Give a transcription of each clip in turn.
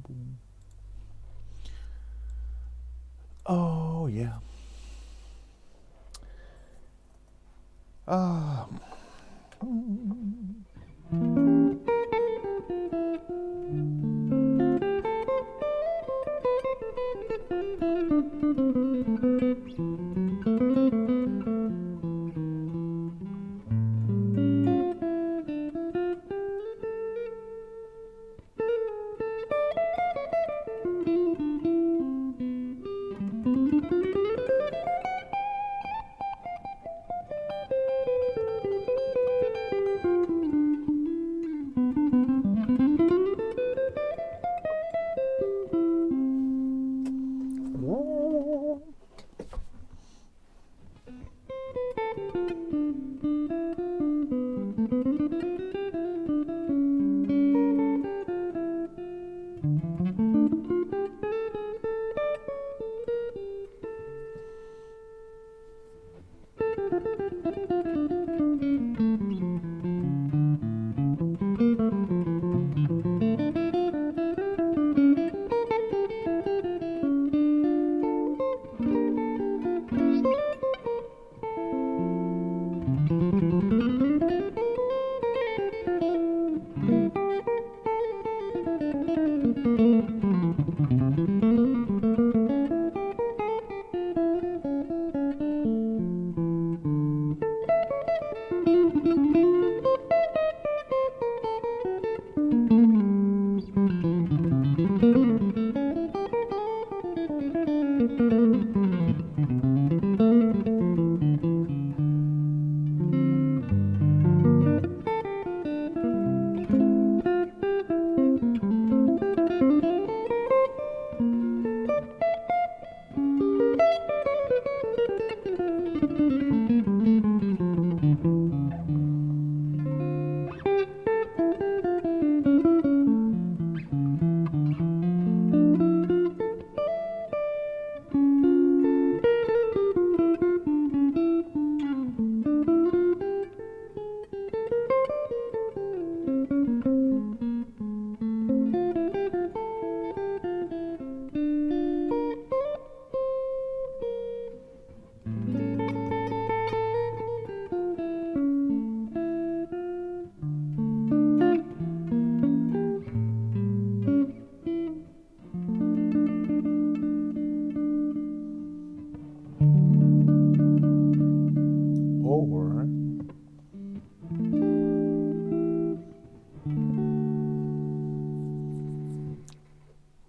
boom. Oh yeah. Ah. Or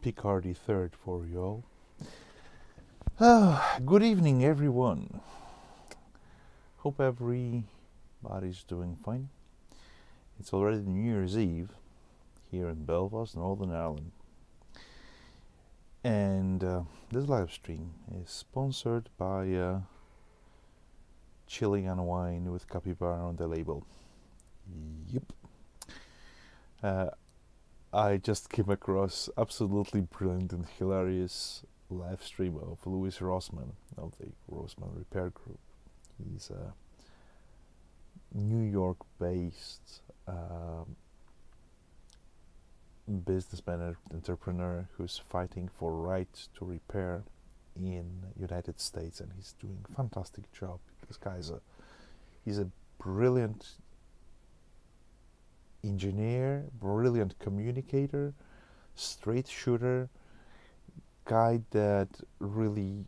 Picardy third for you all. Good evening, everyone. Hope everybody's doing fine. It's already New Year's Eve here in Belfast, Northern Ireland. And this live stream is sponsored by Chili and Wine with Capybara on the label. Yep. I just came across absolutely brilliant and hilarious live stream of Louis Rossmann of the Rossmann Repair Group. He's a New York-based businessman and entrepreneur who's fighting for right to repair in United States, and he's doing a fantastic job. This guy's he's a brilliant engineer, brilliant communicator, straight shooter, guy that really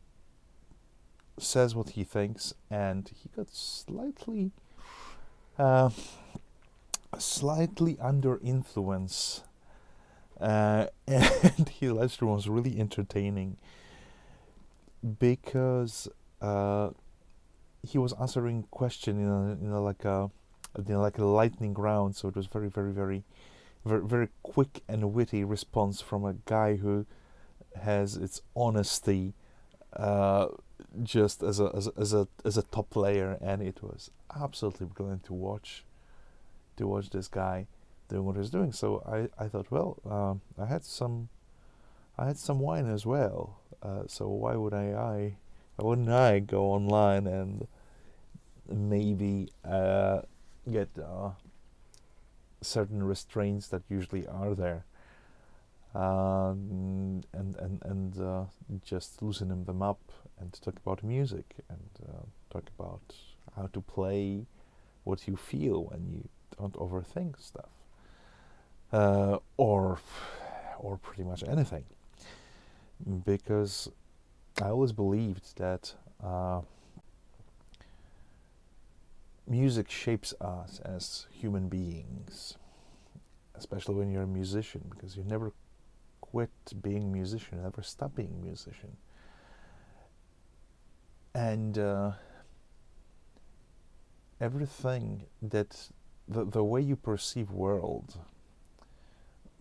says what he thinks, and he got slightly under influence, and his live stream was really entertaining because he was answering question in a lightning round, so it was very quick and witty response from a guy who has its honesty just as a top player, and it was absolutely brilliant to watch this guy doing what he's doing. So I thought, well, I had some wine as well, so why wouldn't I go online and maybe get certain restraints that usually are there. and just loosening them up and talk about music and talk about how to play what you feel when you don't overthink stuff, or pretty much anything, because I always believed that music shapes us as human beings, especially when you're a musician, because you never quit being a musician, you never stop being a musician. And everything that the way you perceive world,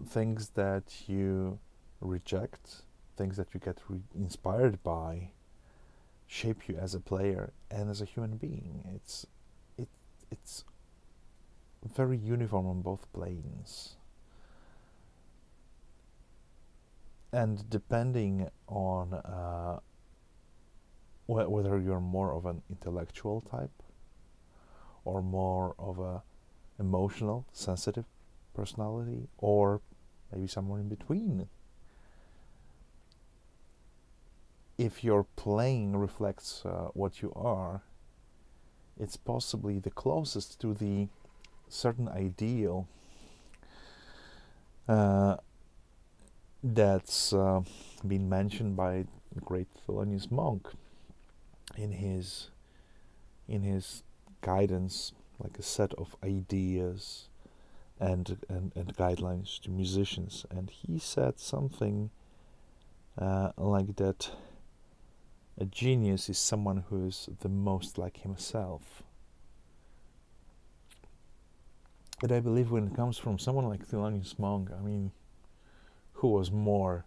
things that you reject, things that you get inspired by, shape you as a player and as a human being. It's very uniform on both planes. And depending on whether you're more of an intellectual type or more of a emotional, sensitive personality, or maybe somewhere in between, if your playing reflects what you are, it's possibly the closest to the certain ideal that's been mentioned by the great Thelonious Monk in his guidance, like a set of ideas and guidelines to musicians. And he said something like that: a genius is someone who is the most like himself. And I believe when it comes from someone like Thelonious Monk, I mean, who was more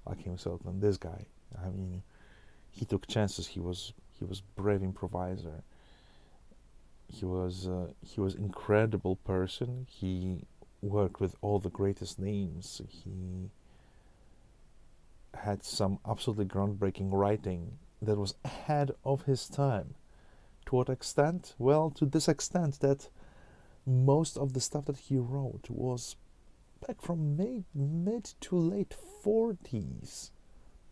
like himself than this guy? I mean, he took chances. He was brave improviser. He was incredible person. He worked with all the greatest names. He had some absolutely groundbreaking writing that was ahead of his time. To what extent? Well, to this extent that most of the stuff that he wrote was back from mid to late 40s.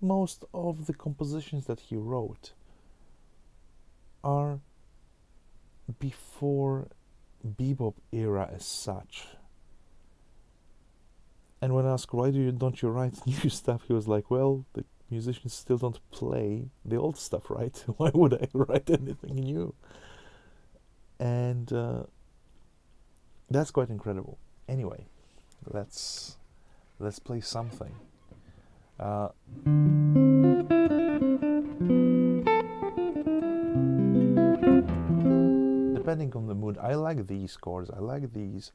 Most of the compositions that he wrote are before bebop era as such. And when asked why don't you write new stuff, he was like, well, the musicians still don't play the old stuff, right? Why would I write anything new? And that's quite incredible. Anyway, let's play something. Depending on the mood, I like these chords. I like these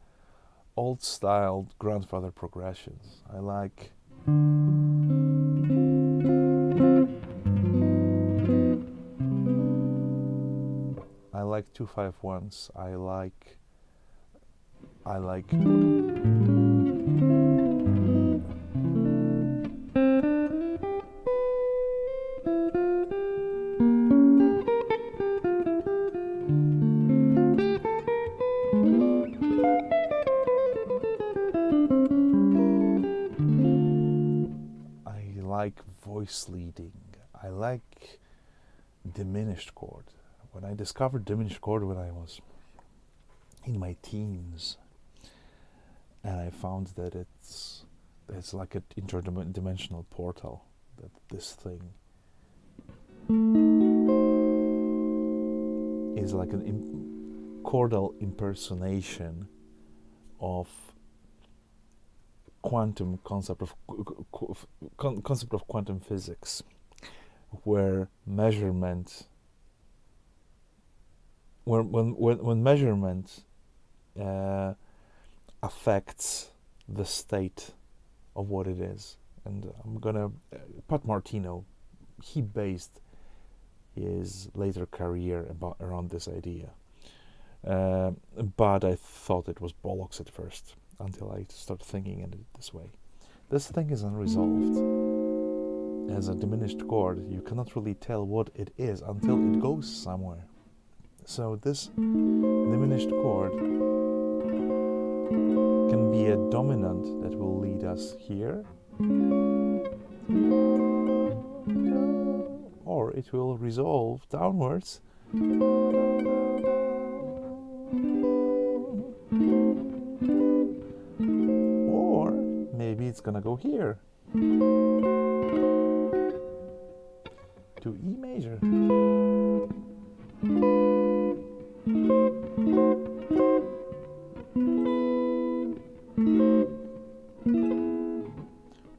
old-style grandfather progressions. I like I like 2-5-1s. I like voice leading. I like diminished chord. When I discovered diminished chord when I was in my teens, and I found that it's like an interdimensional portal, that this thing is like a chordal impersonation of quantum concept of quantum physics, where measurement, when measurement affects the state of what it is. And I'm gonna Pat Martino, he based his later career around this idea, but I thought it was bollocks at first, until I started thinking in it this way. This thing is unresolved. As a diminished chord, you cannot really tell what it is until it goes somewhere. So this diminished chord can be a dominant that will lead us here, or it will resolve downwards. Or maybe it's gonna go here to E major.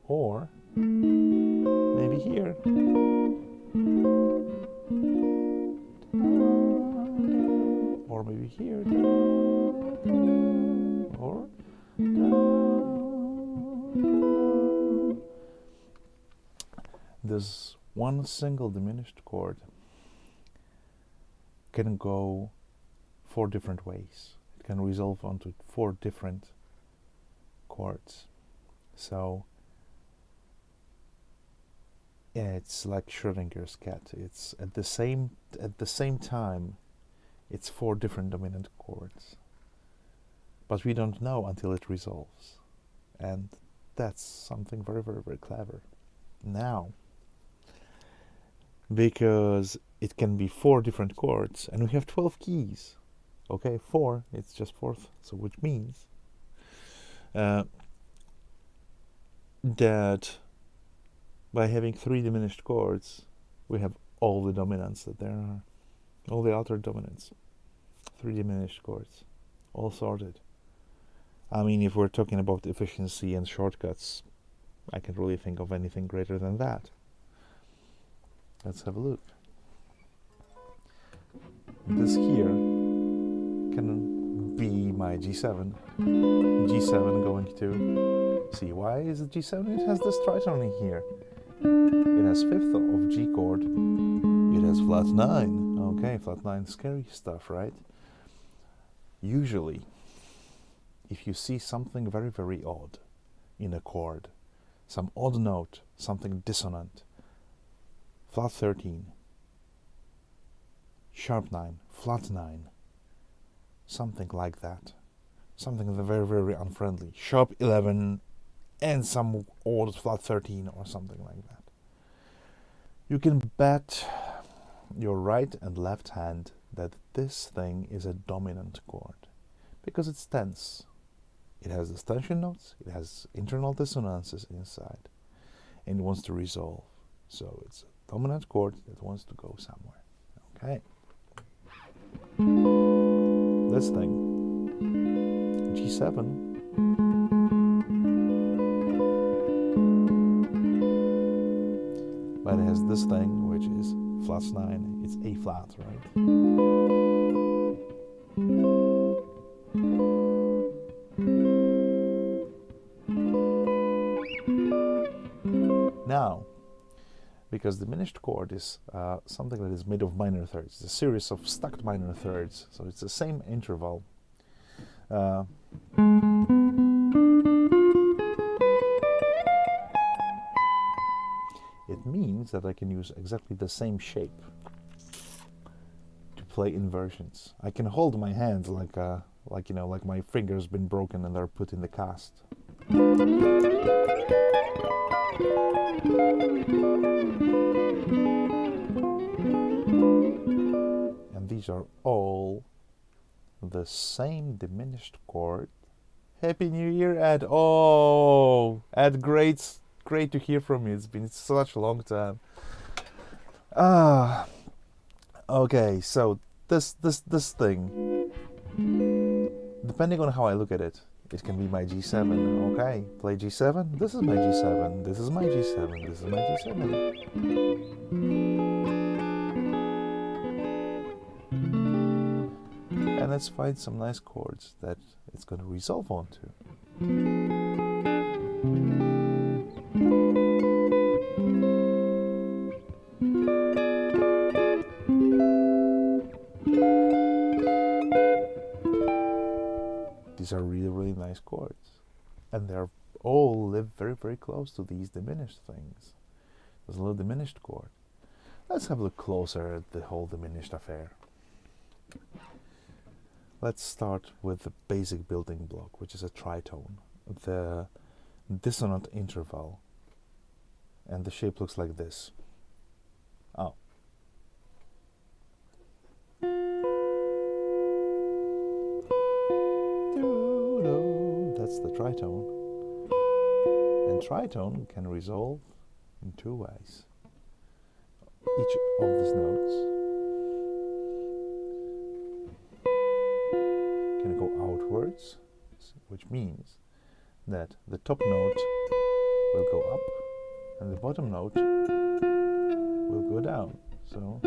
Or maybe here. Or maybe here. Or this one single diminished chord can go 4 different ways. It can resolve onto 4 different chords. So yeah, it's like Schrodinger's cat. It's at the same time, it's 4 different dominant chords. But we don't know until it resolves, and that's something very, very, very clever. Now, because it can be 4 different chords, and we have 12 keys. Okay, 4, it's just 4th, so which means that by having 3 diminished chords, we have all the dominants that there are, all the outer dominants, 3 diminished chords, all sorted. I mean, if we're talking about efficiency and shortcuts, I can't really think of anything greater than that. Let's have a look. This here can be my G7. G7 going to C. Why is it G7? It has this tritone in here. It has 5th of G chord. It has flat 9. Okay, flat 9, scary stuff, right? Usually, if you see something very, very odd in a chord, some odd note, something dissonant, flat 13, sharp 9, flat 9, something like that, something very, very unfriendly, sharp 11 and some odd flat 13 or something like that, you can bet your right and left hand that this thing is a dominant chord, because it's tense. It has the tension notes, it has internal dissonances inside, and it wants to resolve. So it's a dominant chord that wants to go somewhere. Okay. This thing, G7, but it has this thing, which is flat 9, it's A flat, right? Now, because diminished chord is something that is made of minor thirds, it's a series of stacked minor thirds, so it's the same interval. It means that I can use exactly the same shape to play inversions. I can hold my hands like my finger's been broken and they're put in the cast. And these are all the same diminished chord. Happy New Year, Ed. Oh, Ed, great to hear from you. It's been such a long time. Okay, so this thing, depending on how I look at it, it can be my G7. Okay, play G7. This is my G7. This is my G7. This is my G7. And let's find some nice chords that it's going to resolve onto. These are really, really nice chords, and they're all live very, very close to these diminished things. There's a little diminished chord. Let's have a look closer at the whole diminished affair. Let's start with the basic building block, which is a tritone, the dissonant interval and the shape looks like this. Oh. That's the tritone. And tritone can resolve in two ways. Each of these notes can go outwards, which means that the top note will go up and the bottom note will go down. So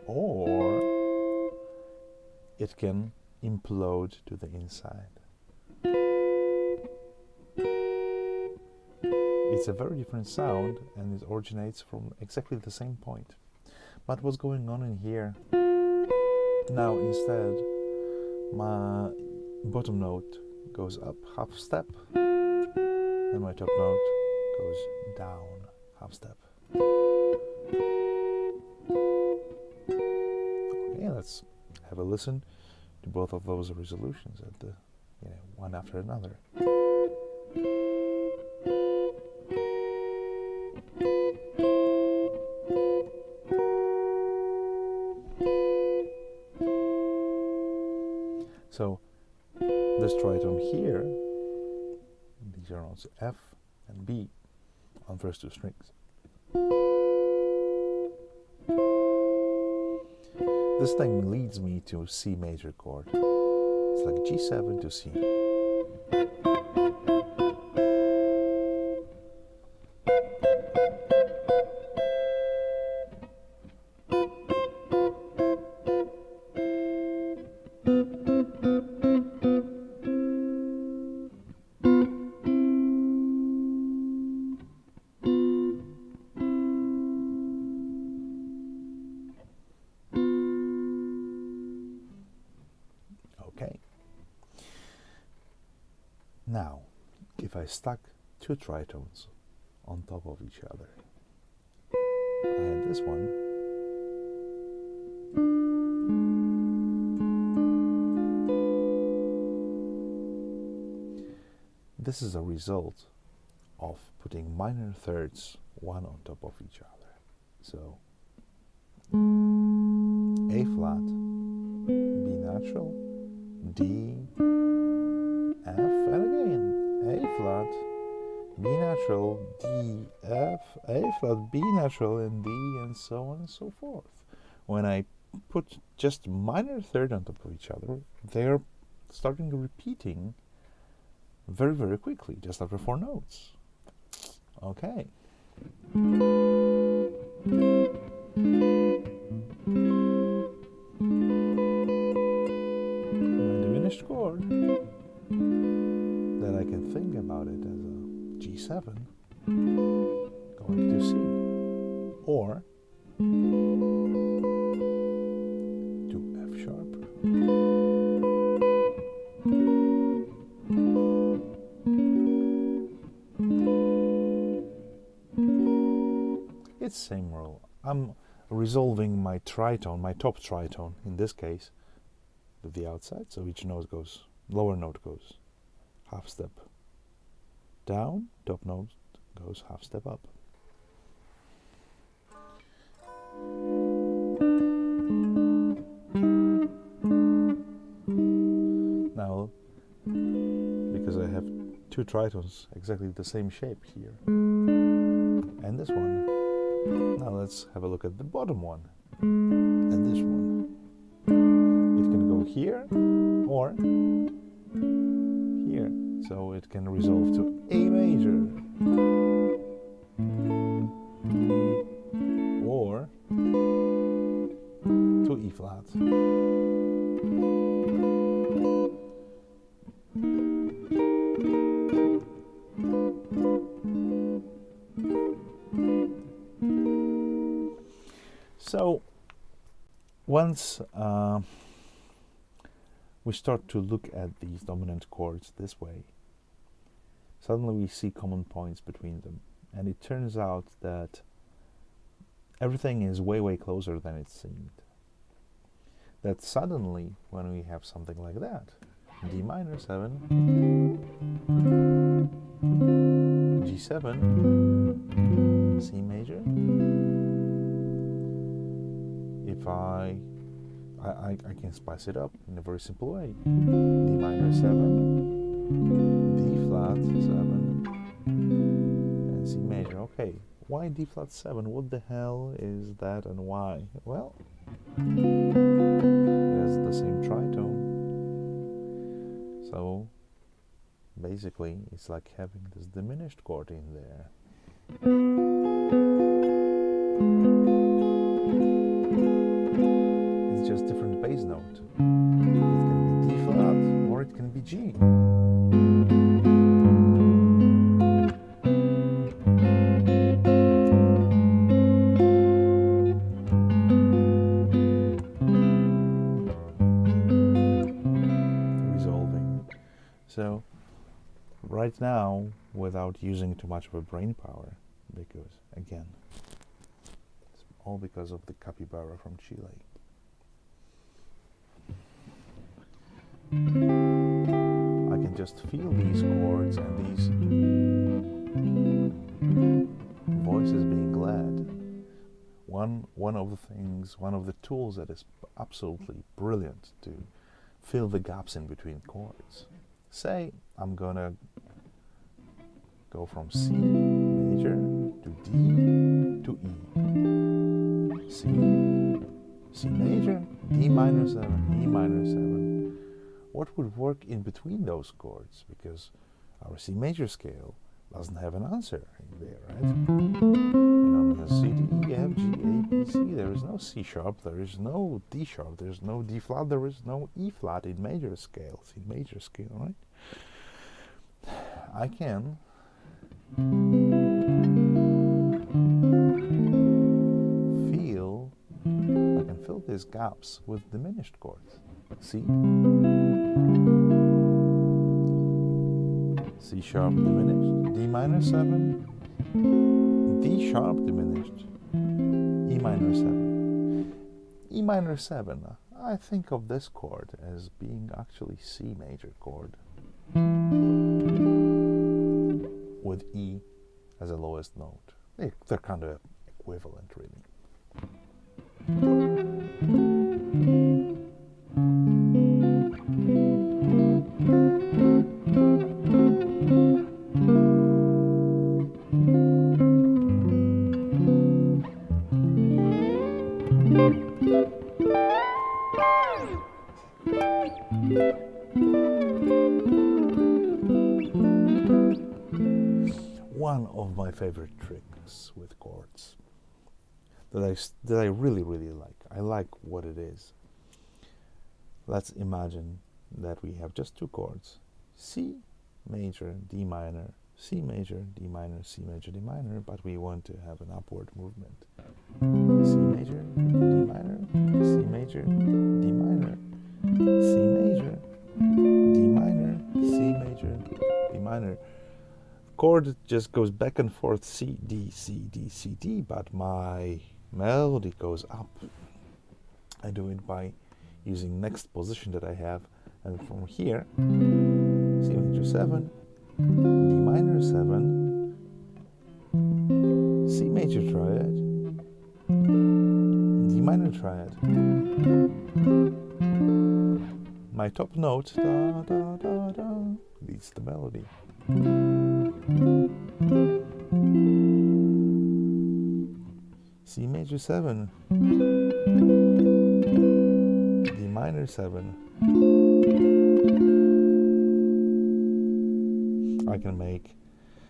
or it can implode to the inside. It's a very different sound and it originates from exactly the same point. But what's going on in here? Now instead my bottom note goes up half step and my top note goes down half step. Okay, let's have a listen to both of those resolutions at the one after another. So this tritone here, these are notes F and B on first two strings. This thing leads me to C major chord. It's like G7 to C. Okay. Now, if I stuck two tritones on top of each other, I had this one, this is a result of putting minor thirds one on top of each other. So A flat, B natural, D, F, and again A flat, B natural, D, F, A flat, B natural, and D, and so on and so forth. When I put just minor third on top of each other, they're starting repeating very, very quickly, just after four notes. Okay. Diminished chord, then I can think about it as a G7 going to C, or to F sharp, it's same rule. I'm resolving my tritone, my top tritone in this case, to the outside, so each note goes, lower note goes half step down, top note goes half step up. Now, because I have two tritones exactly the same shape here, and this one, now let's have a look at the bottom one, and this one. It can go here, or here, so it can resolve to A major, or to E flat. So once we start to look at these dominant chords this way, suddenly we see common points between them, and it turns out that everything is way, way closer than it seemed. that suddenly, when we have something like that, D minor 7, G7, C major, if I can spice it up in a very simple way. D minor 7, D flat 7, and C major. Okay, why D flat 7? What the hell is that and why? Well, it has the same tritone. So basically it's like having this diminished chord in there. It's just different bass note. It can be D flat or it can be G. So right now, without using too much of a brain power, because again, it's all because of the capybara from Chile. I can just feel these chords and these voices being glad. One of the things, one of the tools that is absolutely brilliant to fill the gaps in between chords. Say I'm gonna go from C major to D to E. C major, D minor 7, E minor 7. What would work in between those chords? Because our C major scale doesn't have an answer in there, right? C, D, E, F, G, A, B, C. There is no C sharp, there is no D sharp, there is no D flat, there is no E flat in major scale, C major scale, right? I can fill these gaps with diminished chords. C sharp diminished, D minor 7, D sharp diminished, E minor 7. E minor 7, I think of this chord as being actually C major chord, with E as the lowest note. They're kind of equivalent, really. One of my favorite tricks with chords that I really like. I like what it is. Let's imagine that we have just two chords: C major, D minor, C major, D minor, C major, D minor, but we want to have an upward movement. C major, D minor, C major, D minor, C major, D minor, C major, D minor. Chord just goes back and forth, C, D, C, D, C, D, but my melody goes up. I do it by using next position that I have, and from here, C major 7, D minor 7, C major triad, D minor triad. My top note, da da da da, leads the melody. C major 7, D minor 7. I can make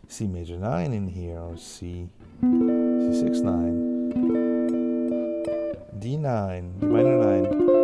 C major 9 in here, or C6 9, D 9, D minor 9.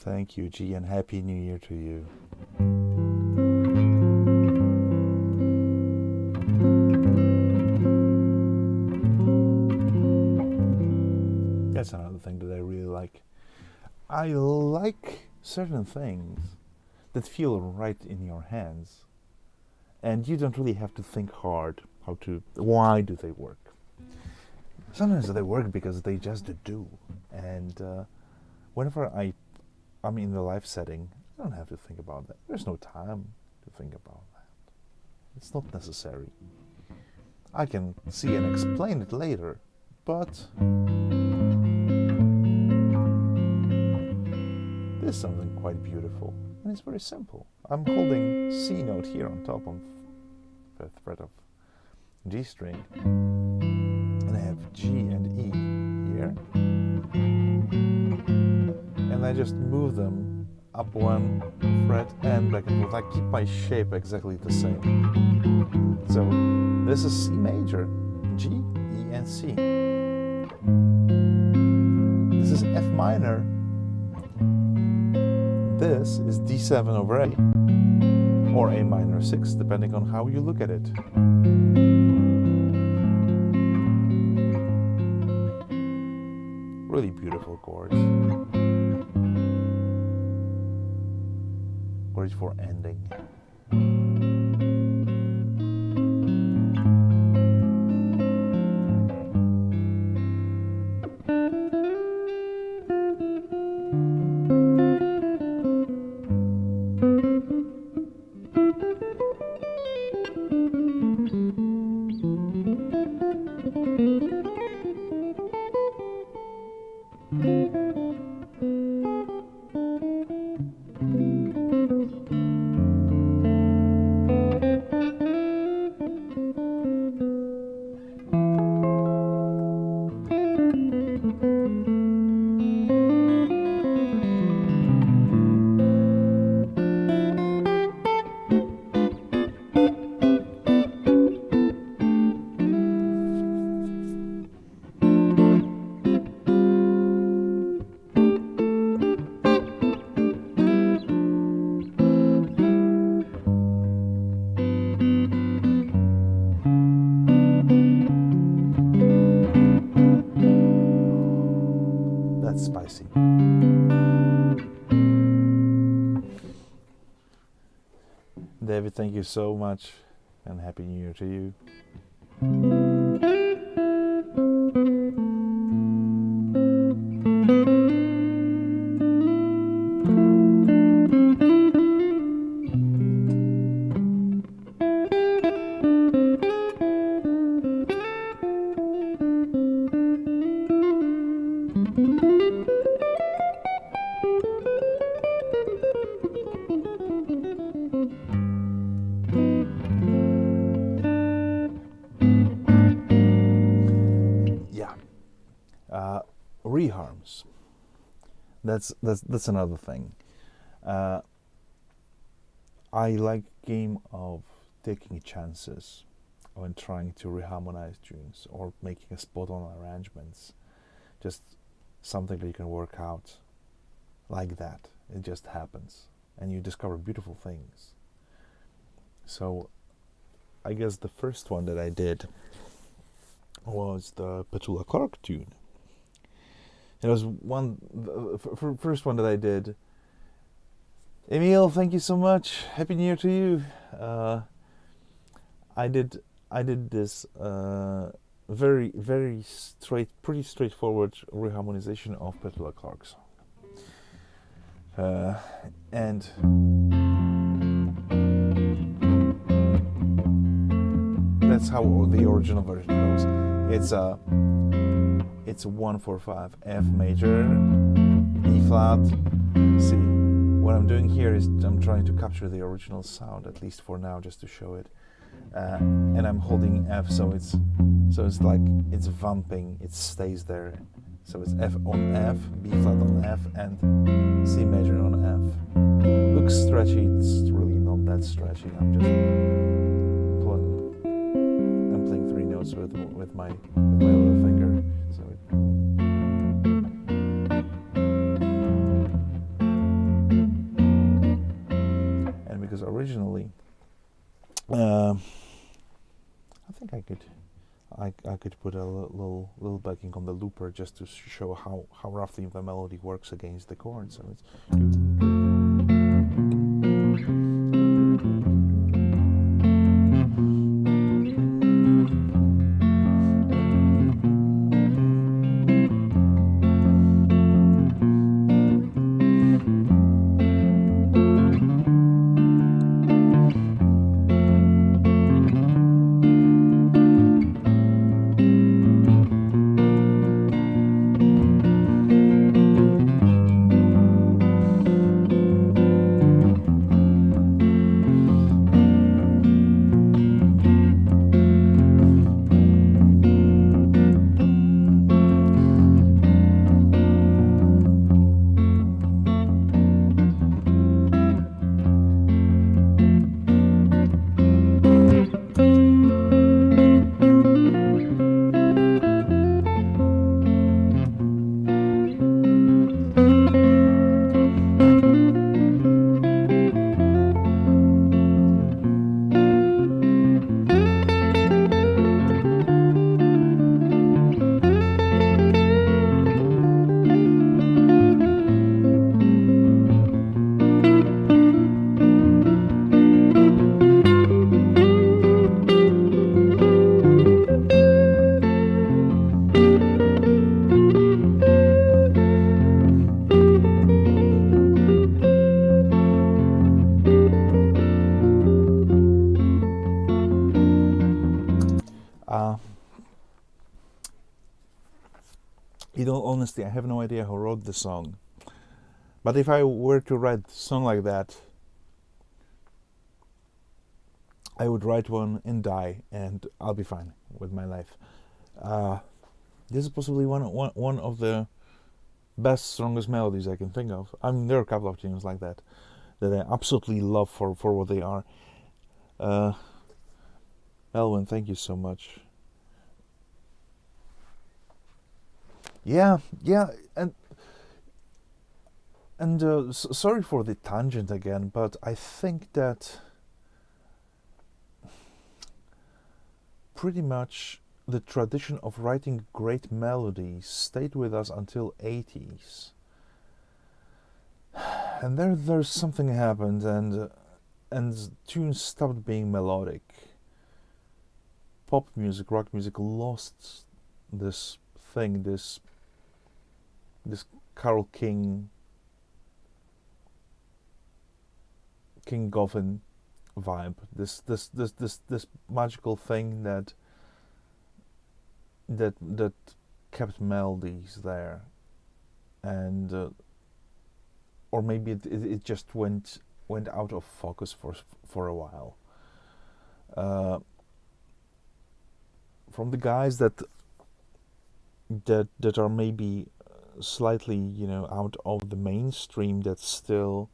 Thank you, G, and Happy New Year to you. That's another thing that I really like. I like certain things that feel right in your hands, and you don't really have to think hard why do they work. Sometimes they work because they just do, and whenever I'm in the live setting, I don't have to think about that. There's no time to think about that. It's not necessary. I can see and explain it later, but there's something quite beautiful, and it's very simple. I'm holding C note here on top of the 5th fret of G string, and I have G and E here, and I just move them up 1 fret and back and forth. I keep my shape exactly the same. So this is C major, G, E, and C. This is F minor. This is D7 over A, or A minor 6, depending on how you look at it. Really beautiful chords. Great for ending. Spicy. David, thank you so much, and Happy New Year to you. Reharms. That's another thing. I like game of taking chances when trying to reharmonize tunes or making a spot-on arrangements. Just something that you can work out like that. It just happens, and you discover beautiful things. So, I guess the first one that I did was the Petula Clarkson tune. It was the first one that I did. Emil, thank you so much. Happy New Year to you. I did this pretty straightforward reharmonization of Petula Clarkson, and that's how the original version goes. It's 1-4-5 F major, E flat, C. What I'm doing here is I'm trying to capture the original sound, at least for now, just to show it. And I'm holding F, so it's like it's vamping. It stays there. So it's F on F, B flat on F, and C major on F. Looks stretchy. It's really not that stretchy. I'm just playing 3 notes with my little finger. So because originally I think I could put a little backing on the looper just to show how roughly the melody works against the chord. So it's in all honesty, I have no idea who wrote the song. But if I were to write a song like that, I would write one and die, and I'll be fine with my life. This is possibly one of the best, strongest melodies I can think of. I mean, there are a couple of tunes like that I absolutely love for what they are. Elwin, thank you so much. Yeah, and sorry for the tangent again, but I think that pretty much the tradition of writing great melodies stayed with us until 80s. And there's something happened, and tunes stopped being melodic. Pop music, rock music lost this thing, this Carole King Goffin vibe, this magical thing that kept melodies there, and or maybe it just went out of focus for a while. From the guys that are maybe slightly, out of the mainstream, that still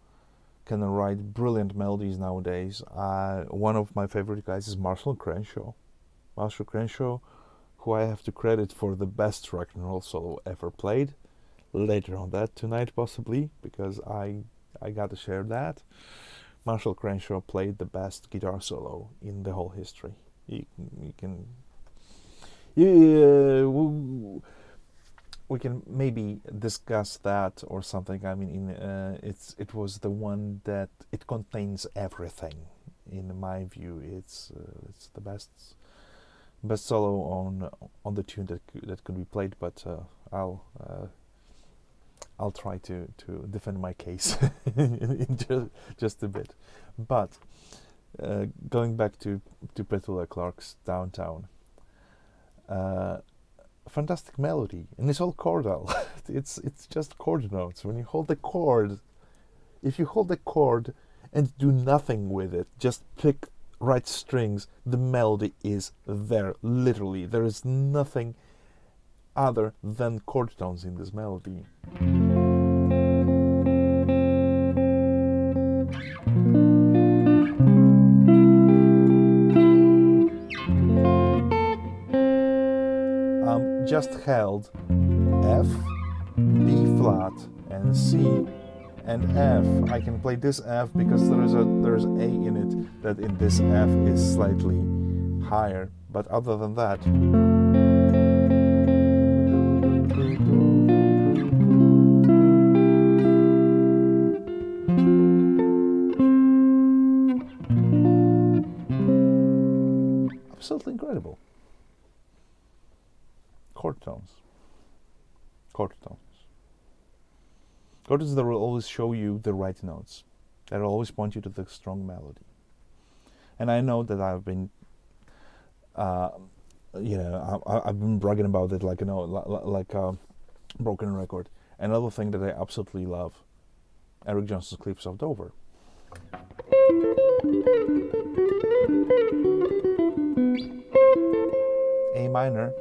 can write brilliant melodies nowadays. One of my favorite guys is Marshall Crenshaw, who I have to credit for the best rock and roll solo ever played. Later on that tonight, possibly, because I got to share that. Marshall Crenshaw played the best guitar solo in the whole history. We can maybe discuss that or something. I mean, it was the one that it contains everything. In my view, it's the best solo on the tune that could be played. But I'll try to defend my case in just a bit. But going back to Petula Clark's Downtown. Fantastic melody, and it's all chordal. it's just chord notes. When you hold the chord, if you hold the chord and do nothing with it, just pick right strings, the melody is there. Literally, there is nothing other than chord tones in this melody. Just held F, B flat, and C, and F. I can play this F because there's A in it that in this F is slightly higher. But other than that, absolutely incredible. Chord tones. Chord tones. Chords that will always show you the right notes. That will always point you to the strong melody. And I know that I've been, I've been bragging about it like like a broken record. Another thing that I absolutely love, Eric Johnson's Cliffs of Dover. A minor.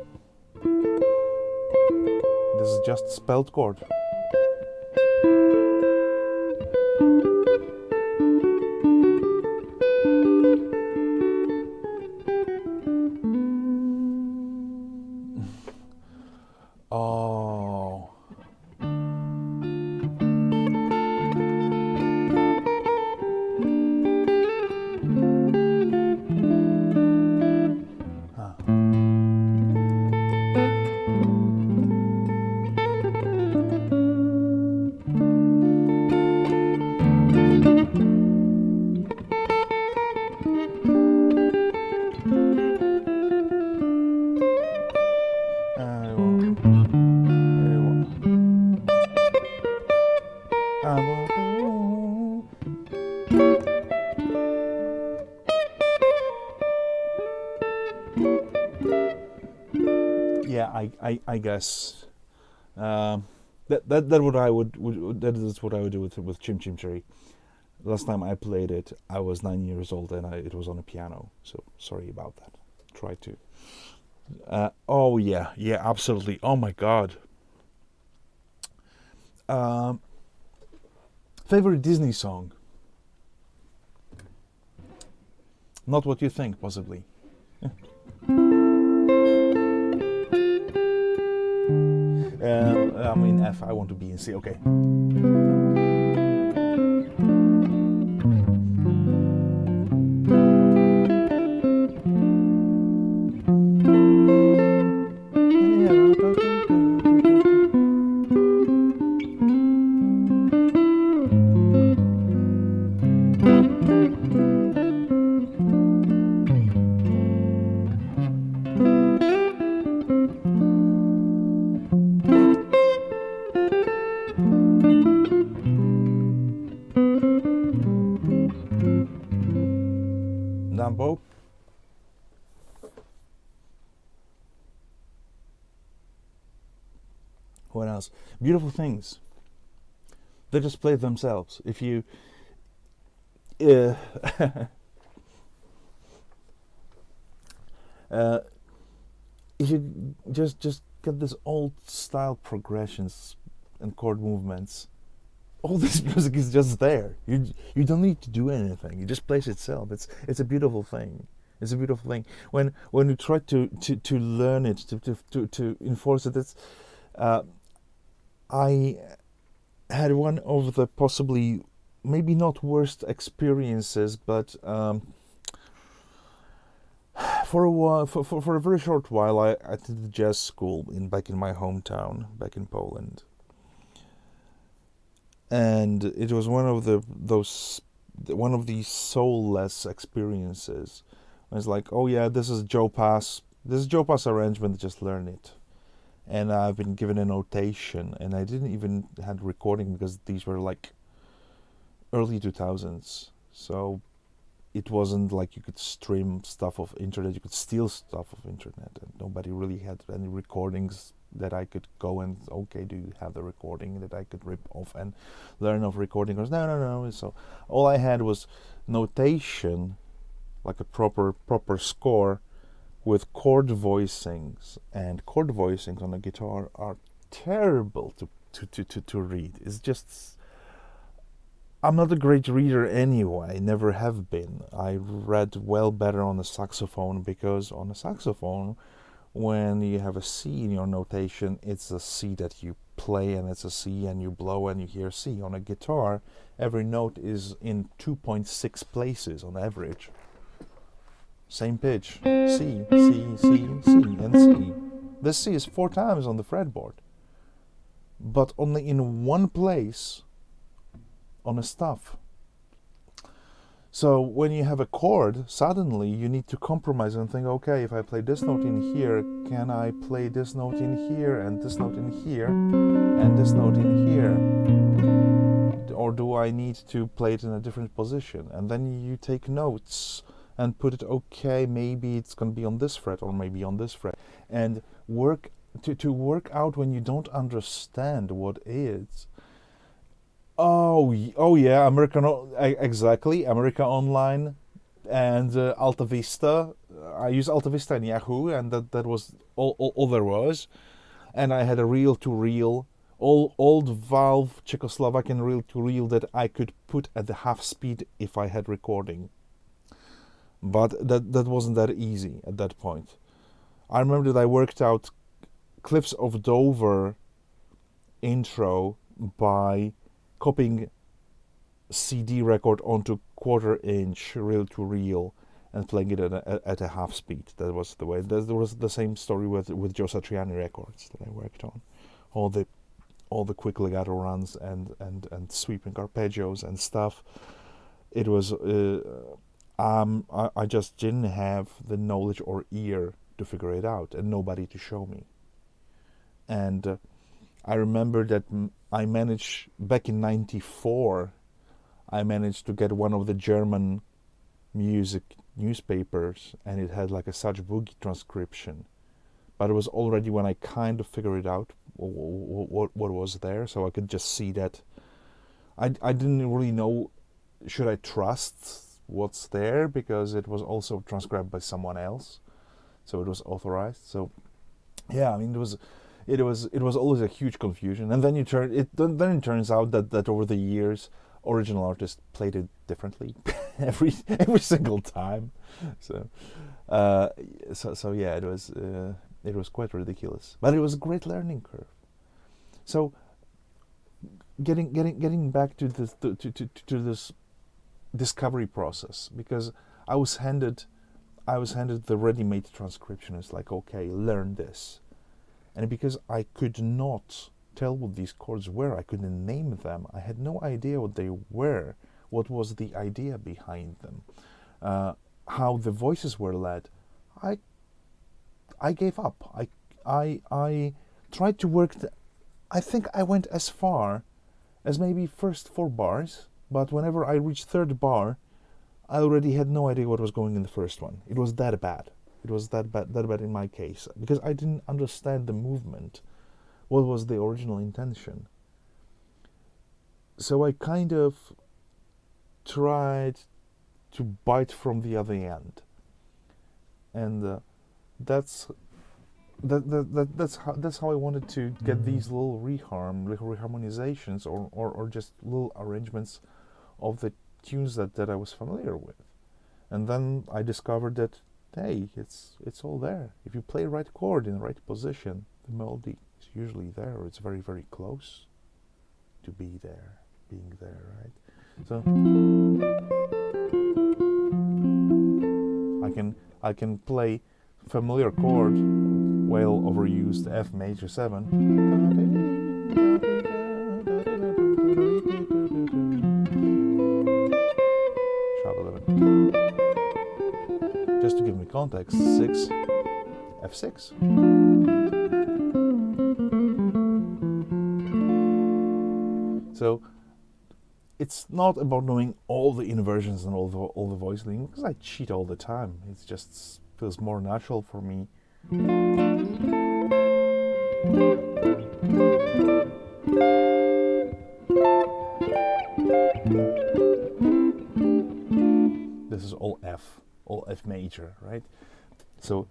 This is just spelled chord. Oh. Yeah, I guess that what I would that is what I would do with Chim Chim Cherry. Last time I played it, I was 9 years old and it was on a piano. So sorry about that. Try to. Oh yeah, absolutely. Oh my God. Favorite Disney song? Not what you think, possibly. I'm in F. I want to be in C. Okay. Dumbo. What else? Beautiful Things. They just play themselves. If you if you just get this old style progressions and chord movements, all this music is just there. You don't need to do anything. It just plays itself. It's a beautiful thing. It's a beautiful thing. When you try to learn it, to enforce it, it's I had one of the possibly maybe not worst experiences, but for a while, for a very short while, I attended jazz school back in my hometown, back in Poland. And it was one of these soulless experiences. It's like, oh yeah, this is Joe Pass arrangement. Just learn it. And I've been given a notation, and I didn't even have recording because these were like early 2000s. So it wasn't like you could stream stuff off internet. You could steal stuff off internet, and nobody really had any recordings that I could go and, okay, do you have the recording that I could rip off and learn off recording? No. So all I had was notation, like a proper score, with chord voicings, and chord voicings on a guitar are terrible to read. It's just, I'm not a great reader anyway, never have been. I read well better on the saxophone, because on a saxophone, when you have a C in your notation, it's a C that you play and it's a C, and you blow and you hear C. On a guitar, every note is in 2.6 places on average. Same pitch, C, C, C, C, and C. This C is 4 times on the fretboard, but only in one place on a stuff. So when you have a chord, suddenly you need to compromise and think, okay, if I play this note in here, can I play this note in here, and this note in here, and this note in here? Or do I need to play it in a different position? And then you take notes and put it, okay, maybe it's going to be on this fret, or maybe on this fret. And work work out when you don't understand what is. Oh yeah, exactly. America Online and Alta Vista. I use Alta Vista and Yahoo, and that was all there was. And I had a reel-to-reel, old valve Czechoslovakian reel-to-reel that I could put at the half speed if I had recording. But that wasn't that easy at that point. I remember that I worked out Cliffs of Dover intro by copying CD record onto 1/4-inch reel-to-reel and playing it at a half speed. That was the way. There was the same story with Joe Satriani records that I worked on. All the quick legato runs and sweeping arpeggios and stuff. It was I just didn't have the knowledge or ear to figure it out, and nobody to show me. And I remember that I managed, back in '94, I managed to get one of the German music newspapers, and it had like a Such Boogie transcription. But it was already when I kind of figured it out what was there, so I could just see that. I didn't really know, should I trust what's there, because it was also transcribed by someone else, so it was authorized. So yeah, I mean, it was always a huge confusion. And then then it turns out that over the years, original artists played it differently every single time. So yeah, it was quite ridiculous, but it was a great learning curve. So getting back to this discovery process, because I was handed the ready-made transcription. It's like, okay, learn this. And because I could not tell what these chords were, I couldn't name them, I had no idea what they were, what was the idea behind them, how the voices were led, I gave up. I tried to work. I think I went as far as maybe first 4 bars, but whenever I reached 3rd bar, I already had no idea what was going in the first one. It was that bad. It was that bad in my case, because I didn't understand the movement. What was the original intention? So I kind of tried to bite from the other end, and that's how I wanted to get these little reharmonizations or just little arrangements of the tunes that I was familiar with. And then I discovered that, hey, it's all there. If you play right chord in the right position, the melody is usually there, or it's very, very close to being there, right? So I can play familiar chord, well overused F major 7, sharp 11. Just to give me context, 6, F6. So it's not about knowing all the inversions and all the voice leading, because I cheat all the time. It just feels more natural for me. This is all F major, right? So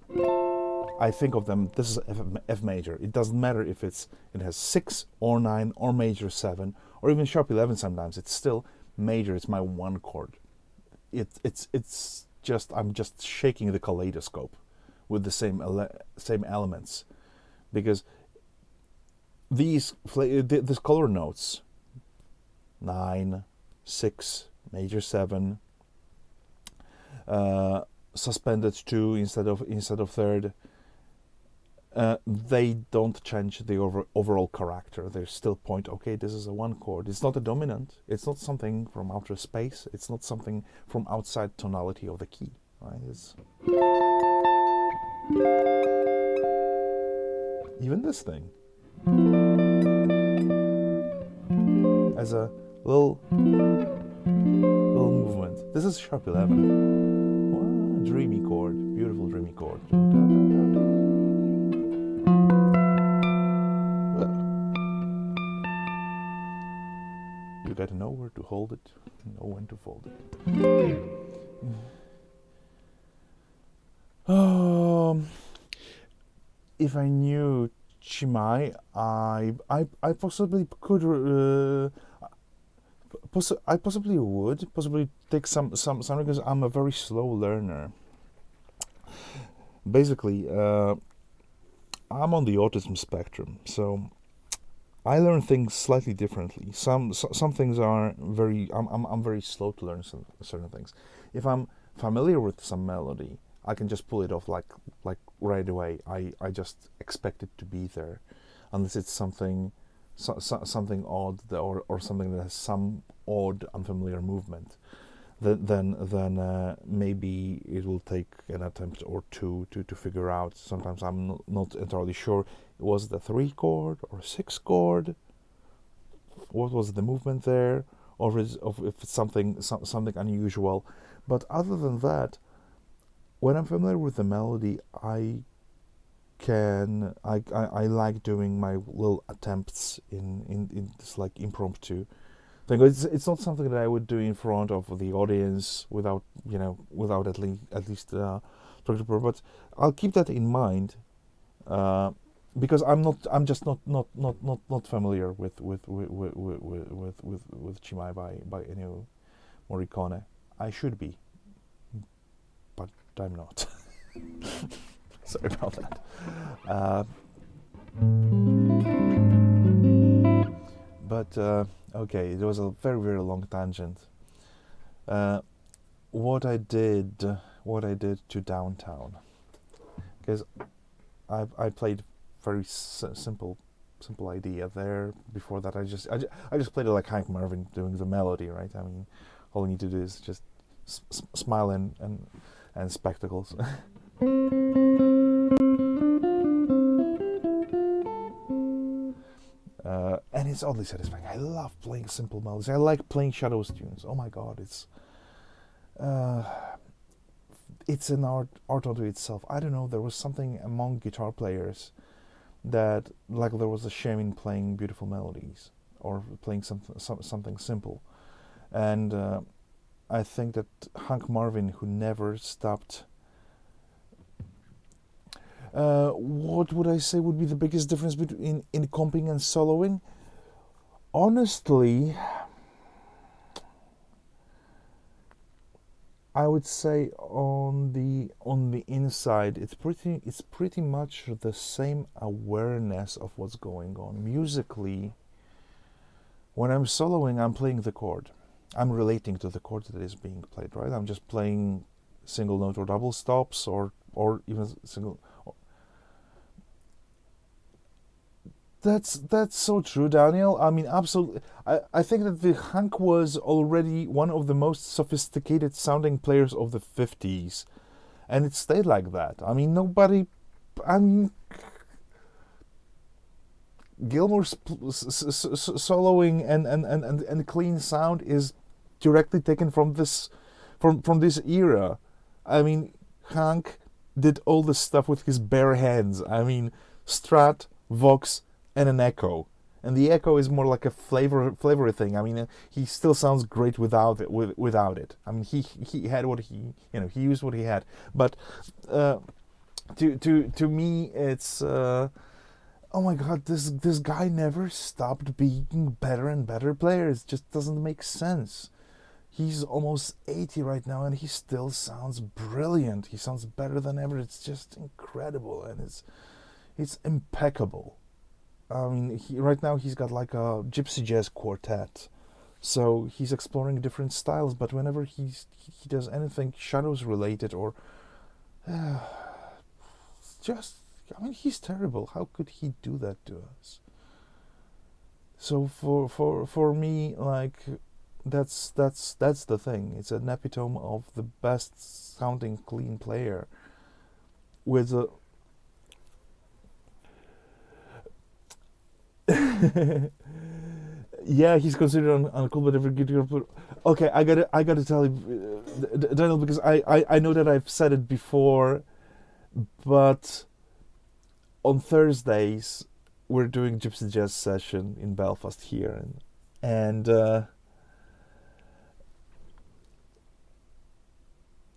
I think of them, this is F major. It doesn't matter if it has 6 or 9 or major 7 or even sharp 11 sometimes. It's still major. It's my one chord. It's just, I'm just shaking the kaleidoscope with the same elements, because these color notes, 9, 6, major 7, suspended 2 instead of third. They don't change the overall character. They still point, okay, this is a 1 chord. It's not a dominant. It's not something from outer space. It's not something from outside tonality of the key. Right? It's even this thing as a little movement. This is sharp 11. Wow, dreamy chord, beautiful dreamy chord. You gotta know where to hold it, know when to fold it. If I knew Chimay, I possibly could. I possibly would take some because I'm a very slow learner. Basically, I'm on the autism spectrum, so I learn things slightly differently. Some things are I'm very slow to learn certain things. If I'm familiar with some melody, I can just pull it off like right away. I just expect it to be there, unless it's something odd or something that has some odd unfamiliar movement. Then maybe it will take an attempt or two to figure out. Sometimes I'm not entirely sure. Was it a 3 chord or a 6 chord? What was the movement there? Or if it's something unusual. But other than that, when I'm familiar with the melody, I like doing my little attempts in this like impromptu thing. It's not something that I would do in front of the audience without at least but I'll keep that in mind because I'm just not familiar with Chimay by Ennio Morricone. I should be, but I'm not. Sorry about that. Okay, it was a very, very long tangent. What I did to Downtown, because I played very simple idea there. Before that, I just played it like Hank Marvin doing the melody, right? I mean, all you need to do is just smile and spectacles. And it's oddly satisfying. I love playing simple melodies. I like playing Shadows tunes. Oh my god, it's an art unto itself. I don't know, there was something among guitar players that, like, there was a shame in playing beautiful melodies or playing something simple. And I think that Hank Marvin, who never stopped. What would I say would be the biggest difference between comping and soloing? Honestly, I would say on the inside, it's pretty much the same awareness of what's going on musically. When I'm soloing, I'm playing the chord. I'm relating to the chord that is being played, right? I'm just playing single note or double stops or even single. That's so true, Daniel. I mean, absolutely. I think that the Hank was already one of the most sophisticated sounding players of the 50s, and it stayed like that. I mean, Gilmour's soloing and clean sound is directly taken from this era. I mean, Hank did all this stuff with his bare hands. I mean, Strat, Vox, and an echo, and the echo is more like a flavor thing. I mean, he still sounds great without it. I mean, he had what he used what he had. But to me, it's oh my god, this guy never stopped being better and better player. It just doesn't make sense. He's almost 80 right now, and he still sounds brilliant. He sounds better than ever. It's just incredible, and it's impeccable. I mean, right now he's got like a gypsy jazz quartet, so he's exploring different styles. But whenever he does anything shadows related or just, I mean, he's terrible. How could he do that to us? So for me, like, that's the thing. It's an epitome of the best sounding clean player with a yeah, he's considered uncool, but every guitar player. Okay, I gotta tell you, Daniel, because I know that I've said it before, but on Thursdays we're doing Gypsy Jazz session in Belfast here, and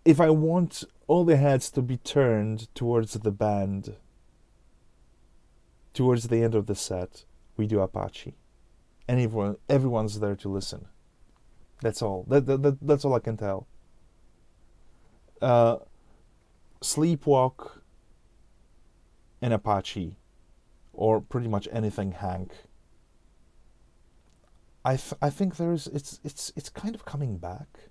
if I want all the heads to be turned towards the band towards the end of the set, we do Apache, and everyone's there to listen. That's all. That's all I can tell. Sleepwalk and Apache, or pretty much anything Hank. I think it's kind of coming back.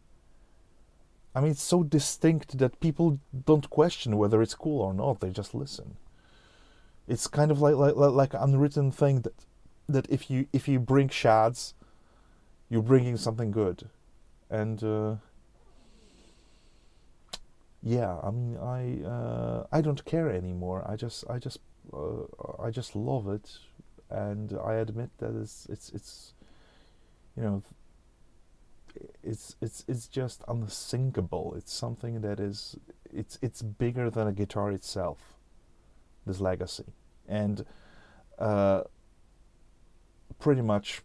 I mean, it's so distinct that people don't question whether it's cool or not. They just listen. It's kind of like an unwritten thing that if you bring shads, you're bringing something good, and yeah, I mean, I don't care anymore. I just love it, and I admit that it's you know, it's just unsinkable. It's something that is it's bigger than a guitar itself. This legacy, and pretty much,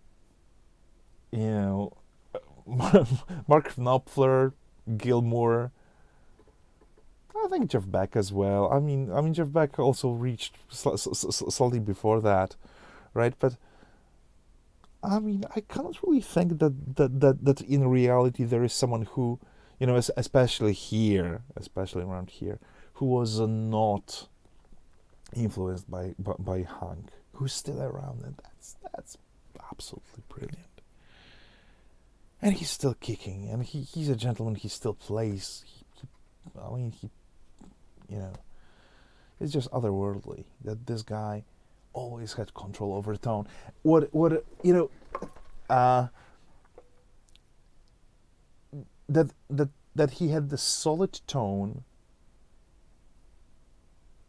you know, Mark Knopfler, Gilmour. I think Jeff Beck as well. I mean, Jeff Beck also reached slightly before that, right? But I mean, I cannot really think that in reality there is someone who, you know, especially around here, who was not influenced by Hank, who's still around, and that's absolutely brilliant. And he's still kicking, and he's a gentleman. He still plays. I mean, you know, it's just otherworldly that this guy always had control over tone. What you know, that he had the solid tone.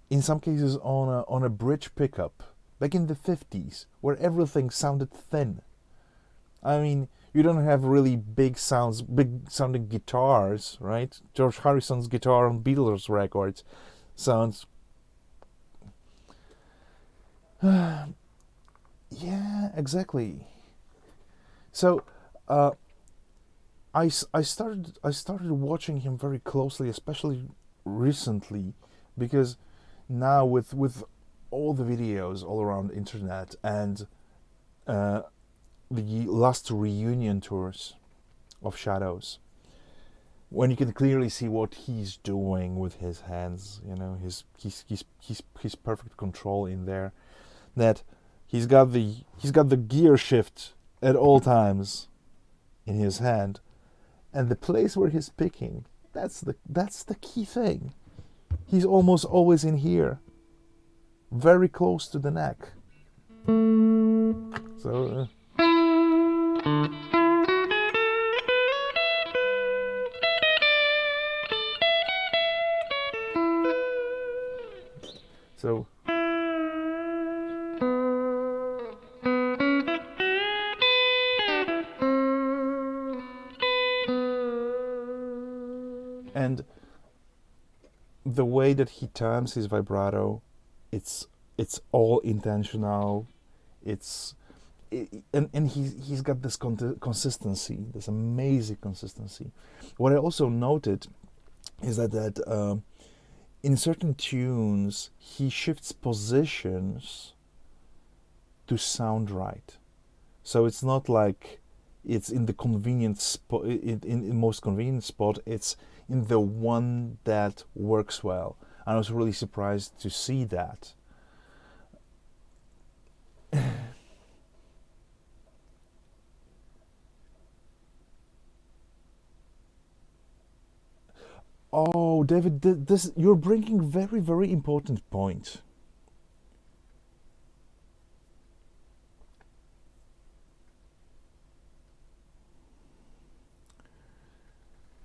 In some cases, on a bridge pickup back in the 50s, where everything sounded thin. I mean, you don't have really big sounding guitars, right? George Harrison's guitar on Beatles records sounds. Yeah, exactly. So, I started watching him very closely, especially recently, because now with all the videos all around the internet and the last reunion tours of Shadows, when you can clearly see what he's doing with his hands, you know, his perfect control in there, that he's got the gear shift at all times in his hand, and the place where he's picking, that's the key thing. He's almost always in here, very close to the neck. So so and the way that he turns his vibrato, it's all intentional. And he's got this consistency, this amazing consistency. What I also noted is that in certain tunes he shifts positions to sound right. So it's not like it's in the convenient spot, in most convenient spot. It's in the one that works well. And I was really surprised to see that. Oh, David, this you're bringing very, very important point.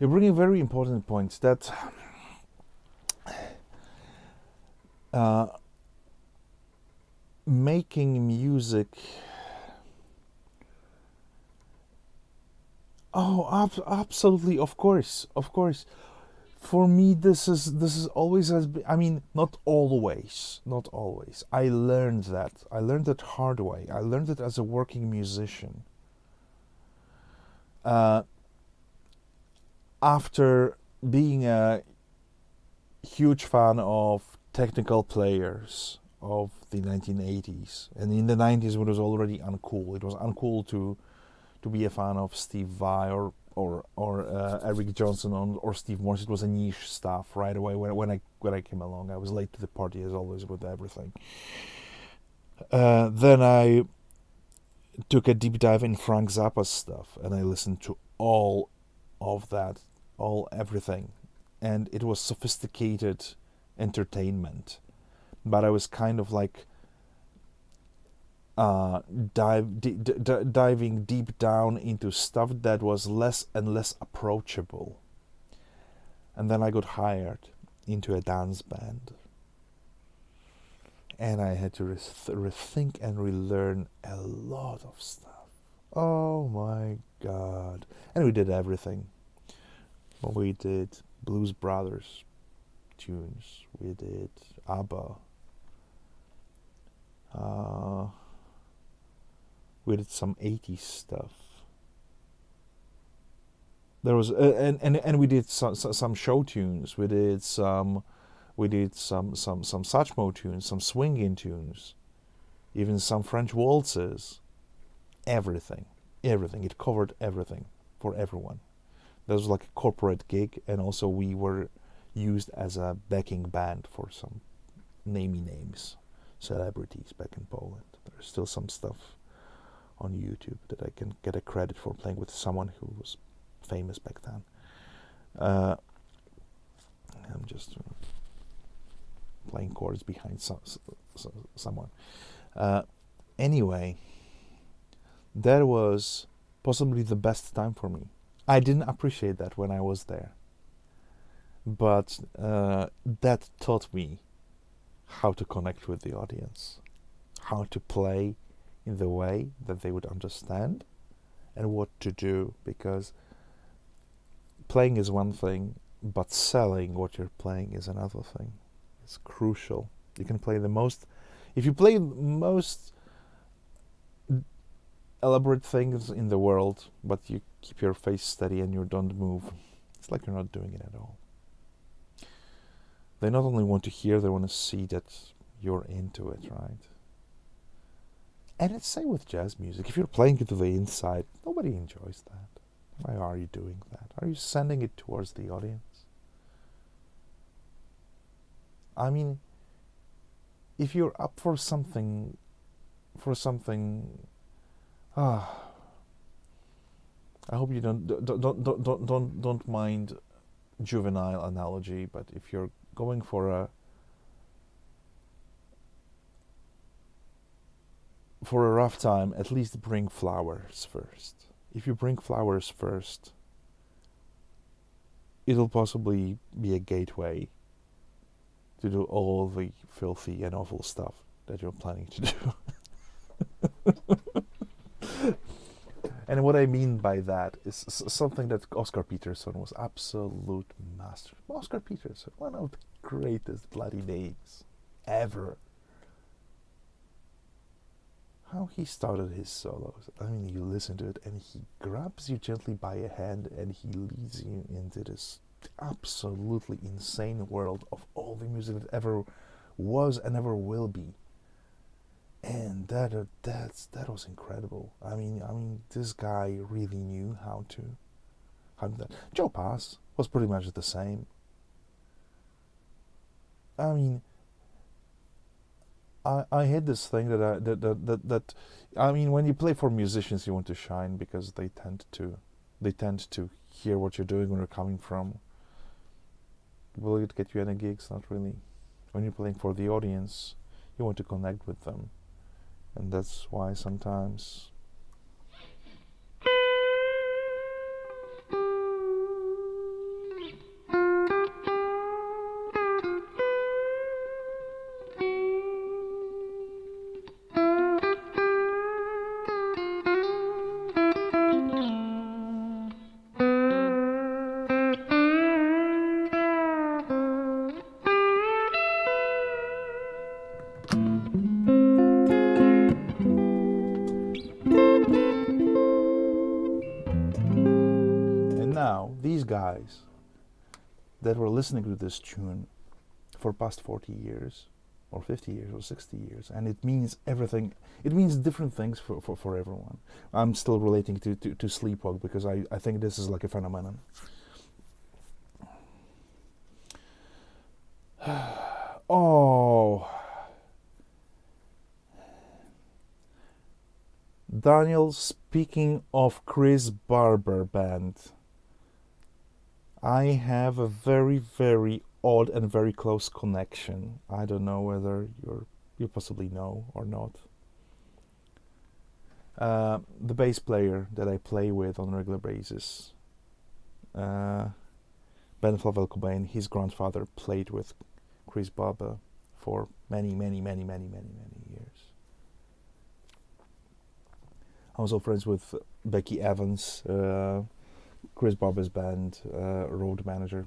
You're bringing very important points that uh, making music. Oh, absolutely, of course, of course. For me, this is always has been. I mean, not always, not always. I learned that. I learned it hard way. I learned it as a working musician. Uh, After being a huge fan of technical players of the 1980s, and in the 90s, it was already uncool. It was uncool to be a fan of Steve Vai or Eric Johnson or Steve Morse. It was a niche stuff right away when I came along. I was late to the party as always with everything. Then I took a deep dive in Frank Zappa's stuff, and I listened to all of that, everything, and it was sophisticated entertainment. But I was kind of like diving deep down into stuff that was less and less approachable. And then I got hired into a dance band. And I had to rethink and relearn a lot of stuff. Oh my God. And we did everything. Well, we did Blues Brothers tunes. We did ABBA. We did some 80s stuff. There was and we did some show tunes. We did some Satchmo tunes, some swinging tunes, even some French waltzes. Everything. It covered everything for everyone. That was like a corporate gig, and also we were used as a backing band for some namey names, celebrities back in Poland. There's still some stuff on YouTube that I can get a credit for playing with someone who was famous back then. I'm just playing chords behind someone. Anyway, that was possibly the best time for me. I didn't appreciate that when I was there, but that taught me how to connect with the audience, how to play in the way that they would understand, and what to do, because playing is one thing, but selling what you're playing is another thing. It's crucial. You can play if you play the most elaborate things in the world, but you keep your face steady and you don't move, it's like you're not doing it at all. They not only want to hear, they want to see that you're into it, right? And it's same with jazz music. If you're playing it to the inside, nobody enjoys that. Why are you doing that? Are you sending it towards the audience? I mean, if you're up for something, I hope you don't mind juvenile analogy, but if you're going for a rough time, at least bring flowers first. If you bring flowers first, it'll possibly be a gateway to do all the filthy and awful stuff that you're planning to do. And what I mean by that is something that Oscar Peterson was absolute master. Oscar Peterson, one of the greatest bloody names ever. How he started his solos. I mean, you listen to it and he grabs you gently by a hand and he leads you into this absolutely insane world of all the music that ever was and ever will be. And that was incredible. I mean, this guy really knew how to do that. Joe Pass was pretty much the same. I mean, I hate this thing that I mean, when you play for musicians, you want to shine because they tend to hear what you're doing, where you're coming from. will it get you any gigs? Not really. When you're playing for the audience, you want to connect with them, and that's why sometimes. Now, these guys that were listening to this tune for past 40 years, or 50 years, or 60 years, and it means everything, it means different things for everyone. I'm still relating to Sleepwalk because I think this is like a phenomenon. Oh, Daniel, speaking of Chris Barber band, I have a very, very odd and very close connection. I don't know whether you possibly know or not. The bass player that I play with on a regular basis, Ben Flavel Cobain, his grandfather played with Chris Barber for many, many, many, many, many, many years. I was also friends with Becky Evans, Chris Barber's band, road manager,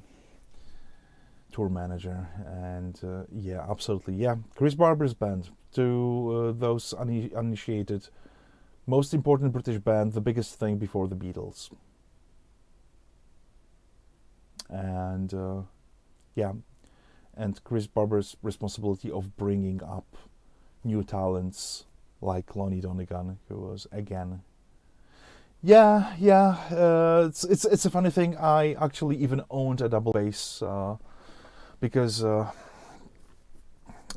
tour manager, and yeah, absolutely, yeah, Chris Barber's band. To those uninitiated, most important British band, the biggest thing before the Beatles. And yeah, and Chris Barber's responsibility of bringing up new talents like Lonnie Donegan, who was again. Yeah, it's a funny thing. I actually even owned a double bass because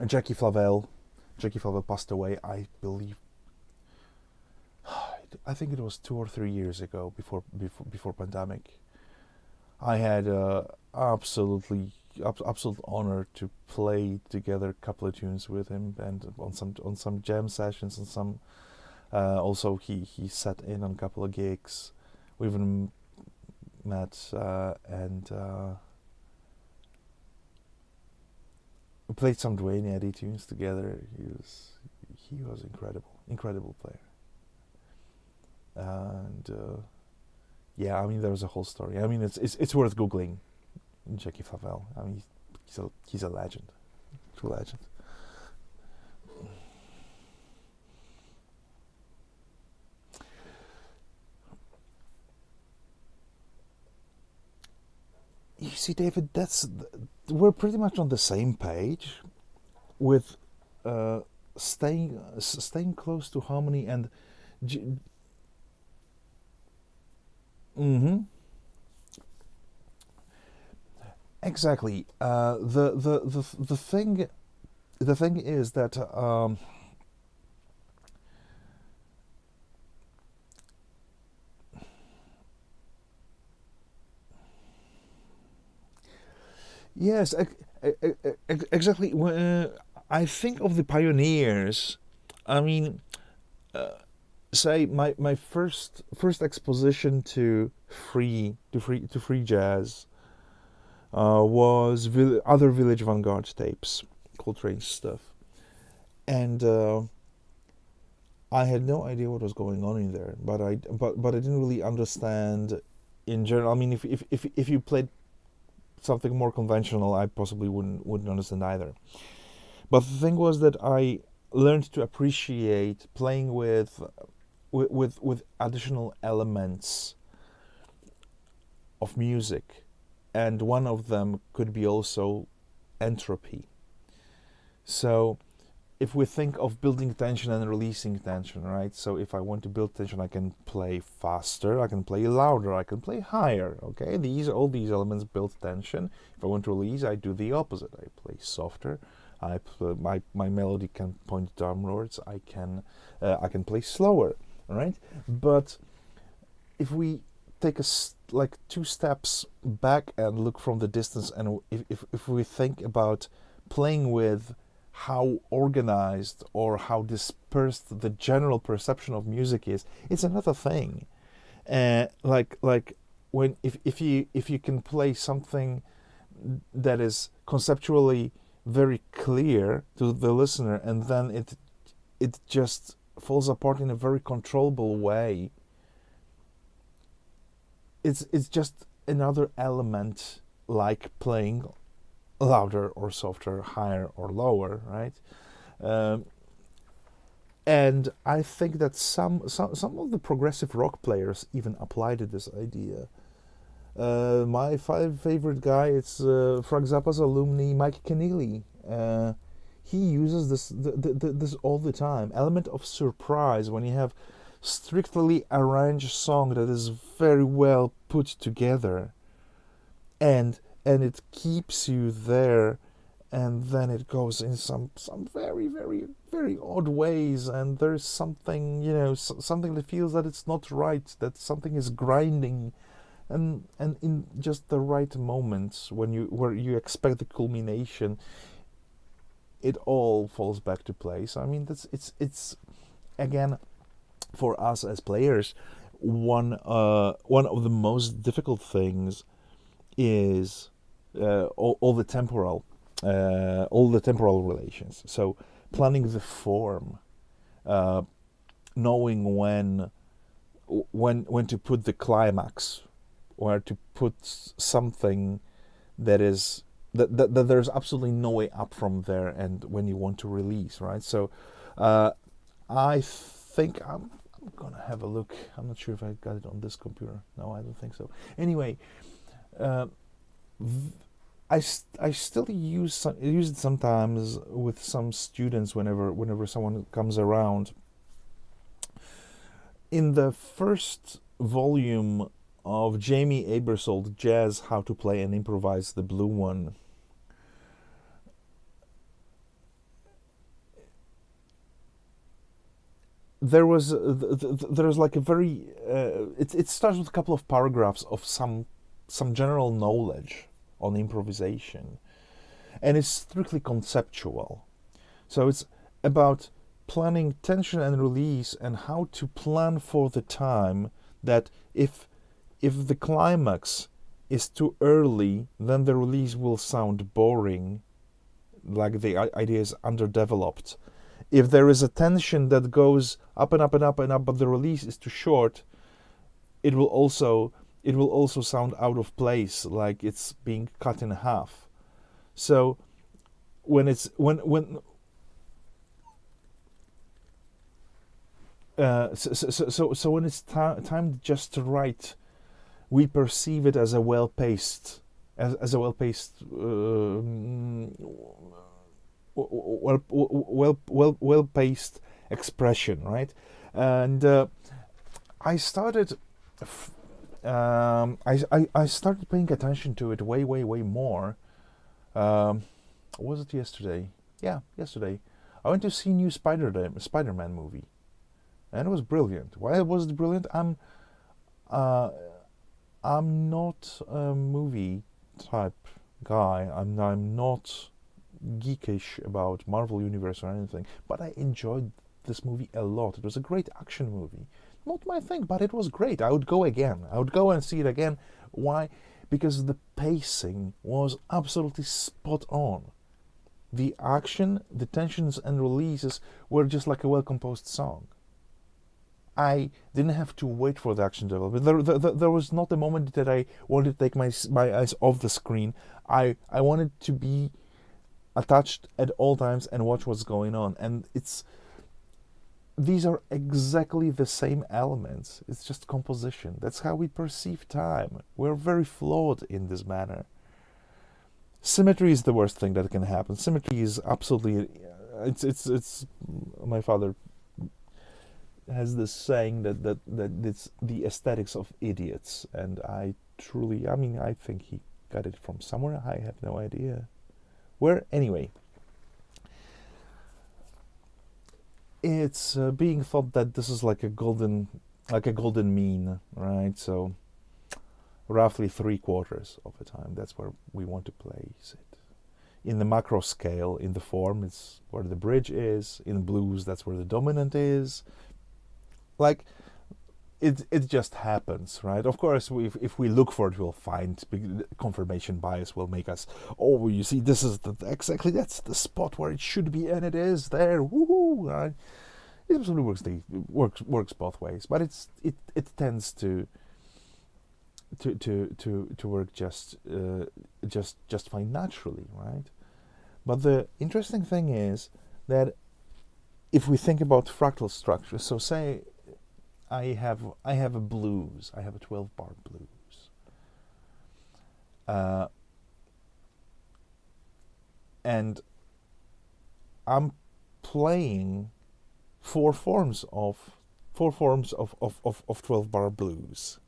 Jackie Flavel passed away, I believe. I think it was 2 or 3 years ago, before pandemic. I had absolute honor to play together a couple of tunes with him, and on some jam sessions, and some also he sat in on a couple of gigs. We even met and we played some Dwayne Eddy tunes together. He was incredible player. And yeah, I mean, there's a whole story. I mean, it's worth googling Jackie Flavel. I mean, he's a legend, true legend. You see, David, we're pretty much on the same page with staying close to harmony and. Mm-hmm. Exactly. The thing is that yes, exactly. I think of the pioneers. I mean, say my first exposition to free jazz was other Village Vanguard tapes, Coltrane's stuff, and I had no idea what was going on in there. But I didn't really understand in general. I mean, if you played something more conventional, I possibly wouldn't understand either. But the thing was that I learned to appreciate playing with additional elements of music, and one of them could be also entropy. So if we think of building tension and releasing tension, right? So if I want to build tension, I can play faster, I can play louder, I can play higher, okay? All these elements build tension. If I want to release, I do the opposite. I play softer. My melody can point downwards. I can play slower, right? But if we take a like 2 steps back and look from the distance, and if we think about playing with how organized or how dispersed the general perception of music is, it's another thing. Like when if you can play something that is conceptually very clear to the listener, and then it just falls apart in a very controllable way. It's just another element, like playing louder or softer, higher or lower, right? And I think that some of the progressive rock players even applied this idea. My favorite guy, it's Frank Zappa's alumni, Mike Keneally. He uses this all the time. Element of surprise when you have strictly arranged song that is very well put together, and it keeps you there, and then it goes in some very very very odd ways, and there's something, something that feels that it's not right, that something is grinding, and in just the right moments where you expect the culmination, it all falls back to place. I mean, it's again, for us as players, one of the most difficult things is all the temporal relations. So planning the form, knowing when to put the climax, or to put something that is that there's absolutely no way up from there, and when you want to release, right? So I think I'm gonna have a look. I'm not sure if I got it on this computer. No, I don't think so. Anyway, I still use it sometimes with some students whenever someone comes around. In the first volume of Jamie Aebersold, Jazz: How to Play and Improvise, the blue one, there's like a very it starts with a couple of paragraphs of some general knowledge on improvisation, and it's strictly conceptual. So it's about planning tension and release, and how to plan for the time that if the climax is too early, then the release will sound boring, like the idea is underdeveloped. If there is a tension that goes up and up and up and up, but the release is too short, it will also sound out of place, like it's being cut in half. So when it's when it's timed just right, we perceive it as a well-paced well-paced expression, right? And I started I started paying attention to it way more. Was it yesterday? Yeah, yesterday. I went to see new Spider-Man movie, and it was brilliant. Why was it brilliant? I'm not a movie type guy. I'm not geekish about Marvel Universe or anything, but I enjoyed this movie a lot. It was a great action movie. Not my thing, but it was great. I would go again. I would go and see it again. Why? Because the pacing was absolutely spot on. The action, the tensions and releases were just like a well-composed song. I didn't have to wait for the action to develop. There was not a moment that I wanted to take my eyes off the screen. I wanted to be attached at all times and watch what's going on. And these are exactly the same elements. It's just composition. That's how we perceive time. We're very flawed in this manner. Symmetry is the worst thing that can happen. Symmetry is absolutely. It's. My father has this saying that it's the aesthetics of idiots, and I think he got it from somewhere. I have no idea where. Anyway, it's being thought that this is like a golden mean, right? So roughly 3/4 of the time. That's where we want to place it. In the macro scale, in the form, it's where the bridge is. In blues, that's where the dominant is. Like, it just happens, right? Of course, if we look for it, we'll find confirmation bias will make us, oh, you see, this is exactly, that's the spot where it should be, and it is there. Woohoo! Right? It absolutely works both ways, but it tends to work just fine naturally, right? But the interesting thing is that if we think about fractal structure, so say I have a blues, I have a 12-bar blues, and I'm playing four forms of 12-bar blues.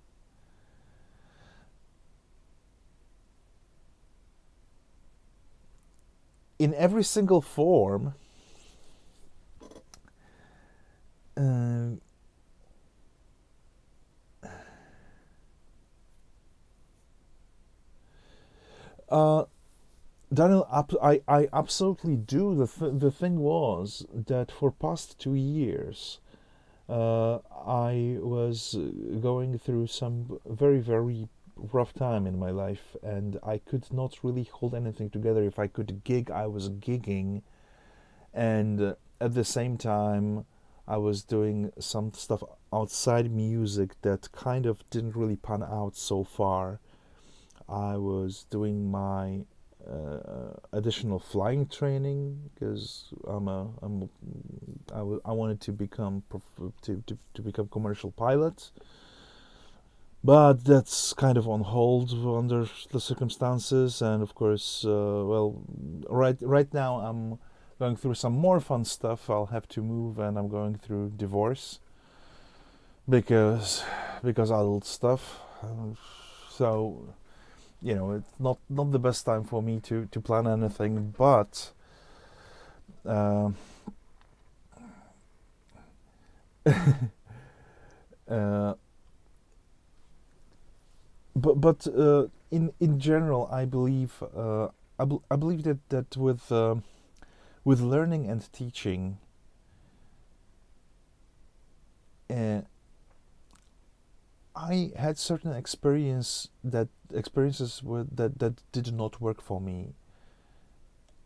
In every single form, Daniel, I absolutely do. The thing was that for past 2 years, I was going through some very, very rough time in my life, and I could not really hold anything together. If I could gig, I was gigging, and at the same time, I was doing some stuff outside music that kind of didn't really pan out so far. I was doing my additional flying training because I wanted to become to become commercial pilot, but that's kind of on hold under the circumstances. And of course, right now I'm going through some more fun stuff. I'll have to move, and I'm going through divorce because adult stuff. So, it's not the best time for me to plan anything, but but in general, I believe I believe that with learning and teaching, I had certain experiences that did not work for me,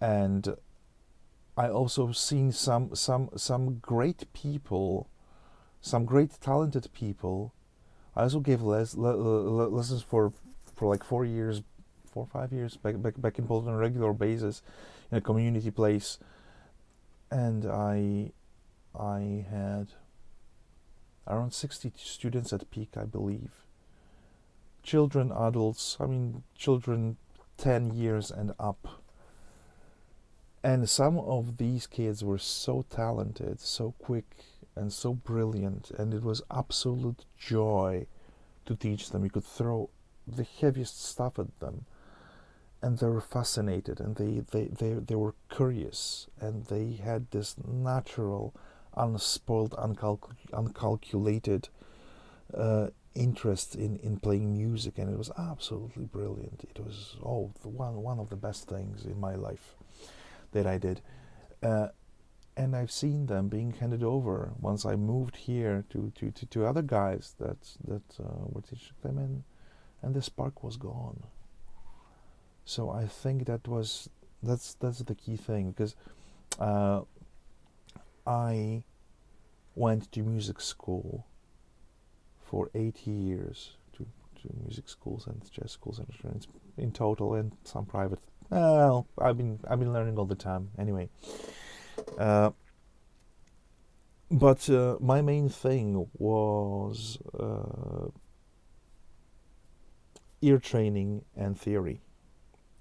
and I also seen some great people, some great talented people. I also gave lessons for like 4 or 5 years back in Poland on a regular basis in a community place, and I had around 60 students at peak, I believe. Children, adults, children 10 years and up. And some of these kids were so talented, so quick, and so brilliant, and it was absolute joy to teach them. You could throw the heaviest stuff at them, and they were fascinated, and they were curious, and they had this natural, unspoiled, uncalculated interest in playing music, and it was absolutely brilliant. It was one of the best things in my life that I did, and I've seen them being handed over once I moved here to other guys that were teaching them, and the spark was gone. So I think that's the key thing, because I went to music school for 8 years, to music schools and jazz schools and in total, and some private. Well, I've been learning all the time anyway. But my main thing was ear training and theory.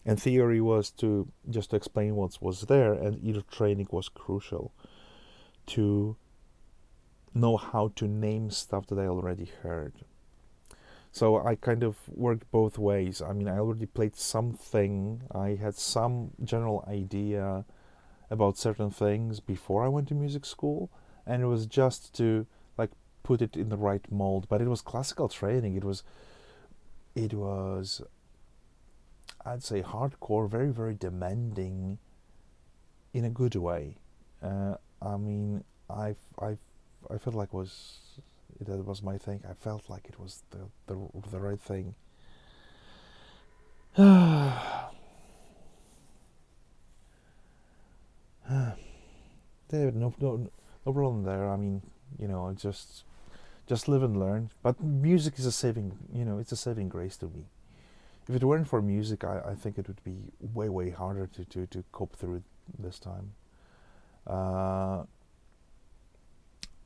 And theory was to just explain what was there, and ear training was crucial to know how to name stuff that I already heard. So I kind of worked both ways. I already played something. I had some general idea about certain things before I went to music school, and it was just to put it in the right mold. But it was classical training. It was it was, I'd say, hardcore, very very demanding in a good way. I mean, I felt like that was my thing. I felt like it was the right thing. David, no problem there. I mean, just live and learn. But music is a saving, it's a saving grace to me. If it weren't for music, I think it would be way way harder to cope through this time. Uh,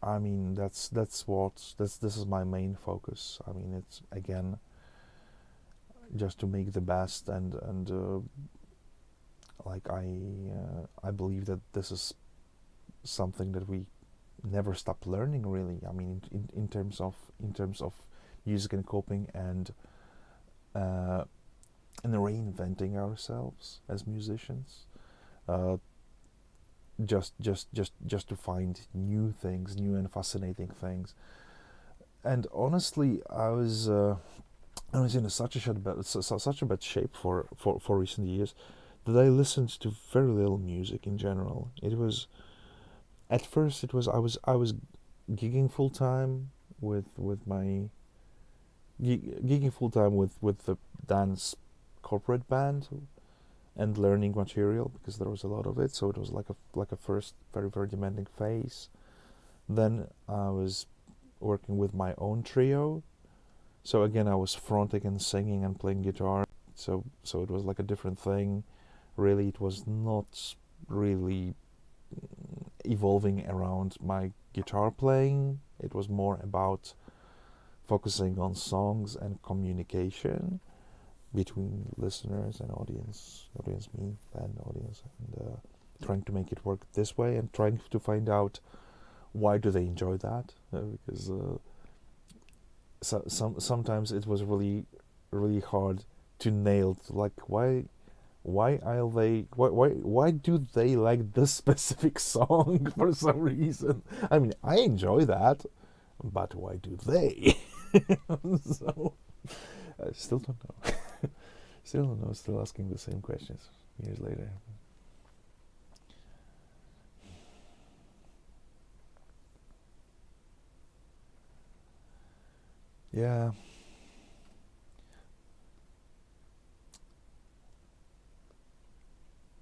I mean, this is my main focus. I mean, it's again just to make the best, and like I believe that this is something that we never stop learning, really. I mean, in terms of music and coping, and reinventing ourselves as musicians, uh, just to find new things, new and fascinating things. And honestly, I was in such a bad shape for recent years that I listened to very little music in general. It was At first it was I was gigging full time with my gigging full time with the dance corporate band and learning material, because there was a lot of it. So it was like a first very very demanding phase. Then I was working with my own trio. So again, I was fronting and singing and playing guitar. So it was like a different thing. Really, it was not really evolving around my guitar playing. It was more about focusing on songs and communication between listeners and audience, me, and audience, and trying to make it work this way, and trying to find out why do they enjoy that, because sometimes it was really really hard to nail, like why do they like this specific song for some reason. I mean, I enjoy that, but why do they? So I still don't know. Still don't know. Still asking the same questions years later. Yeah.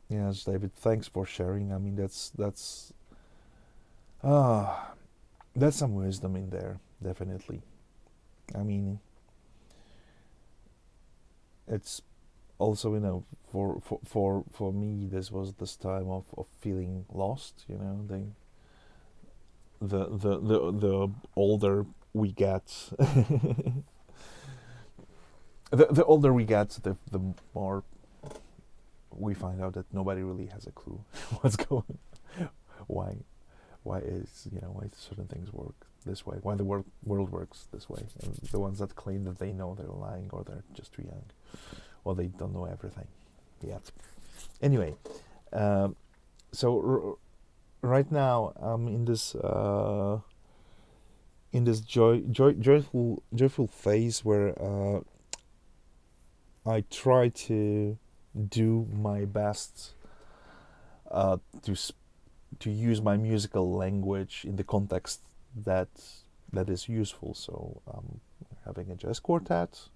Yes, David. Thanks for sharing. I mean, ah that's some wisdom in there, definitely. I mean, it's also, for me, this was this time of feeling lost. The older we get, the older we get, the more we find out that nobody really has a clue what's going, why why certain things work this way, why the world works this way, and the ones that claim that they know, they're lying, or they're just too young, or they don't know everything yet. Anyway, so right now I'm in this joyful phase where I try to do my best to to use my musical language in the context that is useful. So having a jazz quartet,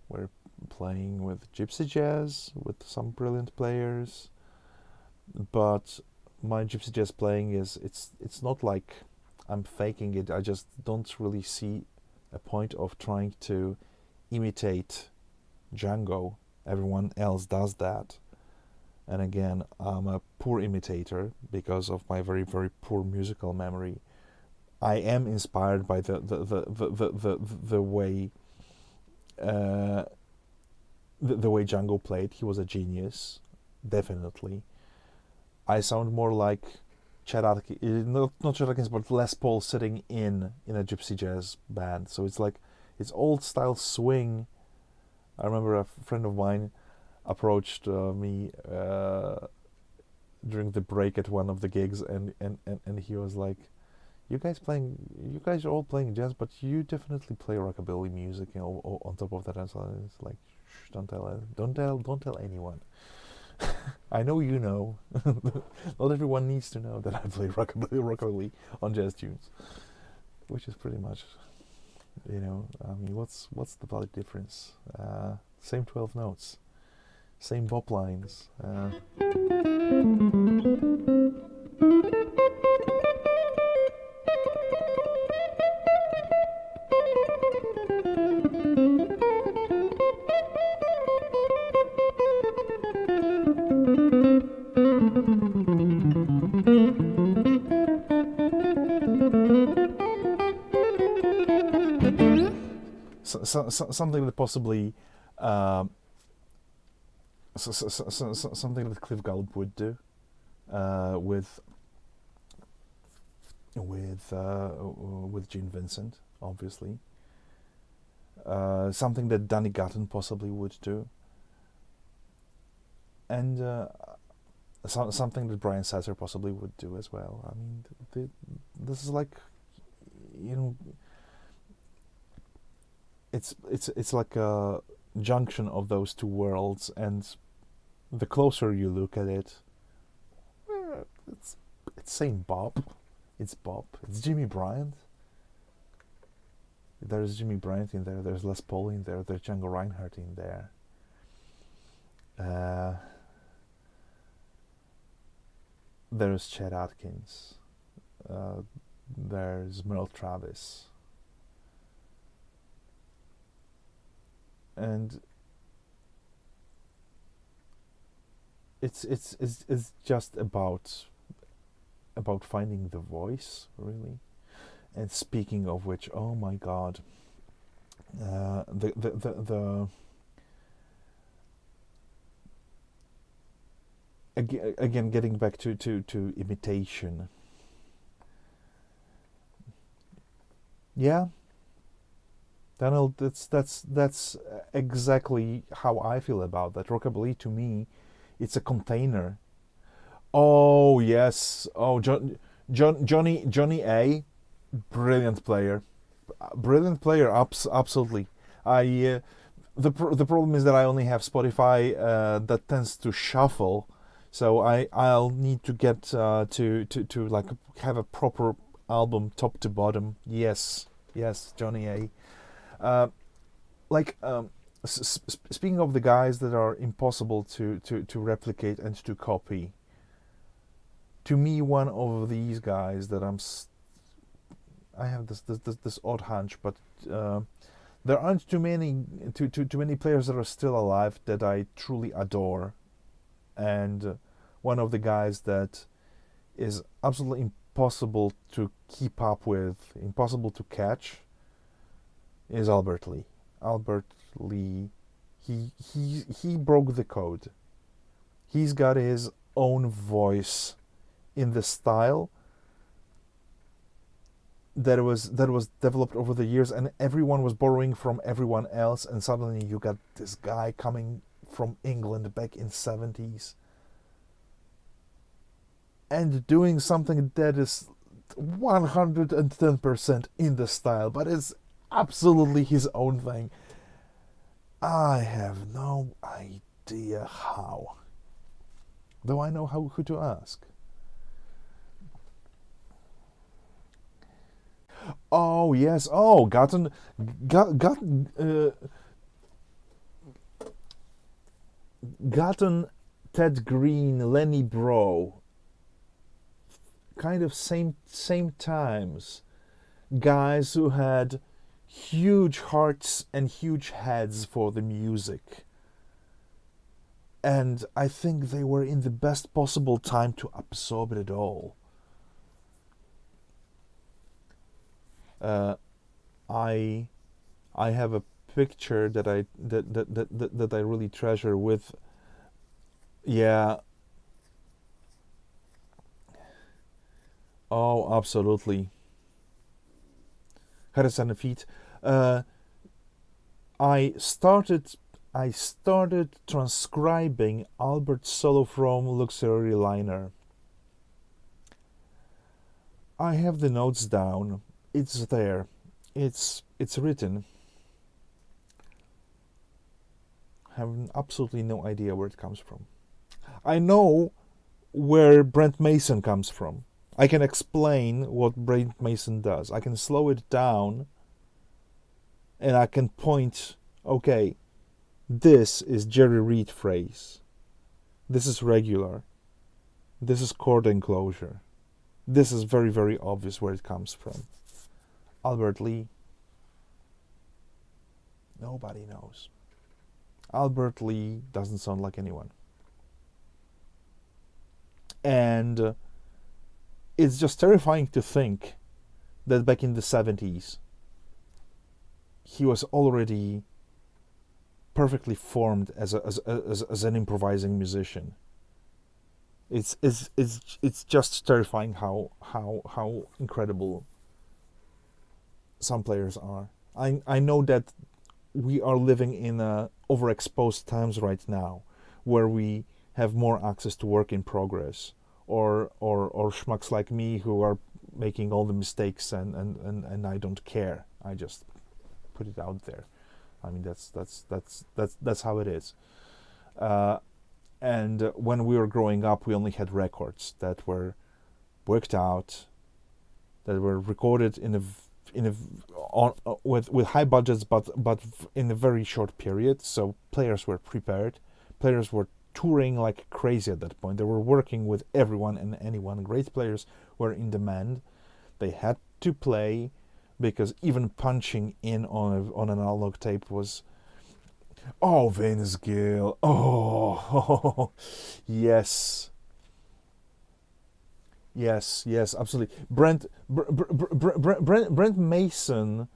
we're playing with gypsy jazz with some brilliant players, but my gypsy jazz playing it's not like I'm faking it. I just don't really see a point of trying to imitate Django. Everyone else does that. And again, I'm a poor imitator because of my very, very poor musical memory. I am inspired by the way the way Django played. He was a genius, definitely. I sound more like Chet Atkins, not Chet Atkins, but Les Paul sitting in a gypsy jazz band. So it's like it's old style swing. I remember a friend of mine approached me during the break at one of the gigs, and he was like, You guys are all playing jazz, but you definitely play rockabilly music, on top of that. And so it's like, shh, don't tell anyone. I know you know. Not everyone needs to know that I play rockabilly on jazz tunes, which is pretty much, I mean, what's the bloody difference? Same 12 notes, same bop lines. Something that possibly, something that Cliff Gallup would do, with Gene Vincent, obviously. Something that Danny Gatton possibly would do, and something that Brian Setzer possibly would do as well. I mean, this is like, it's like a junction of those two worlds, and the closer you look at it, it's same Bob. It's Bob. It's Jimmy Bryant. There's Jimmy Bryant in there. There's Les Paul in there. There's Django Reinhardt in there. There's Chet Atkins. There's Merle Travis. And it's just about finding the voice, really. And speaking of which, oh my God, again getting back to imitation. Yeah, Daniel, that's exactly how I feel about that. Rockabilly, to me, it's a container. Oh yes, oh Johnny A, brilliant player, absolutely. The problem is that I only have Spotify that tends to shuffle, so I'll need to get to like have a proper album top to bottom. Yes, Johnny A. Speaking of the guys that are impossible to replicate and to copy, to me, one of these guys that I have this odd hunch, but there aren't too many players that are still alive that I truly adore, and one of the guys that is absolutely impossible to keep up with, impossible to catch, is Albert Lee. Albert Lee, he broke the code. He's got his own voice in the style that was developed over the years, and everyone was borrowing from everyone else, and suddenly you got this guy coming from England back in 70s and doing something that is 110% in the style, but it's absolutely his own thing. I have no idea how, though I know who to ask. Oh yes, oh Gatton, Ted Green, Lenny Bro, kind of same times, guys who had huge hearts and huge heads for the music, and I think they were in the best possible time to absorb it all. I have a picture that I really treasure with, yeah. Oh, absolutely. Hands and feet. I started transcribing Albert's solo from Luxury Liner. I have the notes down. It's there. It's written. I have absolutely no idea where it comes from. I know where Brent Mason comes from. I can explain what Brent Mason does. I can slow it down and I can point, okay, this is Jerry Reed phrase. This is regular. This is chord enclosure. This is very, very obvious where it comes from. Albert Lee, nobody knows. Albert Lee doesn't sound like anyone. And it's just terrifying to think that back in the 70s, he was already perfectly formed as an improvising musician. It's just terrifying how incredible some players are. I know that we are living in overexposed times right now, where we have more access to work in progress, or schmucks like me who are making all the mistakes and I don't care. I just put it out there. I mean that's how it is. And when we were growing up, we only had records that were worked out, that were recorded with high budgets, but in a very short period. So players were prepared. Players were touring like crazy at that point. They were working with everyone and anyone. Great players were in demand. They had to play, because even punching in on an analog tape was, oh, Vince Gill, oh, yes, absolutely. Brent Mason.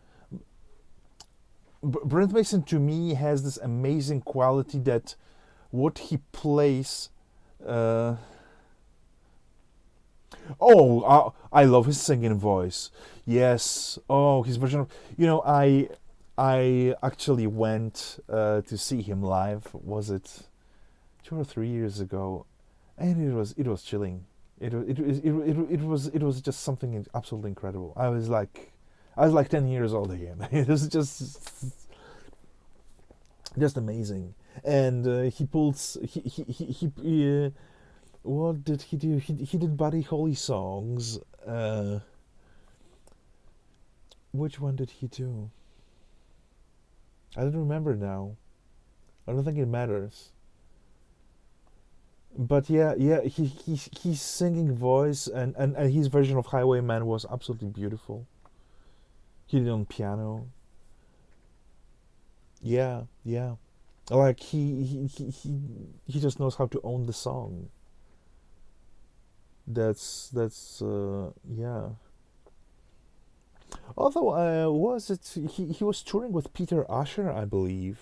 Brent Mason to me has this amazing quality that what he plays. I love his singing voice. Yes. Oh, his version of, I actually went to see him live. Was it 2 or 3 years ago? And it was chilling. It was just something absolutely incredible. I was like 10 years old again. It was just amazing. And he pulls he what did he do? He did Buddy Holly songs. Which one did he do? I don't remember now. I don't think it matters. But yeah, his singing voice and his version of Highwayman was absolutely beautiful. He did it on piano. Yeah. Like he just knows how to own the song. That's yeah. Although was it he was touring with Peter Usher, I believe,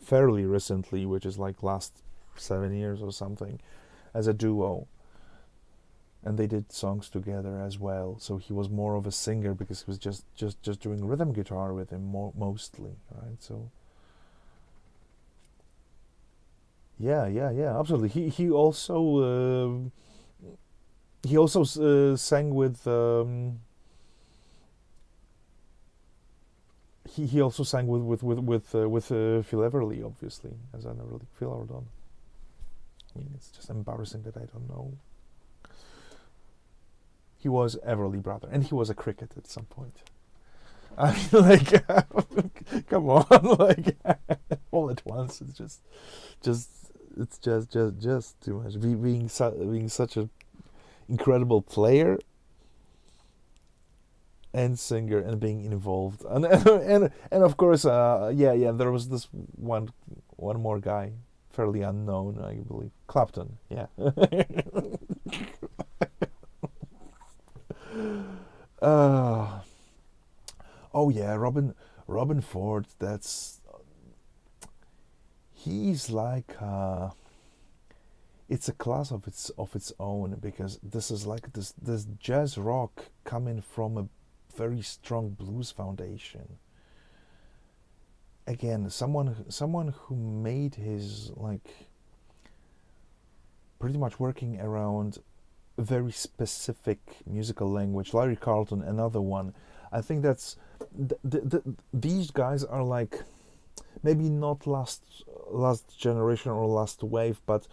fairly recently, which is like last 7 years or something, as a duo, and they did songs together as well. So he was more of a singer because he was just doing rhythm guitar with him mostly, right? So yeah, absolutely. He also sang with he also sang with Phil Everly, obviously, as an Everly Phil Everly. I mean, it's just embarrassing that I don't know. He was Everly brother, and he was a cricket at some point. I mean, like, come on, like, all at once. It's just too much. Being such an incredible player and singer and being involved, and of course, there was this one more guy, fairly unknown, I believe, Clapton. Yeah. Oh yeah, Robin Ford. He's like it's a class of its own, because this is like this jazz rock coming from a very strong blues foundation. Again, someone who made his, like, pretty much working around very specific musical language. Larry Carlton, another one. I think that's these guys are like maybe not last generation or last wave, but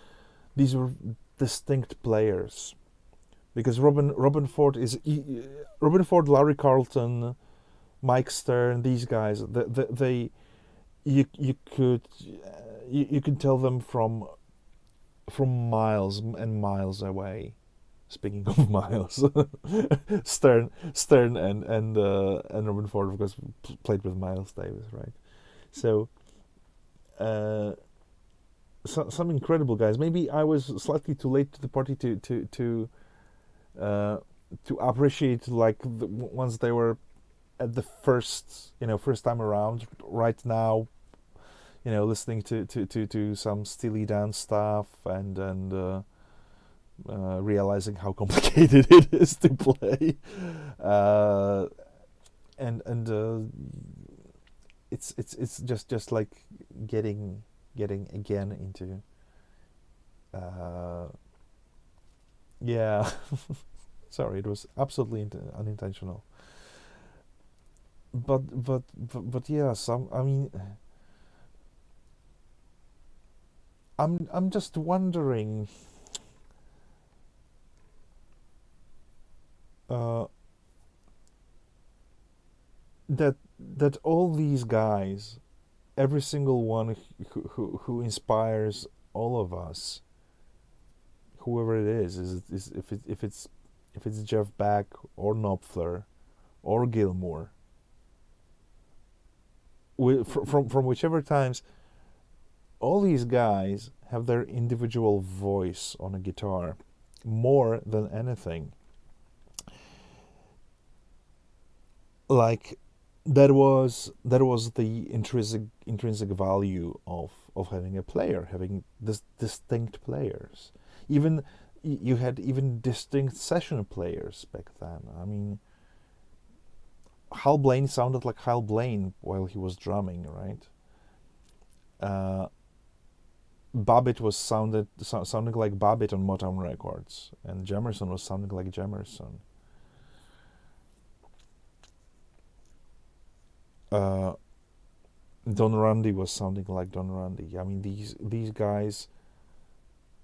these were distinct players. Because Robin Ford, Larry Carlton, Mike Stern, these guys, they you could tell them from miles and miles away. Speaking of miles, Stern and Robin Ford, of course, played with Miles Davis, right? So, some incredible guys. Maybe I was slightly too late to the party to appreciate like once they were at the first time around. Right now, listening to some Steely Dan stuff and realizing how complicated it is to play, and it's just like getting again into yeah. Sorry, it was absolutely unintentional. But yeah, I'm just wondering. That all these guys, every single one who inspires all of us, whoever it is if it's Jeff Beck or Knopfler or Gilmour, from whichever times, all these guys have their individual voice on a guitar more than anything. Like that was the intrinsic value of having a player, having distinct players. Even you had even distinct session players back then. I mean, Hal Blaine sounded like Hal Blaine while he was drumming, right? Babbitt was sounding like Babbitt on Motown Records, and Jemerson was sounding like Jemerson. Don Rundy was sounding like Don Rundy. I mean, these guys,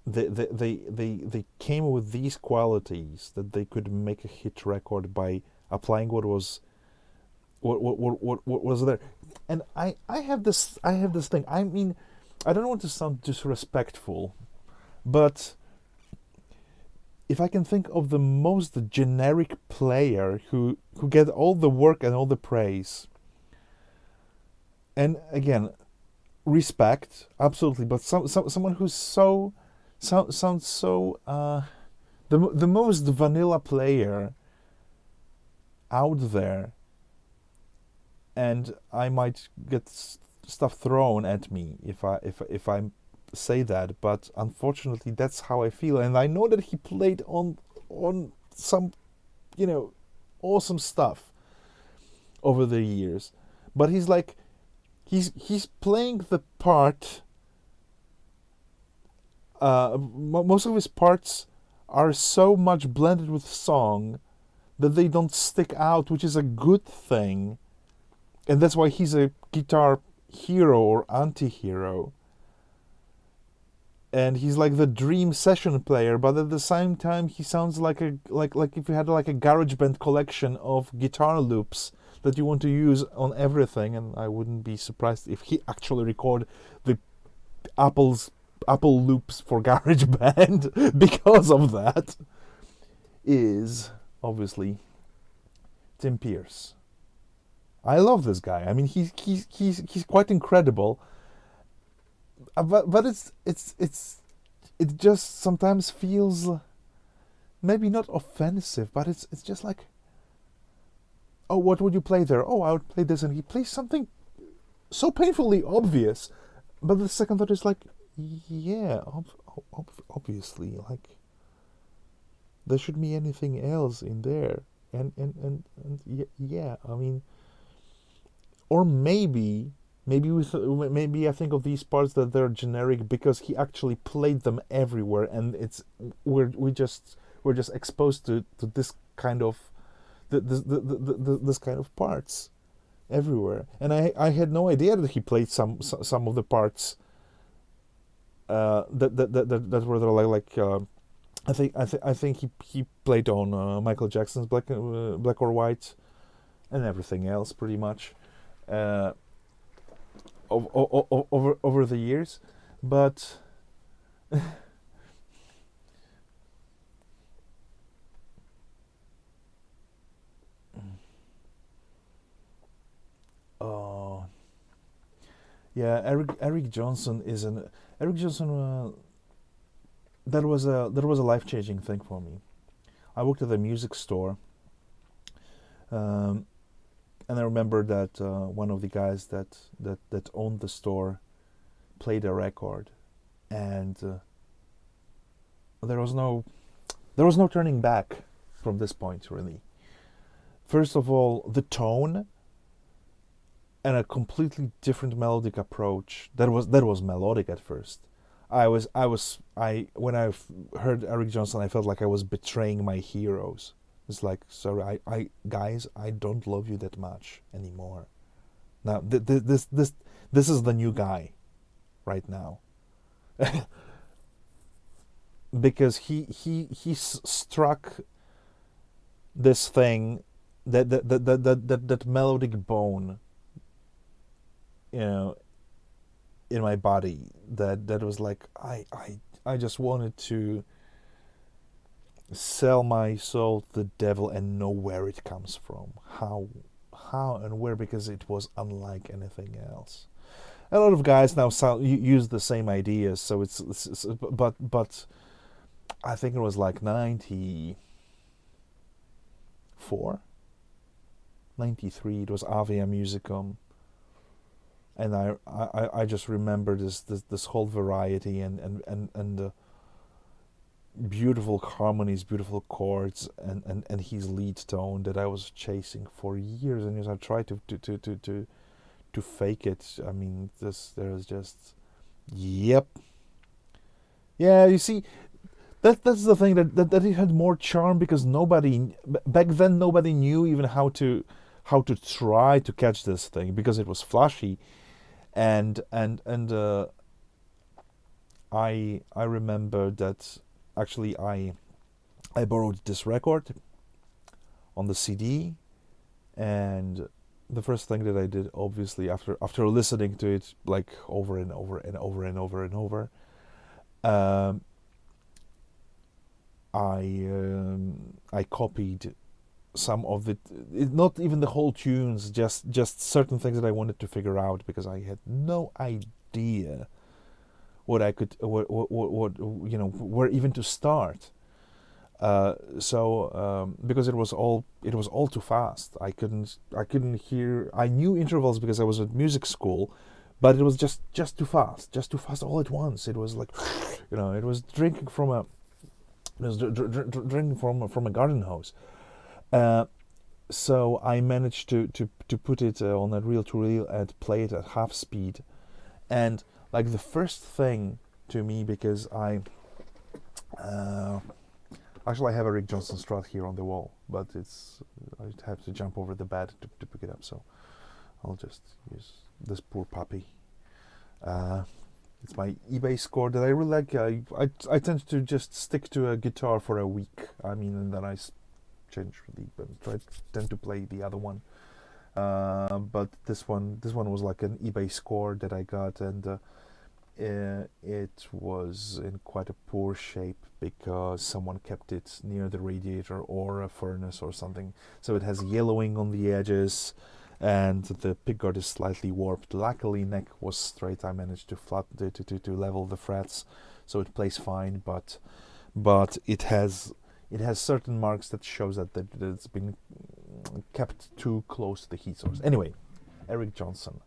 they came with these qualities that they could make a hit record by applying what was there. And I have this thing. I mean, I don't want to sound disrespectful, but if I can think of the most generic player who get all the work and all the praise, and again, respect, absolutely, but someone who's sounds so the most vanilla player out there, and I might get stuff thrown at me if I say that, but unfortunately that's how I feel. And I know that he played on some awesome stuff over the years, but he's like he's playing the part. Most of his parts are so much blended with song that they don't stick out, which is a good thing, and that's why he's a guitar hero or anti-hero. And he's like the dream session player, but at the same time he sounds like if you had like a GarageBand collection of guitar loops that you want to use on everything. And I wouldn't be surprised if he actually recorded the Apple loops for GarageBand because of that. Is obviously Tim Pierce. I love this guy. I mean, he's quite incredible. But it just sometimes feels maybe not offensive, but it's just like, oh, what would you play there? Oh, I would play this, and he plays something so painfully obvious. But the second thought is like, yeah, obviously, like there should be anything else in there, and yeah, I mean, or maybe I think of these parts that they're generic because he actually played them everywhere, and we were just exposed to this kind of this kind of parts everywhere, and I had no idea that he played some of the parts that were there, like I think he played on Michael Jackson's Black or White and everything else pretty much over the years, but oh yeah, Eric Johnson is an Eric Johnson. That was a life-changing thing for me. I worked at a music store, and I remember that one of the guys that owned the store played a record, and there was no turning back from this point, really. First of all, the tone and a completely different melodic approach. That was melodic at first. When I heard Eric Johnson, I felt like I was betraying my heroes. It's like, sorry, I guys, I don't love you that much anymore. Now this is the new guy, right now. Because he struck this thing, that melodic bone, in my body, that was like, I just wanted to sell my soul to the devil and know where it comes from, how and where, because it was unlike anything else. A lot of guys now use the same ideas, so it's but I think it was like 94, 93. It was Avia Musicum. And I just remember this whole variety and beautiful harmonies, beautiful chords, and his lead tone that I was chasing for years and years. I tried to fake it. I mean, there's just, yep, yeah. You see, that's the thing, that it had more charm, because back then nobody knew even how to try to catch this thing, because it was flashy. And I remember that actually I borrowed this record on the CD, and the first thing that I did, obviously, after listening to it like over and over and over and over and over, I copied some of it, not even the whole tunes, just certain things that I wanted to figure out, because I had no idea what I could, what where even to start. Because it was all too fast. I couldn't hear. I knew intervals because I was at music school, but it was just too fast all at once. It was like, it was drinking from a garden hose. So I managed to put it on a reel-to-reel and play it at half speed. And like the first thing to me, because I actually have a Rick Johnson Strat here on the wall, but I'd have to jump over the bed to pick it up, so I'll just use this poor puppy. It's my eBay score that I really like. I tend to just stick to a guitar for a week. I mean, and then I tend to play the other one. But this one was like an eBay score that I got, and it was in quite a poor shape because someone kept it near the radiator or a furnace or something. So it has yellowing on the edges, and the pickguard is slightly warped. Luckily, neck was straight. I managed to to level the frets, so it plays fine. But it has certain marks that shows that it's been kept too close to the heat source. Anyway, Eric Johnson.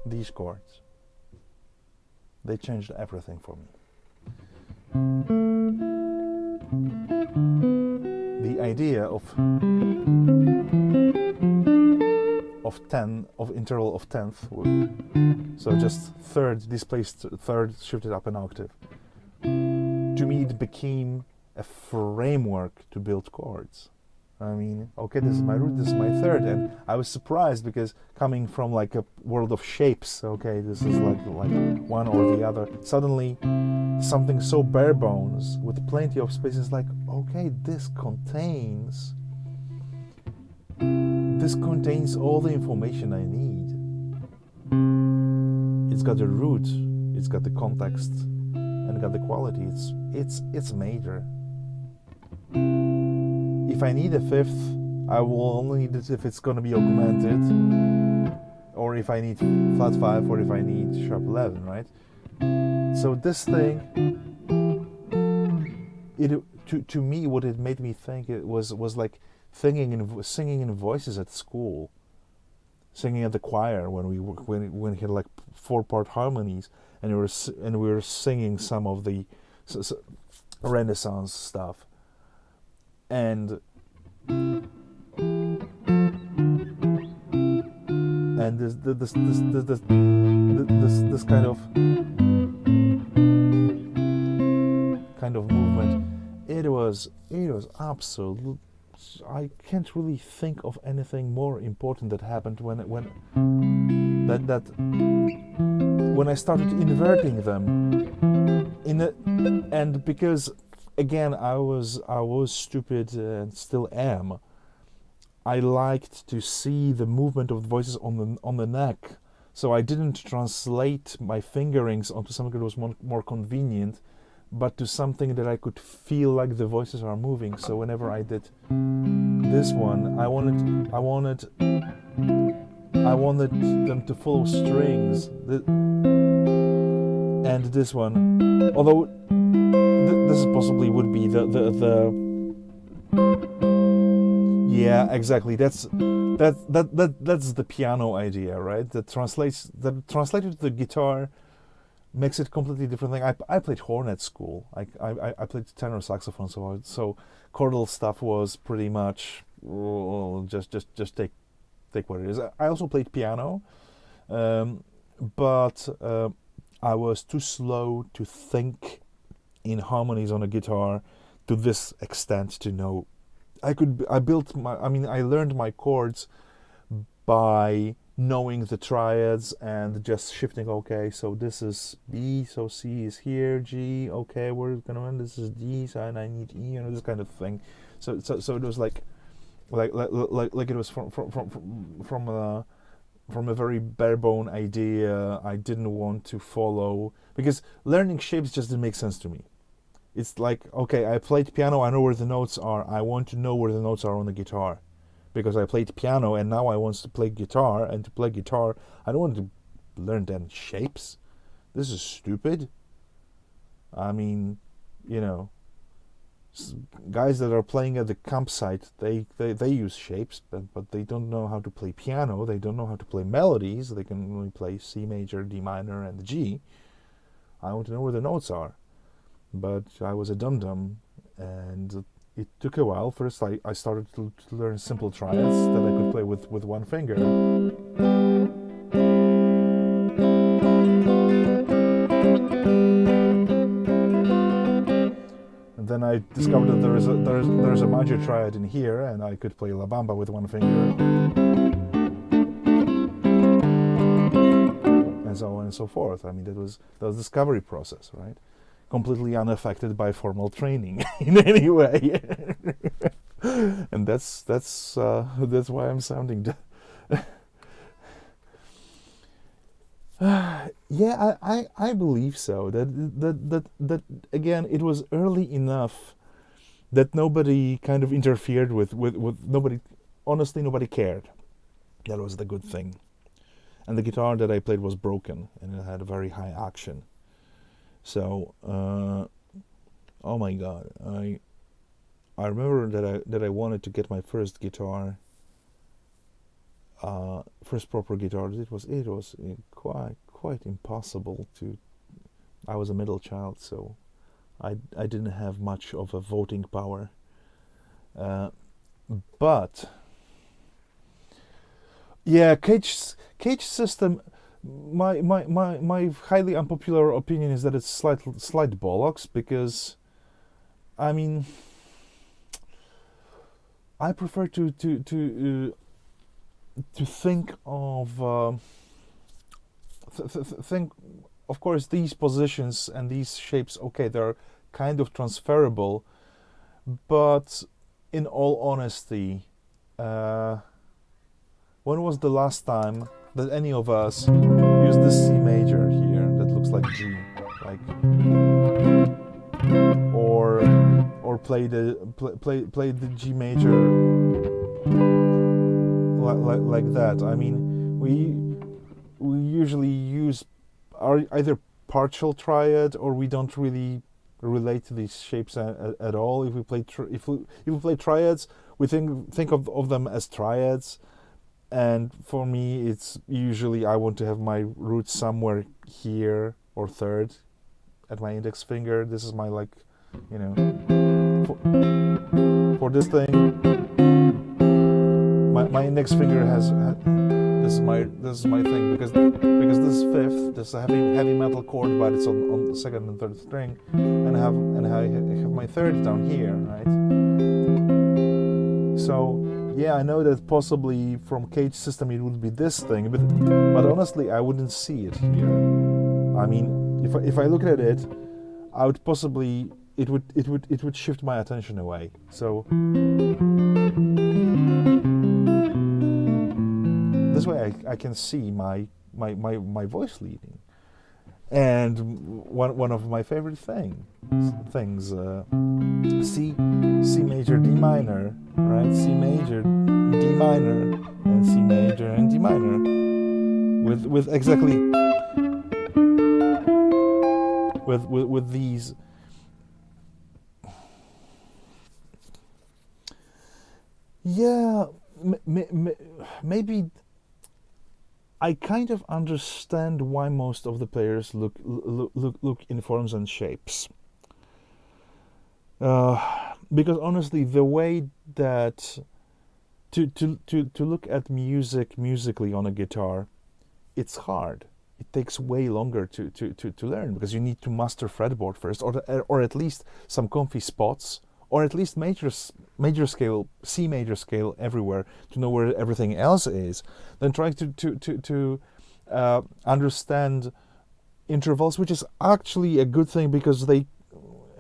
These chords, they changed everything for me. idea of interval of tenth, so just third displaced third shifted up an octave. To me, it became a framework to build chords. I mean, okay, this is my root, this is my third, and I was surprised because coming from like a world of shapes, okay, this is like one or the other. Suddenly, something so bare bones with plenty of space is like, okay, this contains all the information I need. It's got the root, it's got the context, and got the quality. It's major. If I need a fifth, I will only need it if it's going to be augmented, or if I need flat 5, or if I need sharp 11, right? So this thing, to me, what it made me think it was like singing in voices at school, singing at the choir when we had like 4-part harmonies, and we were singing some of the Renaissance stuff. And this kind of movement, it was absolute. I can't really think of anything more important that happened when I started inverting them and because again I was stupid and still am. I liked to see the movement of the voices on the neck, so I didn't translate my fingerings onto something that was more convenient, but to something that I could feel like the voices are moving. So whenever I did this one, I wanted them to follow strings. And this one, although this possibly would be the yeah, exactly. That's the piano idea, right? That translated to the guitar makes it completely different thing. I played horn at school. I played tenor saxophone, so chordal stuff was pretty much just take what it is. I also played piano, but I was too slow to think in harmonies on a guitar to this extent to know. I learned my chords by knowing the triads and just shifting. Okay, so this is B, so C is here, G. Okay, we're gonna end. This is D, so I need E, this kind of thing. So it was like it was from a very bare bone idea. I didn't want to follow because learning shapes just didn't make sense to me. It's like, okay, I played piano, I know where the notes are. I want to know where the notes are on the guitar. Because I played piano and now I want to play guitar, and to play guitar, I don't want to learn then shapes. This is stupid. I mean, guys that are playing at the campsite, they use shapes, but they don't know how to play piano. They don't know how to play melodies. They can only play C major, D minor, and the G. I want to know where the notes are. But I was a dum-dum, and it took a while. First, I started to learn simple triads that I could play with one finger. And then I discovered that there's a major triad in here, and I could play La Bamba with one finger. And so on and so forth. I mean, that was discovery process, right? Completely unaffected by formal training in any way. And that's why I'm sounding yeah, I believe so. That again, it was early enough that nobody kind of interfered with nobody. Honestly, nobody cared. That was the good thing. And the guitar that I played was broken, and it had a very high action. So, oh my God, I remember that I wanted to get my first guitar, first proper guitar. It was quite impossible to. I was a middle child, so I didn't have much of a voting power, But yeah, cage system. My highly unpopular opinion is that it's slight bollocks, because I mean, I prefer to think of think. Of course, these positions and these shapes, okay, they're kind of transferable, but in all honesty, when was the last time that any of us used this C major here that looks like G, like, or play the G major like that? I mean, we usually use either partial triad, or we don't really relate to these shapes at all. If we play if we play triads, we think of them as triads, and for me, it's usually I want to have my root somewhere here or third at my index finger. This is my, like, you know, for this thing, my index finger has this is my thing, because this is fifth. This is a heavy metal chord, but it's on the second and third string, and I have my third down here, right? So yeah, I know that possibly from cage system it would be this thing, but honestly I wouldn't see it here. I mean, if I look at it, I would possibly it would shift my attention away. So this way I can see my voice leading. And one of my favorite things, C major, D minor, right? C major, D minor, and C major and D minor, with exactly with these. Yeah, maybe. I kind of understand why most of the players look in forms and shapes. Because honestly, the way that to look at musically on a guitar, it's hard. It takes way longer to learn, because you need to master fretboard first, or at least some comfy spots, or at least major scale, C major scale everywhere, to know where everything else is. Then trying to understand intervals, which is actually a good thing because they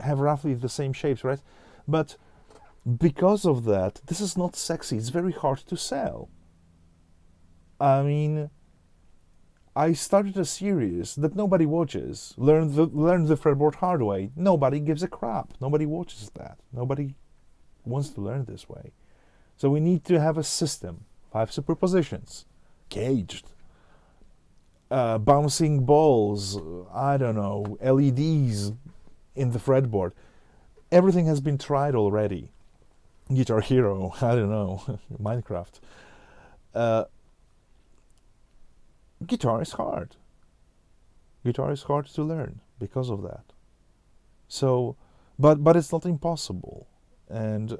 have roughly the same shapes, right? But because of that, this is not sexy. It's very hard to sell. I mean, I started a series that nobody watches. Learn the fretboard hard way. Nobody gives a crap. Nobody watches that. Nobody wants to learn this way. So we need to have a system. 5 superpositions, caged, bouncing balls, I don't know, LEDs in the fretboard. Everything has been tried already. Guitar Hero, I don't know, Minecraft. Guitar is hard. Guitar is hard to learn because of that. So, but it's not impossible. And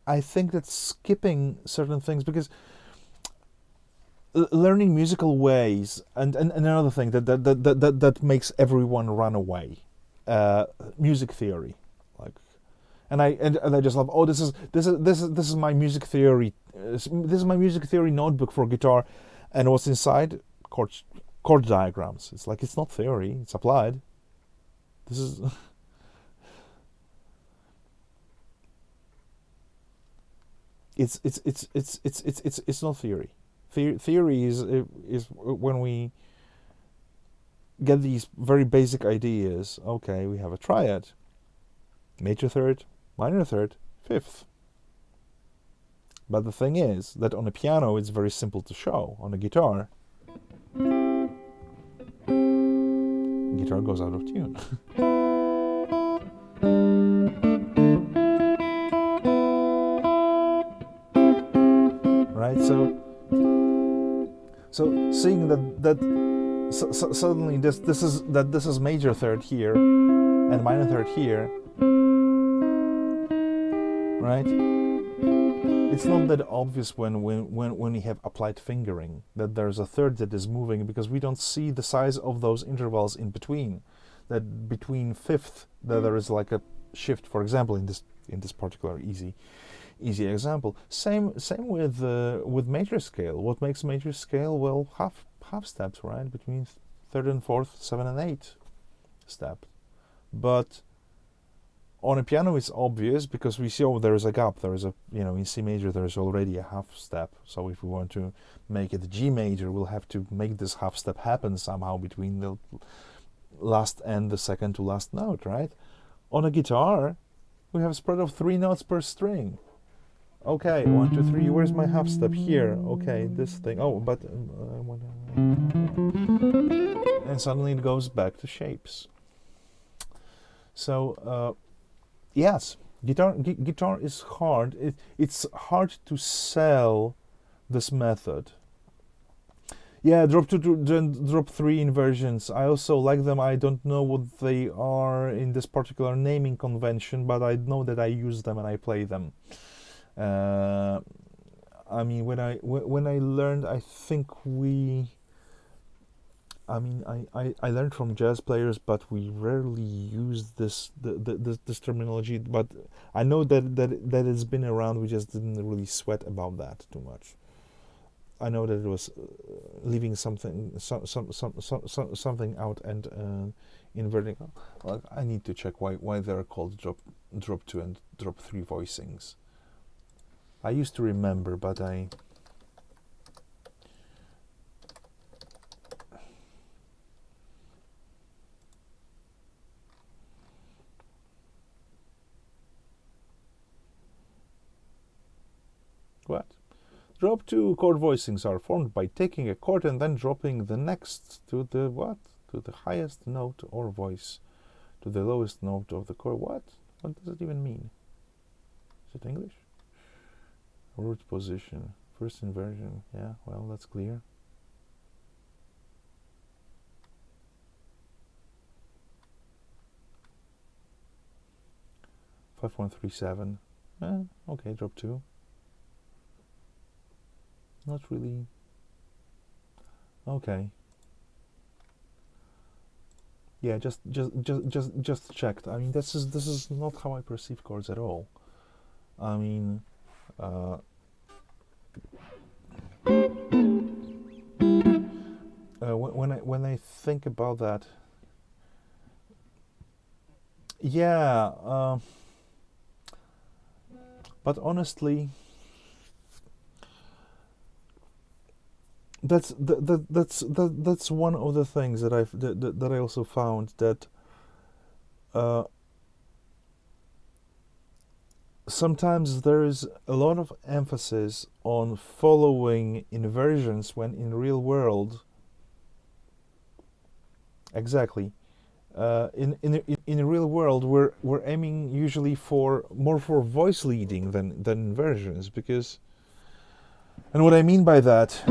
I think that skipping certain things, because learning musical ways, and another thing that makes everyone run away, music theory, like, and I just love, oh, this is my music theory, this is my music theory notebook for guitar, and what's inside? Chord diagrams. It's like, it's not theory, it's applied. This is it's not theory. Theory is when we get these very basic ideas. Okay, we have a triad, major third, minor third, fifth. But the thing is that on a piano it's very simple to show. On a guitar, guitar goes out of tune. Right, so seeing that suddenly this is major third here and minor third here, right? It's not that obvious when you have applied fingering that there's a third that is moving, because we don't see the size of those intervals in between. That between fifth, that there is like a shift. For example, in this particular easy example. Same with major scale. What makes major scale? Well, half steps, right? Between third and fourth, 7 and 8 step. But on a piano it's obvious, because we see, oh, there is a gap. There is a, in C major there is already a half step. So if we want to make it G major, we'll have to make this half step happen somehow between the last and the second to last note, right? On a guitar, we have a spread of 3 notes per string. Okay, 1, 2, 3. Where's my half step? Here. Okay, this thing. Oh, but and suddenly it goes back to shapes. So yes, guitar is hard. It's hard to sell this method. Yeah, drop 2 to drop 3 inversions. I also like them. I don't know what they are in this particular naming convention, but I know that I use them and I play them. I mean, when I learned, I think I learned from jazz players, but we rarely use this terminology. But I know that it's been around. We just didn't really sweat about that too much. I know that it was leaving something out and inverting. Well, I need to check why they're called drop 2 and drop 3 voicings. I used to remember, but I... What? Drop 2 chord voicings are formed by taking a chord and then dropping the next to the what? To the highest note or voice, to the lowest note of the chord. What? What does it even mean? Is it English? Root position, first inversion. Yeah, well, that's clear. Five 137. Okay, drop 2. Not really. Okay. Yeah, just checked. I mean, this is not how I perceive chords at all. I mean, when I think about that, yeah. But honestly, that's one of the things that I also found, that sometimes there is a lot of emphasis on following inversions, when in real world, exactly, in real world we're aiming usually more for voice leading than inversions, because, and what I mean by that,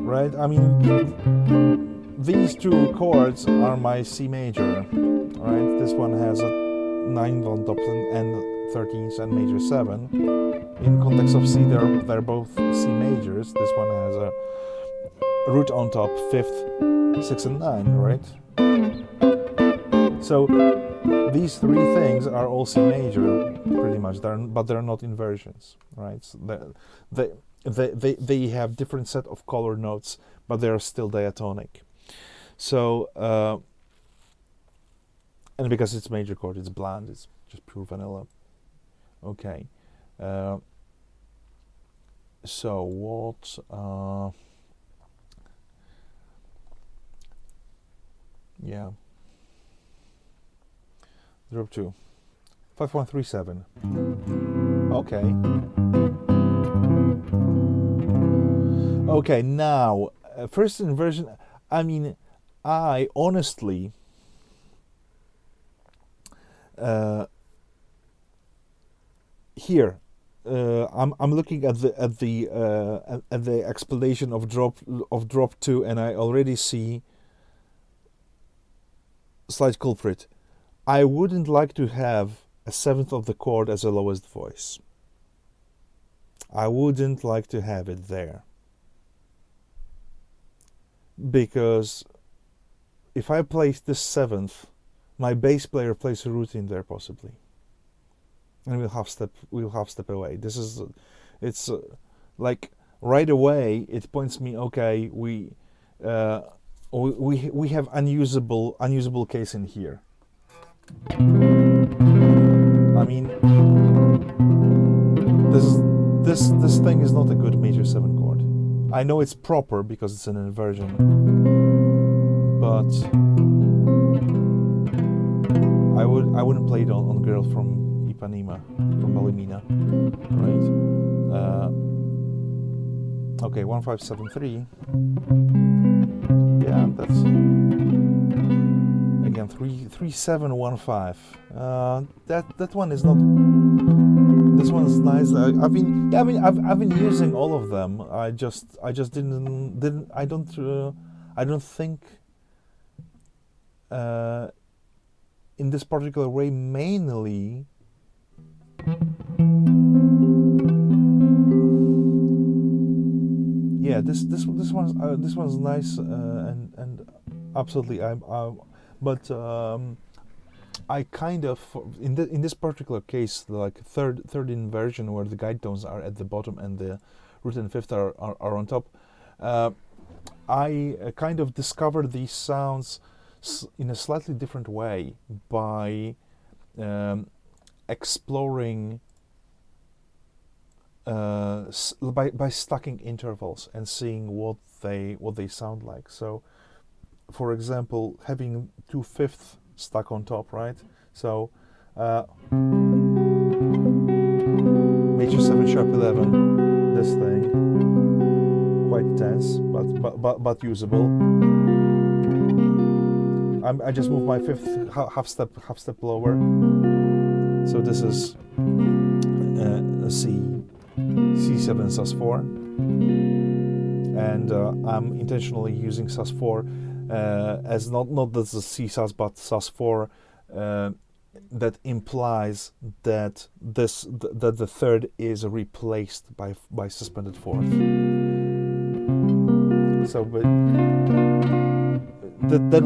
right? I mean, these 2 chords are my C major, right? This one has a 9 on top and 13th and major 7. In context of C, they're both C majors. This one has a root on top, 5th, 6 and 9, right? So these 3 things are all C major, pretty much. But they're not inversions, right? So they have different set of color notes, but they are still diatonic. So and because it's major chord, it's bland, it's just pure vanilla. Okay. So what? Yeah. Drop 2. 5 1 3 7. Okay. Okay. Now, first inversion. I mean, I honestly. Here, I'm looking at the explanation of drop 2, and I already see slight culprit. I wouldn't like to have a seventh of the chord as a lowest voice. I wouldn't like to have it there. Because if I place this seventh, my bass player plays a routine there possibly. And we'll half step away. This is, it's like right away it points me, okay, we have unusable case in here. I mean, this thing is not a good major 7 chord. I know it's proper because it's an inversion, but I wouldn't play it on Girl from Ipanema, from Balimina, right? Okay, 1573. Yeah, that's again 3715. That one is not. This one's nice. I've been using all of them. I just didn't. I don't think. In this particular way, mainly. Yeah, this one's nice and absolutely. But I kind of in this particular case, like third inversion where the guide tones are at the bottom and the root and fifth are on top. I kind of discovered these sounds in a slightly different way by exploring. By stacking intervals and seeing what they sound like. So, for example, having 2/5 stuck on top, right? So, major 7 sharp 11. This thing, quite tense, but usable. I just moved my fifth half step lower. So this is a C7 sus4, and I'm intentionally using sus4 as not the C sus but sus4. That implies that that the third is replaced by suspended fourth. So, but that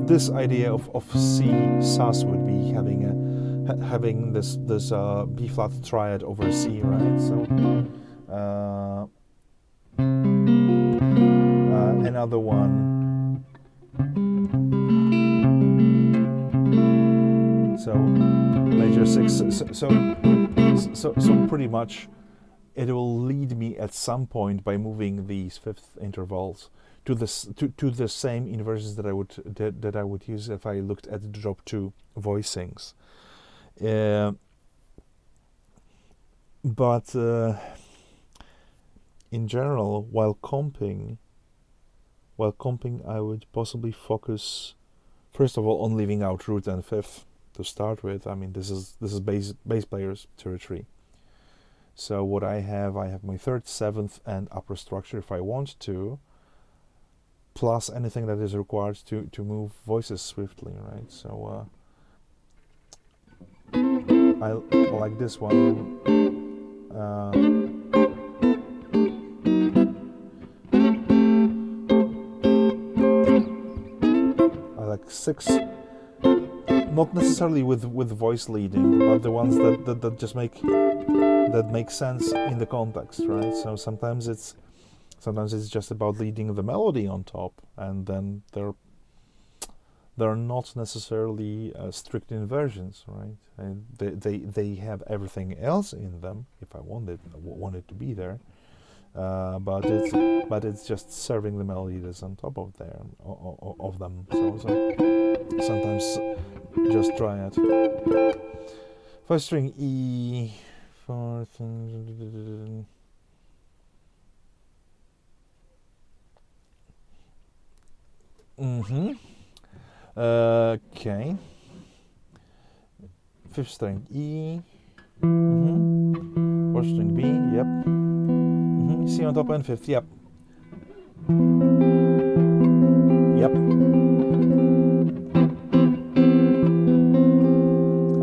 this idea of C sus would be having this B flat triad over C, right? So another one. So major 6. So pretty much, it will lead me at some point by moving these fifth intervals to the same inversions that I would use if I looked at the drop 2 voicings. But in general, while comping, I would possibly focus first of all on leaving out root and fifth to start with. I mean, this is bass player's territory. So what I have my third, seventh, and upper structure if I want to, plus anything that is required to move voices swiftly, right? So I like this one. I like 6, not necessarily with voice leading, but the ones that just make sense in the context, right? So sometimes it's just about leading the melody on top, and then they're not necessarily strict inversions, right? And they have everything else in them if I want it to be there, but it's just serving the melody that's on top of them. So sometimes just try it. First string E, fourth. Okay. Fifth string E. Fourth string B. Yep. C on top and fifth. Yep. Yep.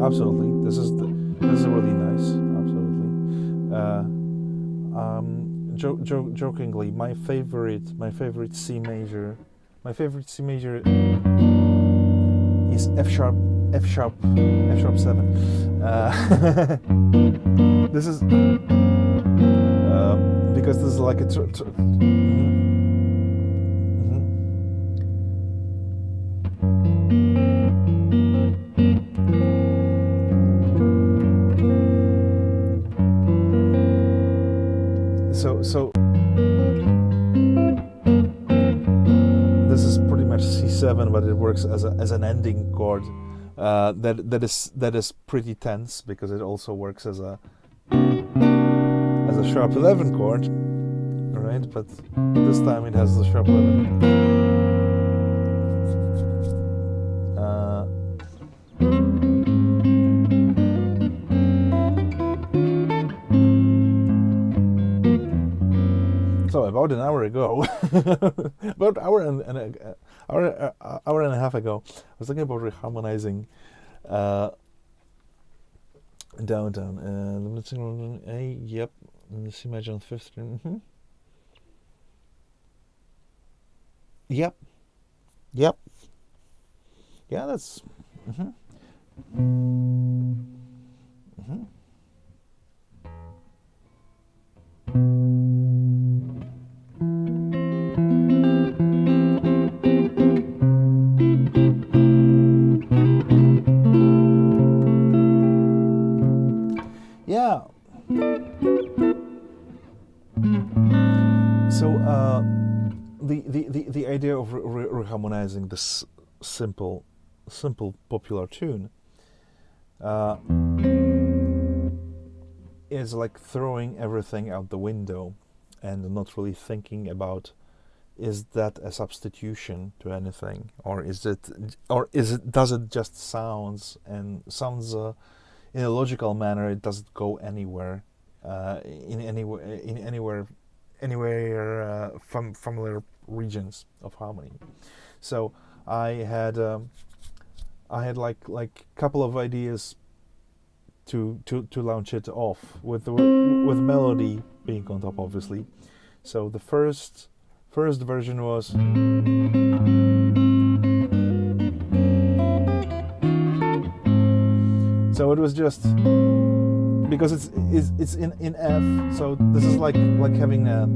absolutely. This is really nice. Absolutely. Jokingly, my favorite C major is F sharp 7. This is because this is like a So this is pretty much C7, but it works as an ending chord that is pretty tense, because it also works as a sharp 11 chord, right? But this time it has the sharp 11. So about an hour ago, about hour and a half ago, I was thinking about reharmonizing downtown. Limiting A, yep. C major on fifth string. Mm-hmm. Yep. Yeah, that's. Mm-hmm. Mm-hmm. Yeah. So the idea of reharmonizing this simple popular tune is like throwing everything out the window and not really thinking about, is that a substitution to anything, or does it just sounds in a logical manner? It doesn't go anywhere anywhere from familiar regions of harmony. So I had like couple of ideas to launch it off with melody being on top, obviously. So the first version was so it was just because it's in F, so this is like having a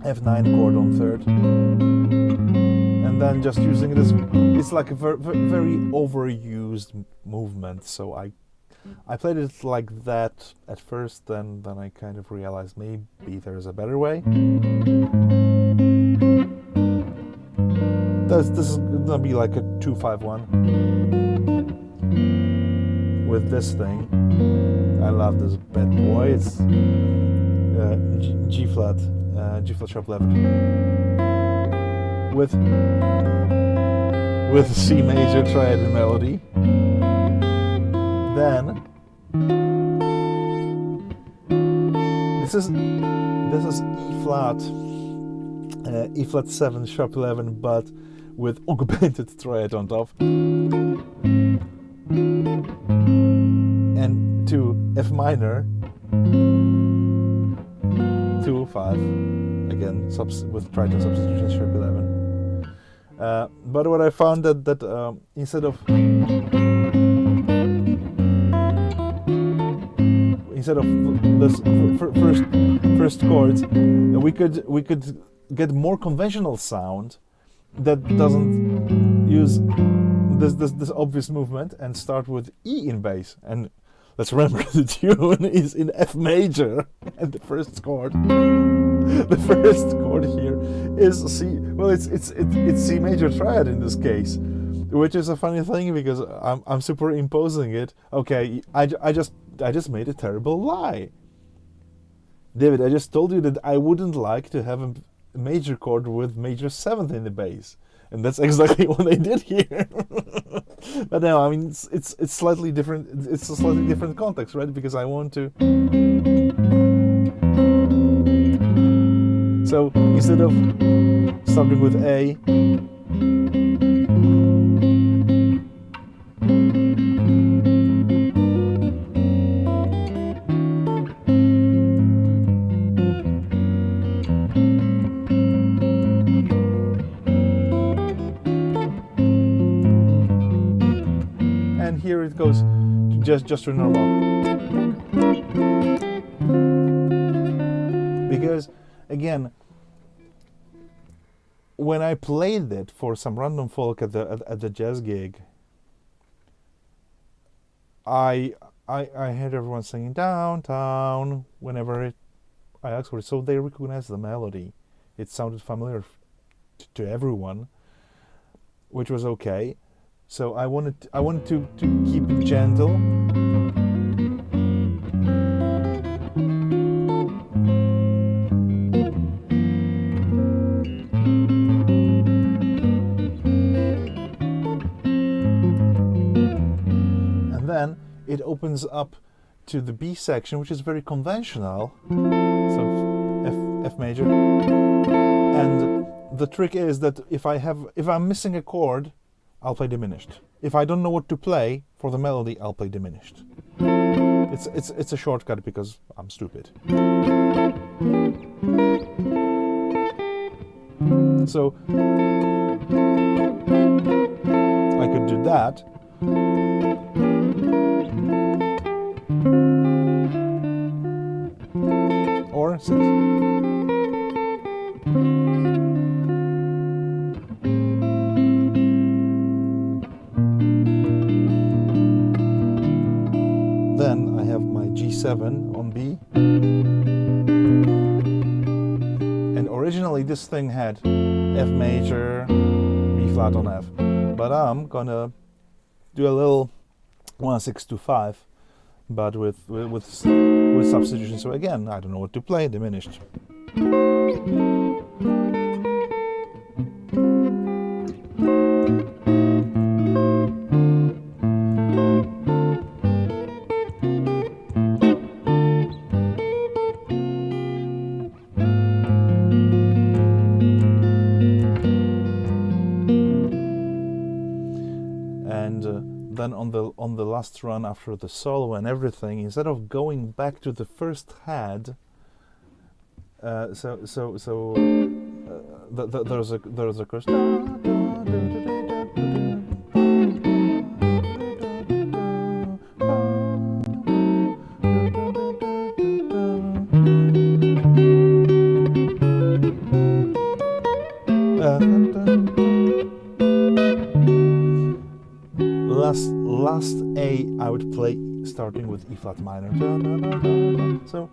F9 chord on third, and then just using it as, it's like a very overused movement. So I played it like that at first, then I kind of realized maybe there's a better way. This is gonna be like a 2-5-1 with this thing. I love this bad boy. It's G flat sharp 11 with C major triad and melody. Then this is E flat 7 sharp 11, but with augmented triad on top, and to F minor 2-5 again with Triton substitution sharp 11. But what I found that instead of this first chords, we could get more conventional sound that doesn't use this obvious movement, and start with E in bass. And let's remember, the tune is in F major, and the first chord here is C. Well, it's C major triad in this case, which is a funny thing because I'm superimposing it. Okay, I just made a terrible lie, David. I just told you that I wouldn't like to have a major chord with major 7th in the bass, and that's exactly what I did here. But now, I mean, it's slightly different. It's a slightly different context, right? Because I want to. So instead of starting with A, here it goes just to normal. Because again, when I played it for some random folk at the jazz gig, I heard everyone singing downtown whenever I asked for it, so they recognized the melody. It sounded familiar to everyone, which was okay. So I wanted to keep it gentle. And then it opens up to the B section, which is very conventional. So F major. And the trick is that if I'm missing a chord, I'll play diminished. If I don't know what to play for the melody, I'll play diminished. It's a shortcut because I'm stupid. So I could do that. Or 6. Then I have my G7 on B. And originally this thing had F major, B flat on F. But I'm gonna do a little 1-6-2-5, but with substitution. So again, I don't know what to play, diminished. Then on the last run after the solo and everything, instead of going back to the first head, there's a chorus. Last A I would play starting with E flat minor. So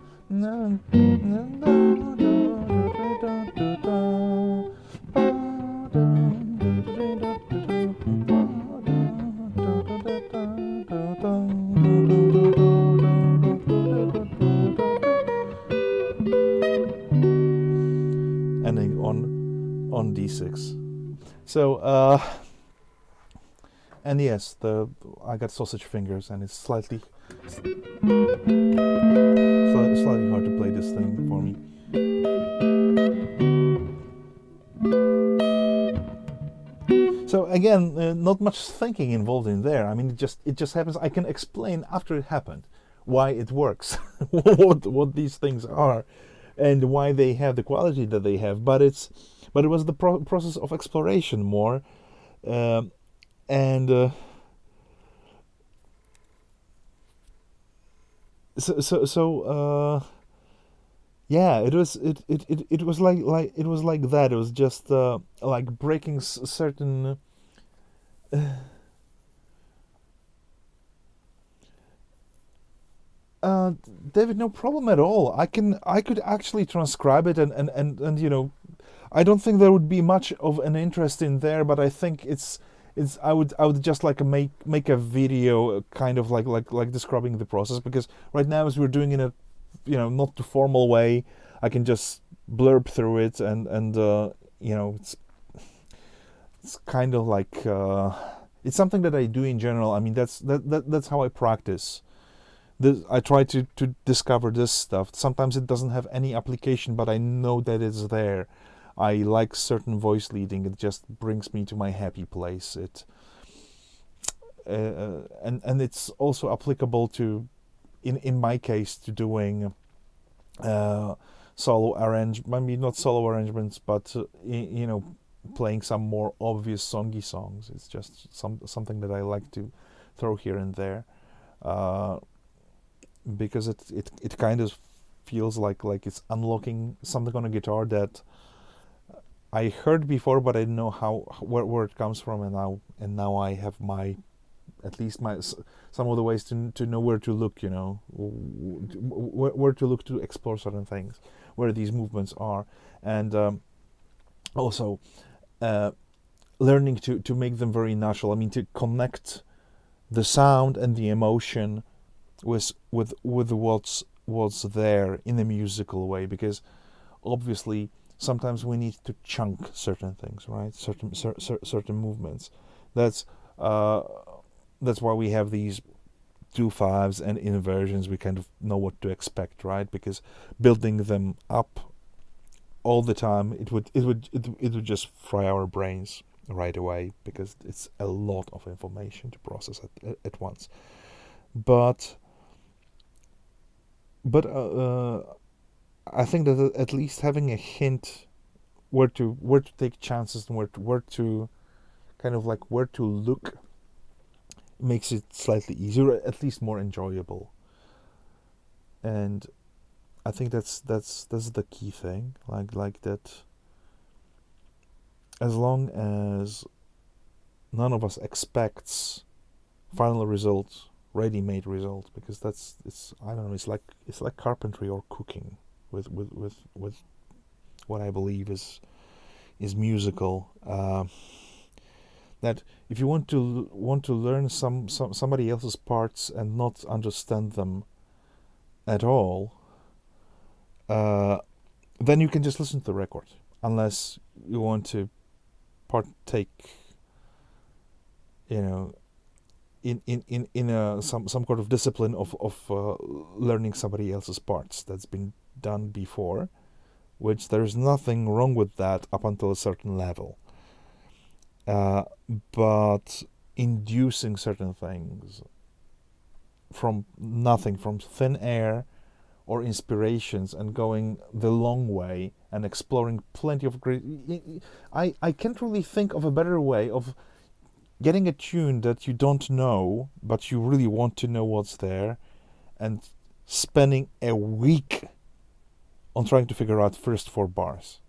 ending on D6. So and yes, I got sausage fingers, and it's slightly hard to play this thing for me. So again, not much thinking involved in there. I mean, it just happens. I can explain after it happened why it works, what these things are, and why they have the quality that they have. But it was the process of exploration more. Yeah, it was like that. It was just like breaking certain David, no problem at all. I could actually transcribe it and you know, I don't think there would be much of an interest in there, but I think I would just like make a video kind of like describing the process, because right now, as we're doing in a, you know, not too formal way, I can just blurb through it and you know, it's kind of like it's something that I do in general. I mean, that's how I practice. I try to discover this stuff. Sometimes it doesn't have any application, but I know that it's there. I like certain voice leading. It just brings me to my happy place. And it's also applicable to, in my case, to doing solo arrangement. I mean, not solo arrangements, but you know, playing some more obvious songy songs. It's just something that I like to throw here and there, because it kind of feels like it's unlocking something on a guitar that I heard before, but I didn't know where it comes from, and now I have at least some of the ways to know where to look, where to look to explore certain things, where these movements are, and also learning to make them very natural. I mean, to connect the sound and the emotion with what's there in a musical way, because obviously sometimes we need to chunk certain things, right? Certain movements. That's why we have these 2/5s and inversions. We kind of know what to expect, right? Because building them up all the time, it would just fry our brains right away, because it's a lot of information to process at once. But I think that at least having a hint where to take chances and where to kind of like where to look makes it slightly easier, at least more enjoyable. And I think that's the key thing. Like that. As long as none of us expects final results, ready-made results, because it's I don't know. It's like carpentry or cooking with what I believe is musical. That if you want to learn somebody else's parts and not understand them at all, then you can just listen to the record, unless you want to partake, in some sort of discipline of learning somebody else's parts that's been done before, which there's nothing wrong with that up until a certain level. But inducing certain things from nothing, from thin air or inspirations, and going the long way and exploring plenty of great... I can't really think of a better way of getting a tune that you don't know, but you really want to know what's there, and spending a week on trying to figure out first 4 bars.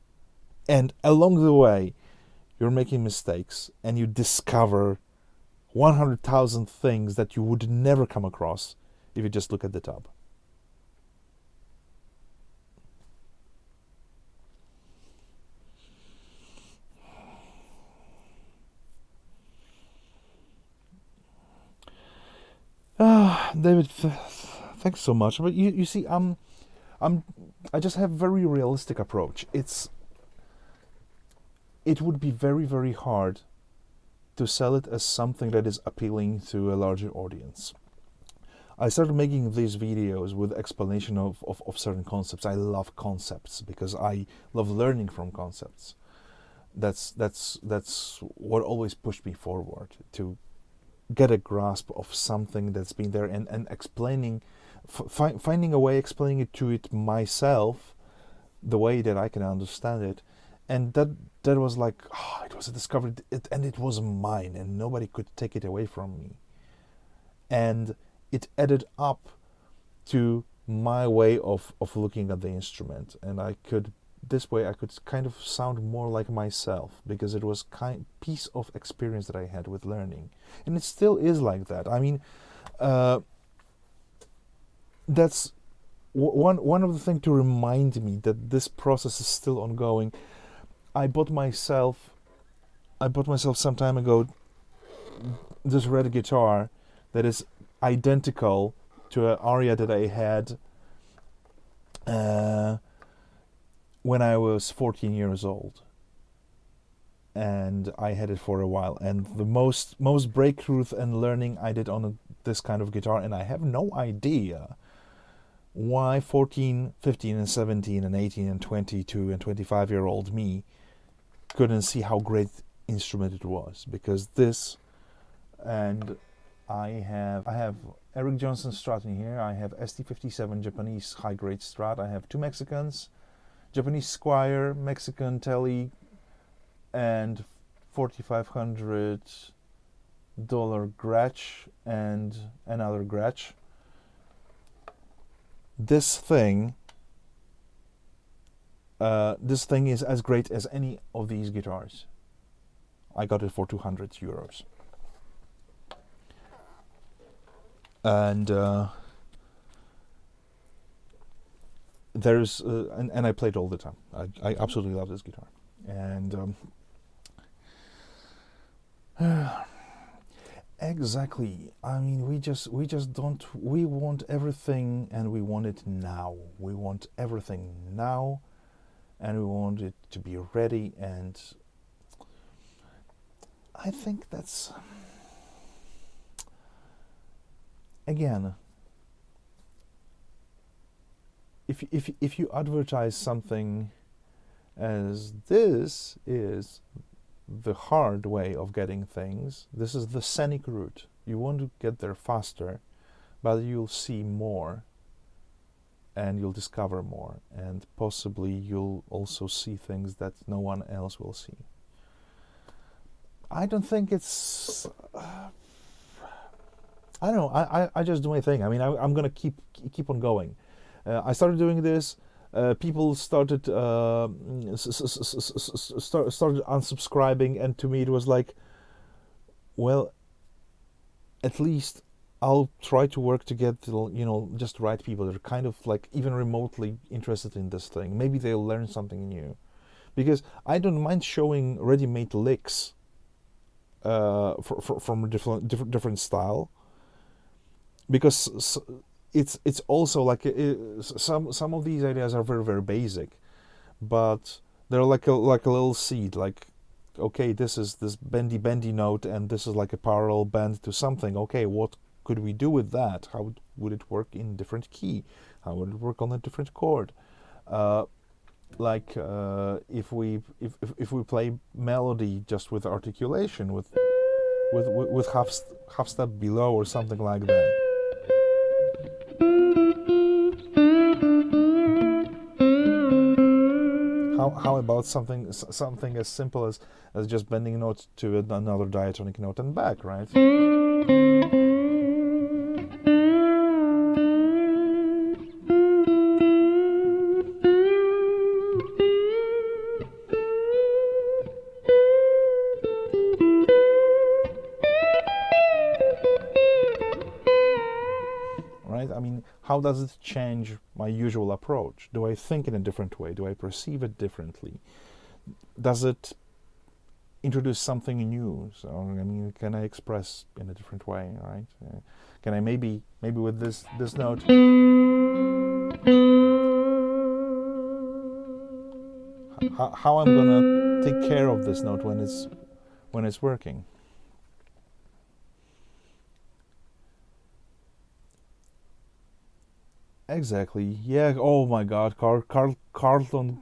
And along the way, you're making mistakes, and you discover 100,000 things that you would never come across if you just look at the tab. David, thanks so much. But you see, I just have a very realistic approach. It would be very, very hard to sell it as something that is appealing to a larger audience. I started making these videos with explanation of certain concepts. I love concepts because I love learning from concepts. That's what always pushed me forward, to get a grasp of something that's been there, and explaining, finding a way explaining it to it myself, the way that I can understand it. And that was like, it was a discovery, and it was mine, and nobody could take it away from me. And it added up to my way of looking at the instrument, and this way I could kind of sound more like myself, because it was piece of experience that I had with learning, and it still is like that. I mean, that's one of the things to remind me that this process is still ongoing. I bought myself some time ago this red guitar that is identical to an aria that I had when I was 14 years old, and I had it for a while. And the most breakthroughs and learning I did on this kind of guitar, and I have no idea why 14, 15, and 17, and 18, and 22, and 25-year-old me couldn't see how great instrument it was, because this, and I have Eric Johnson Strat in here. I have ST57 Japanese high-grade Strat. I have 2 Mexicans, Japanese Squire, Mexican Tele, and 4500 Gretsch and another Gretsch. This thing is as great as any of these guitars. I got it for 200 euros. And there's and I play it all the time. I absolutely love this guitar. And exactly. I mean, we just don't. We want everything, and we want it now. We want everything now, and we want it to be ready. And I think that's, again, if you advertise something as this is the hard way of getting things, this is the scenic route, you want to get there faster, but you'll see more and you'll discover more, and possibly you'll also see things that no one else will see. I don't think it's I don't know. I just do my thing. I mean, I'm gonna keep on going. I started doing this. People started started unsubscribing, and to me it was like, well, at least I'll try to work to get just the right people that are kind of like even remotely interested in this thing. Maybe they'll learn something new, because I don't mind showing ready-made licks from a different style, because it's also like some of these ideas are very, very basic, but they're like a little seed. Like, okay, this is this bendy note, and this is like a parallel bend to something. Okay, what could we do with that? How would it work in different key? How would it work on a different chord? If we play melody just with articulation, with half step below or something like that. How about something as simple as just bending a note to another diatonic note and back, right? Right? I mean, how does it change my usual approach? Do I think in a different way? Do I perceive it differently? Does it introduce something new? So, I mean, can I express in a different way, right? Can I maybe with this note, how I'm gonna take care of this note when it's working? Exactly. Yeah. Oh my God, Carlton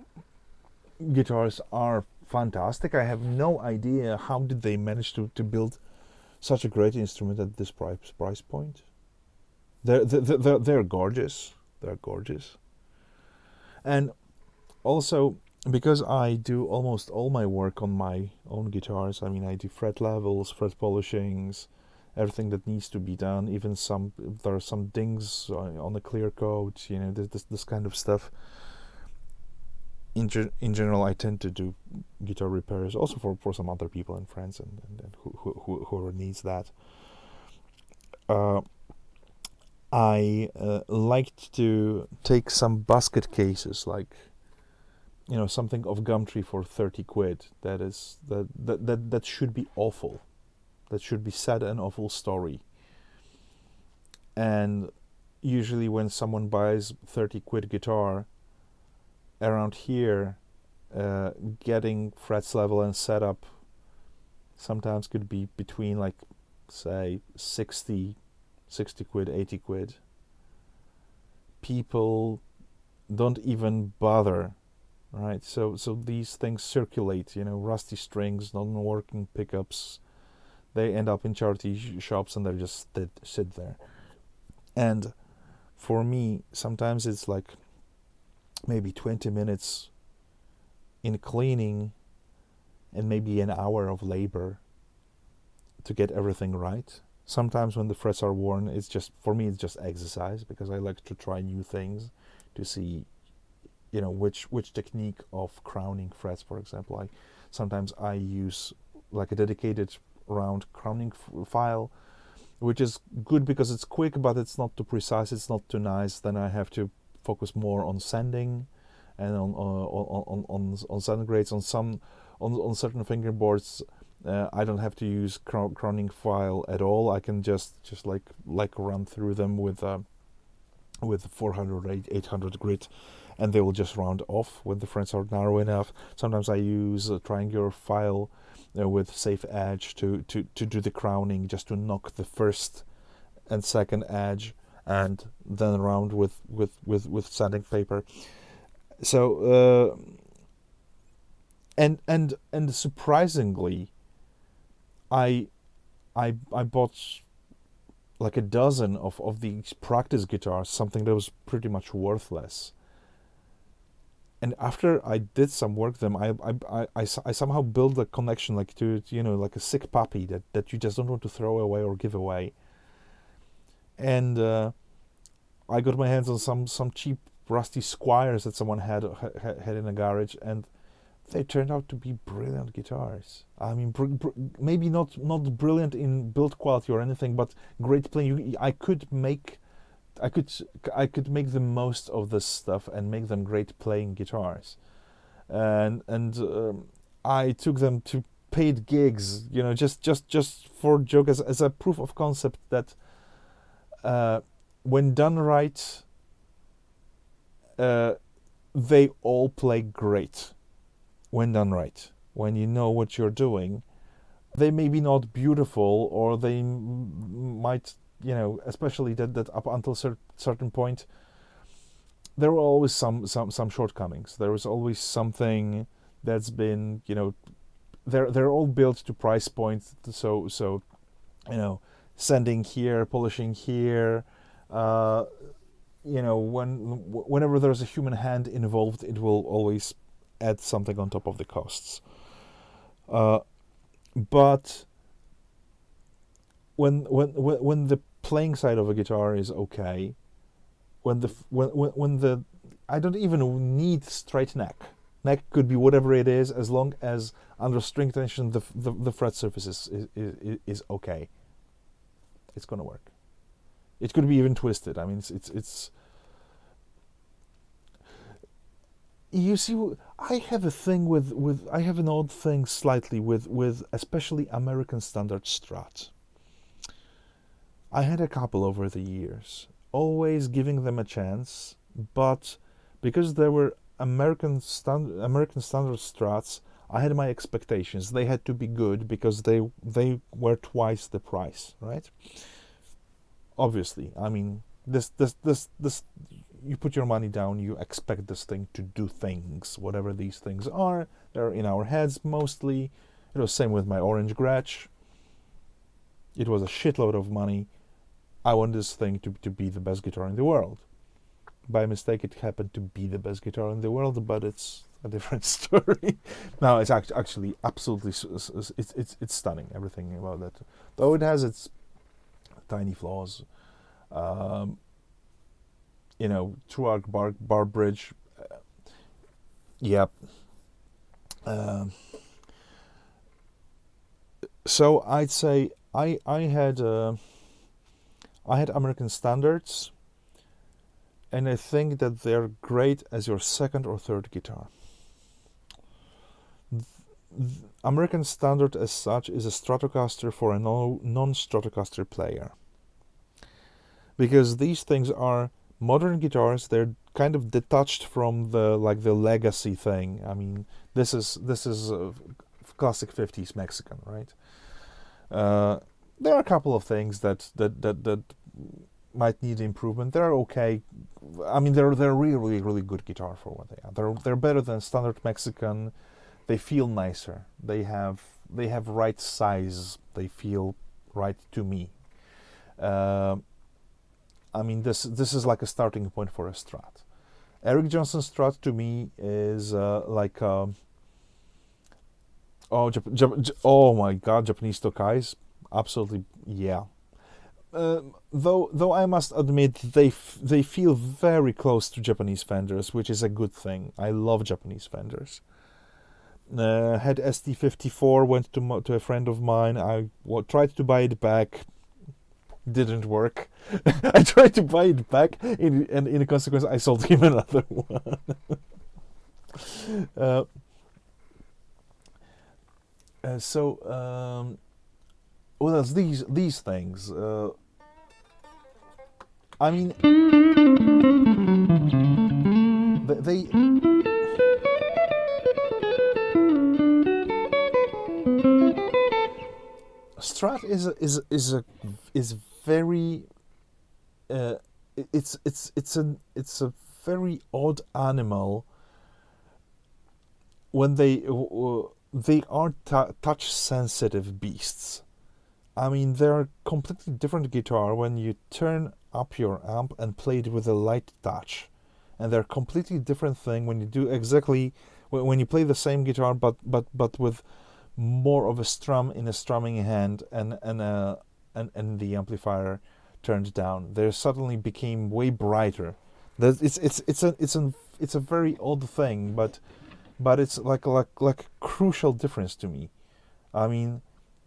guitars are fantastic. I have no idea how did they manage to build such a great instrument at this price point. They're gorgeous. They're gorgeous. And also, because I do almost all my work on my own guitars, I mean, I do fret levels, fret polishings, everything that needs to be done. Even there are some dings on the clear coat, this kind of stuff. In general, I tend to do guitar repairs also for some other people and friends and whoever needs that. I liked to take some basket cases, like something of Gumtree for 30 quid. That should be awful. That should be sad and awful story. And usually when someone buys 30 quid guitar, around here, getting frets level and setup sometimes could be between, like, say 60 quid, 80 quid. People don't even bother, right? So these things circulate, rusty strings, non-working pickups. They end up in charity shops and they just sit there. And for me, sometimes it's like maybe 20 minutes in cleaning and maybe an hour of labor to get everything right. Sometimes when the frets are worn, it's just, for me, it's just exercise, because I like to try new things to see, which technique of crowning frets, for example. Sometimes I use like a dedicated round crowning file, which is good because it's quick, but it's not too precise, it's not too nice. Then I have to focus more on sanding and on sand grades. On certain fingerboards, I don't have to use crowning file at all. I can just like run through them with 400 or 800 grit, and they will just round off when the frets are narrow enough. Sometimes I use a triangular file with safe edge to do the crowning, just to knock the first and second edge, and then round with sanding paper. So and surprisingly, I bought like a dozen of these practice guitars, something that was pretty much worthless. And after I did some work them, I somehow built a connection, like to like a sick puppy that you just don't want to throw away or give away. And I got my hands on some cheap rusty Squires that someone had in a garage, and they turned out to be brilliant guitars. I mean, maybe not brilliant in build quality or anything, but great playing. I could make the most of this stuff and make them great playing guitars. And I took them to paid gigs, just for joke, as a proof of concept that when done right, they all play great. When done right, when you know what you're doing, they may be not beautiful, or they might, especially that up until certain point, there were always some shortcomings. There was always something that's been, they're all built to price points. So sanding here, polishing here. Whenever there's a human hand involved, it will always add something on top of the costs. But when the playing side of a guitar is okay, when the I don't even need straight neck. Neck could be whatever it is, as long as under string tension the fret surface is okay. It's gonna work. It could be even twisted. I mean, it's. You see, I have a thing with I have an odd thing slightly with especially American standard Strat. I had a couple over the years, always giving them a chance, but because there were American standard Strats, I had my expectations. They had to be good because they were twice the price, right? Obviously, I mean, this you put your money down, you expect this thing to do things, whatever these things are. They're in our heads mostly. It was same with my Orange Gretsch. It was a shitload of money. I want this thing to be the best guitar in the world. By mistake, it happened to be the best guitar in the world, but it's a different story. No, it's actually absolutely, it's stunning, everything about that. Though it has its tiny flaws. True arc bar bridge. Yep. So I'd say I had American standards, and I think that they're great as your second or third guitar. American standard as such is a Stratocaster for a non-Stratocaster player, because these things are modern guitars. They're kind of detached from the legacy thing. I mean, this is classic 50s Mexican, right? There are a couple of things that might need improvement. They're okay. I mean, they're really, really good guitar for what they are. They're better than standard Mexican. They feel nicer. They have right size. They feel right to me. I mean, this is like a starting point for a Strat. Eric Johnson Strat to me is oh my God, Japanese Tokais. absolutely, yeah. Though I must admit they feel very close to Japanese Fenders, which is a good thing. I love Japanese Fenders. Had ST54, went to a friend of mine. I tried to buy it back, didn't work. I tried to buy it back, and in consequence, I sold him another one. What else? These things. I mean, they Strat is very it's a very odd animal when they are touch sensitive beasts. I mean, they're a completely different guitar when you turn up your amp and play it with a light touch, and they're a completely different thing when you do exactly when you play the same guitar but with more of a strum in a strumming hand and the amplifier turned down. They suddenly became way brighter. It's a very odd thing, but it's like a crucial difference to me. I mean,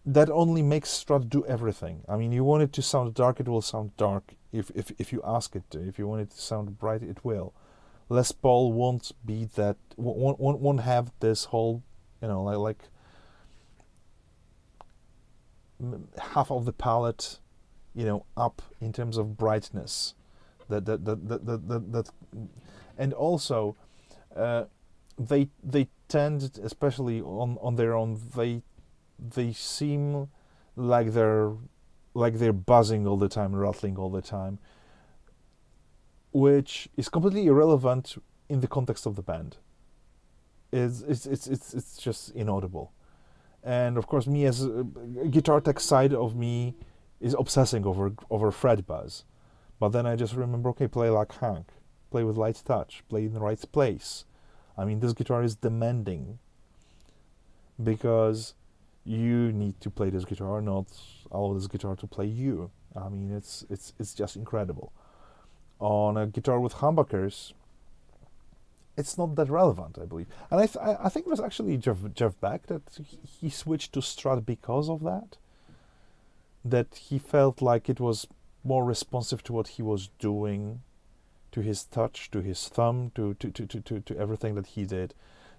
that only makes Strat do everything. I mean, you want it to sound dark, it will sound dark if you ask it to. If you want it to sound bright, it will. Les Paul won't be that. Won't have this whole, like half of the palette, up in terms of brightness. That and also, they tend, especially on their own, they seem like they're buzzing all the time, rattling all the time, which is completely irrelevant in the context of the band. It's just inaudible. And of course, me as a guitar tech side of me is obsessing over fret buzz. But then I just remember, okay, play like Hank, play with light touch, play in the right place. I mean, this guitar is demanding because you need to play this guitar, not allow this guitar to play you. I mean, it's just incredible. On a guitar with humbuckers, it's not that relevant, I believe. And I think it was actually Jeff Beck that he switched to Strat because of that. That he felt like it was more responsive to what he was doing, to his touch, to his thumb, to everything that he did.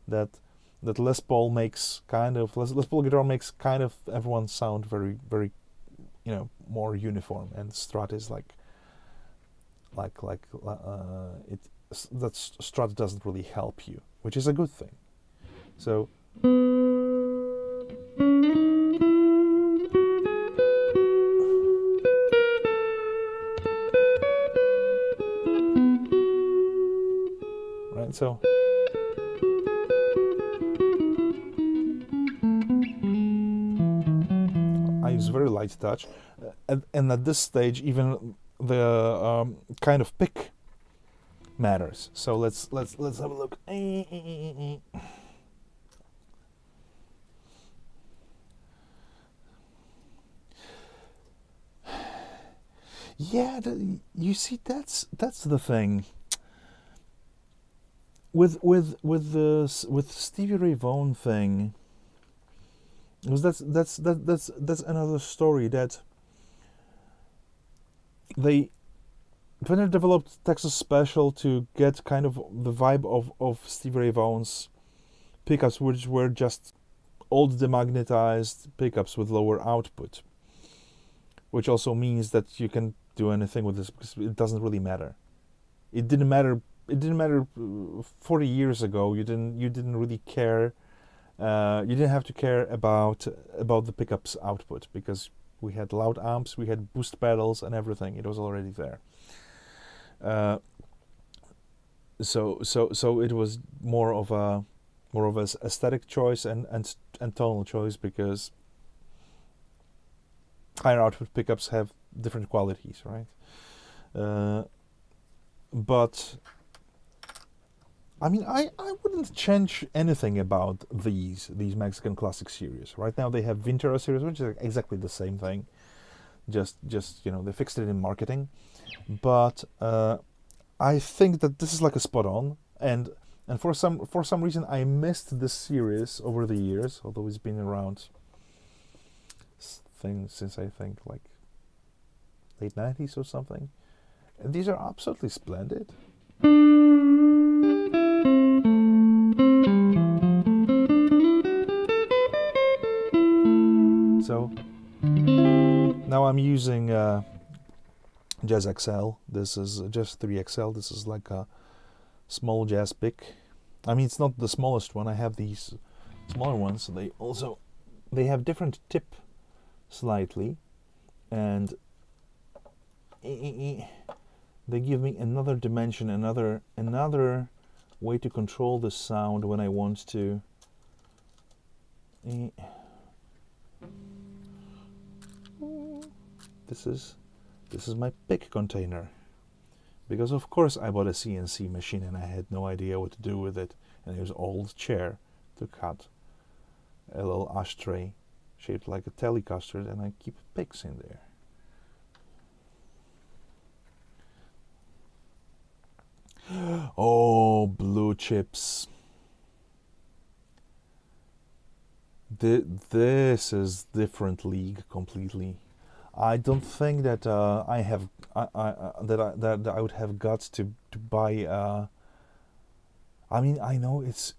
That Les Paul makes Les Paul guitar makes kind of everyone sound very, very, more uniform, and Strat is that Strat doesn't really help you, which is a good thing. So right, so I use very light touch, and at this stage even the kind of pick matters. So let's have a look. Yeah, you see, that's the thing with Stevie Ray Vaughan thing. Because that's another story that they developed Texas Special to get kind of the vibe of Stevie Ray Vaughan's pickups, which were just old demagnetized pickups with lower output, which also means that you can do anything with this because it doesn't really matter. It didn't matter 40 years ago. You didn't really care. You didn't have to care about the pickups output because we had loud amps, we had boost pedals and everything. It was already there. So it was more of a aesthetic choice and tonal choice, because higher output pickups have different qualities, right? But I mean, I wouldn't change anything about these Mexican classic series. Right now they have Vintera series, which is exactly the same thing. Just you know, they fixed it in marketing, but I think that this is like a spot on, and for some reason I missed this series over the years, although it's been around since I think like late 90s or something. And these are absolutely splendid. So now I'm using Jazz XL. This is Jazz 3 XL. This is like a small jazz pick. I mean, it's not the smallest one. I have these smaller ones. So they have different tip slightly, and they give me another dimension, another way to control the sound when I want to. This is my pick container, because of course I bought a CNC machine and I had no idea what to do with it, and there's an old chair to cut a little ashtray shaped like a Telecaster, and I keep picks in there. Oh, blue chips. This is different league completely. I don't think that that I would have guts to buy. I mean, I know it's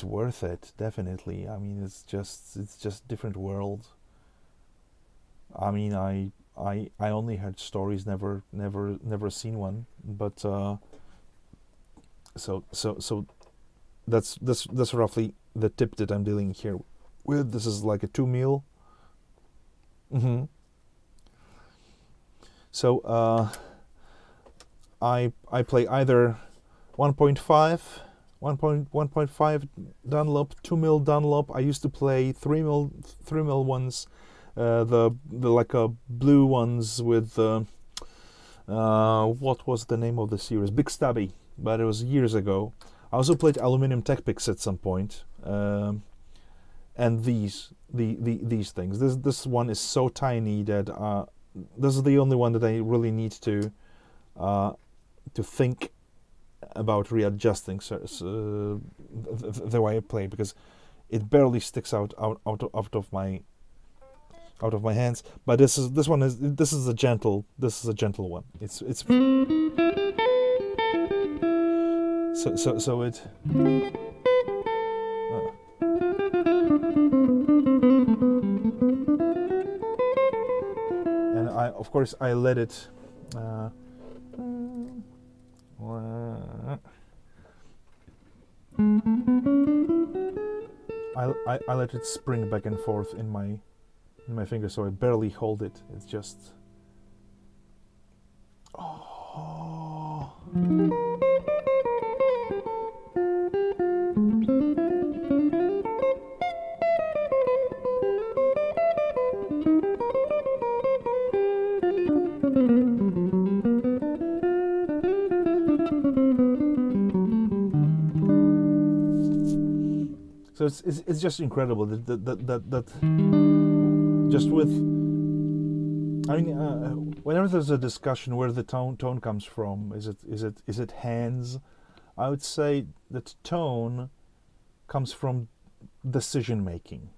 worth it, definitely. I mean, it's just different world. I mean, I only heard stories, never seen one, but so that's roughly the tip that I'm dealing here with. This is like a 2 mil. So I play either 1.5 Dunlop, 2 mil Dunlop. I used to play 3 mil ones, the like blue ones with what was the name of the series? Big Stubby, but it was years ago. I also played aluminum tech picks at some point, and these things. This one is so tiny that this is the only one that I really need to think about readjusting the way I play, because it barely sticks out of my hands. But this is a gentle one. It's so it. And of course I let it I let it spring back and forth in my finger, so I barely hold it. It's just so it's just incredible that just with, I mean, whenever there's a discussion where the tone comes from, is it hands? I would say that tone comes from decision making.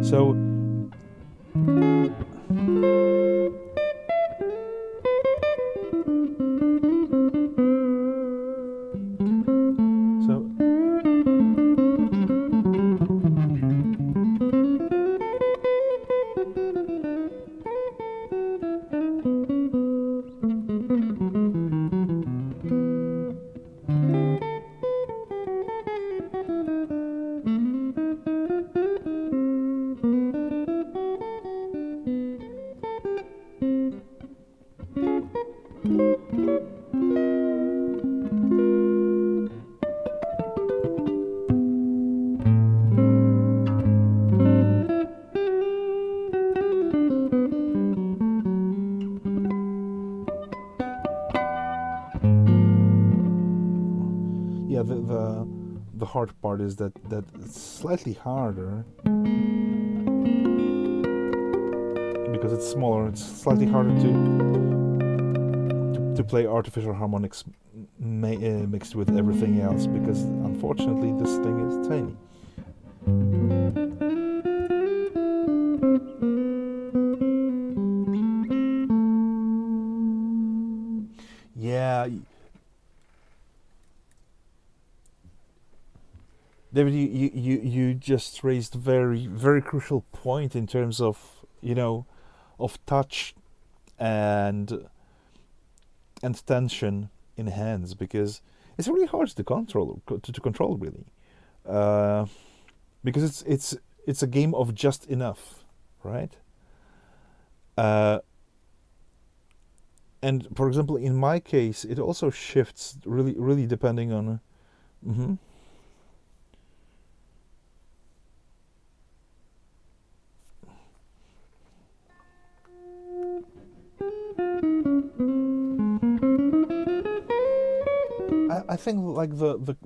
So the hard part is that it's slightly harder because it's smaller. It's slightly harder to play artificial harmonics mixed with everything else, because unfortunately this thing is tiny. Yeah, David, you just raised very crucial point in terms of, you know, of touch and tension in hands, because it's really hard to control really, because it's a game of just enough, right? And for example, in my case, it also shifts really depending on. I think like the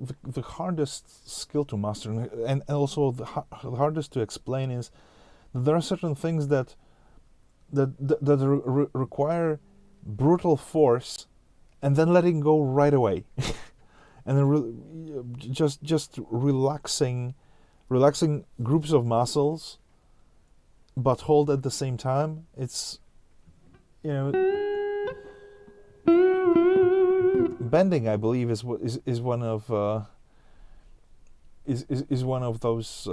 hardest skill to master, and also the hardest to explain, is that there are certain things that require brutal force, and then letting go right away, and then just relaxing groups of muscles, but hold at the same time. It's, you know, bending, I believe, is one of is one of those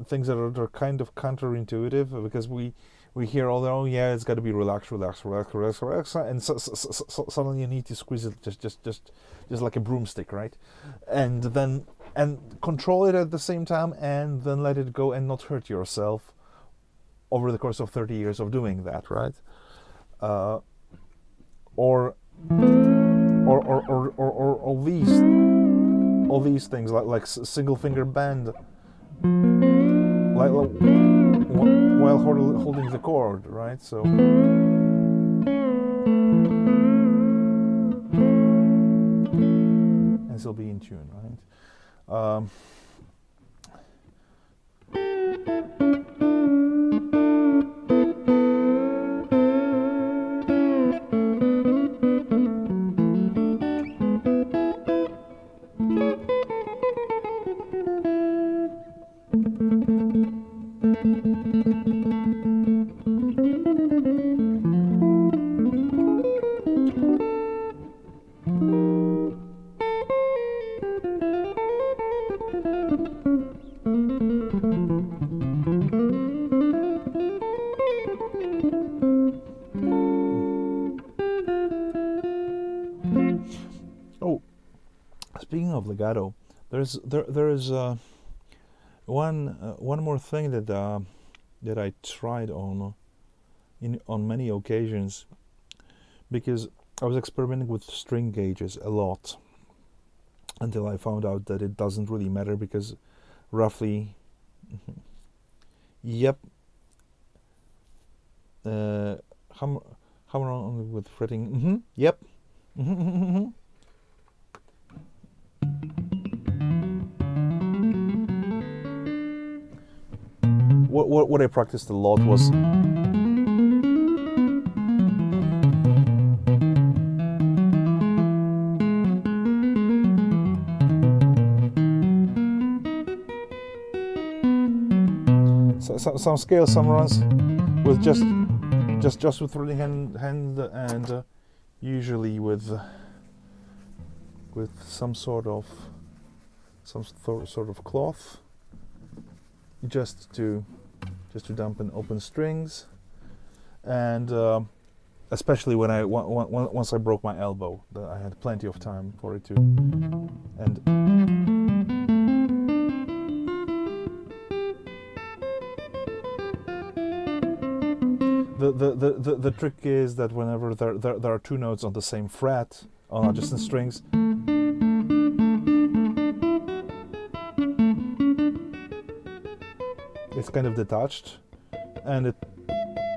things that are kind of counterintuitive, because we hear all the, oh yeah, it's got to be relax, and suddenly you need to squeeze it just like a broomstick, right? And control it at the same time, and then let it go and not hurt yourself over the course of 30 years of doing that, right? Or all these things like single finger bend, like while holding the chord, right? So and still be in tune, right? Speaking of legato, there is one more thing that I tried on many occasions, because I was experimenting with string gauges a lot until I found out that it doesn't really matter, because roughly, yep, hammer on with fretting, yep. What I practiced a lot was some scales, some runs with just with fretting hand and usually with some sort of cloth, just to dampen open strings, and especially when once I broke my elbow, I had plenty of time for it to, and the trick is that whenever there are two notes on the same fret on adjacent strings, it's kind of detached, and it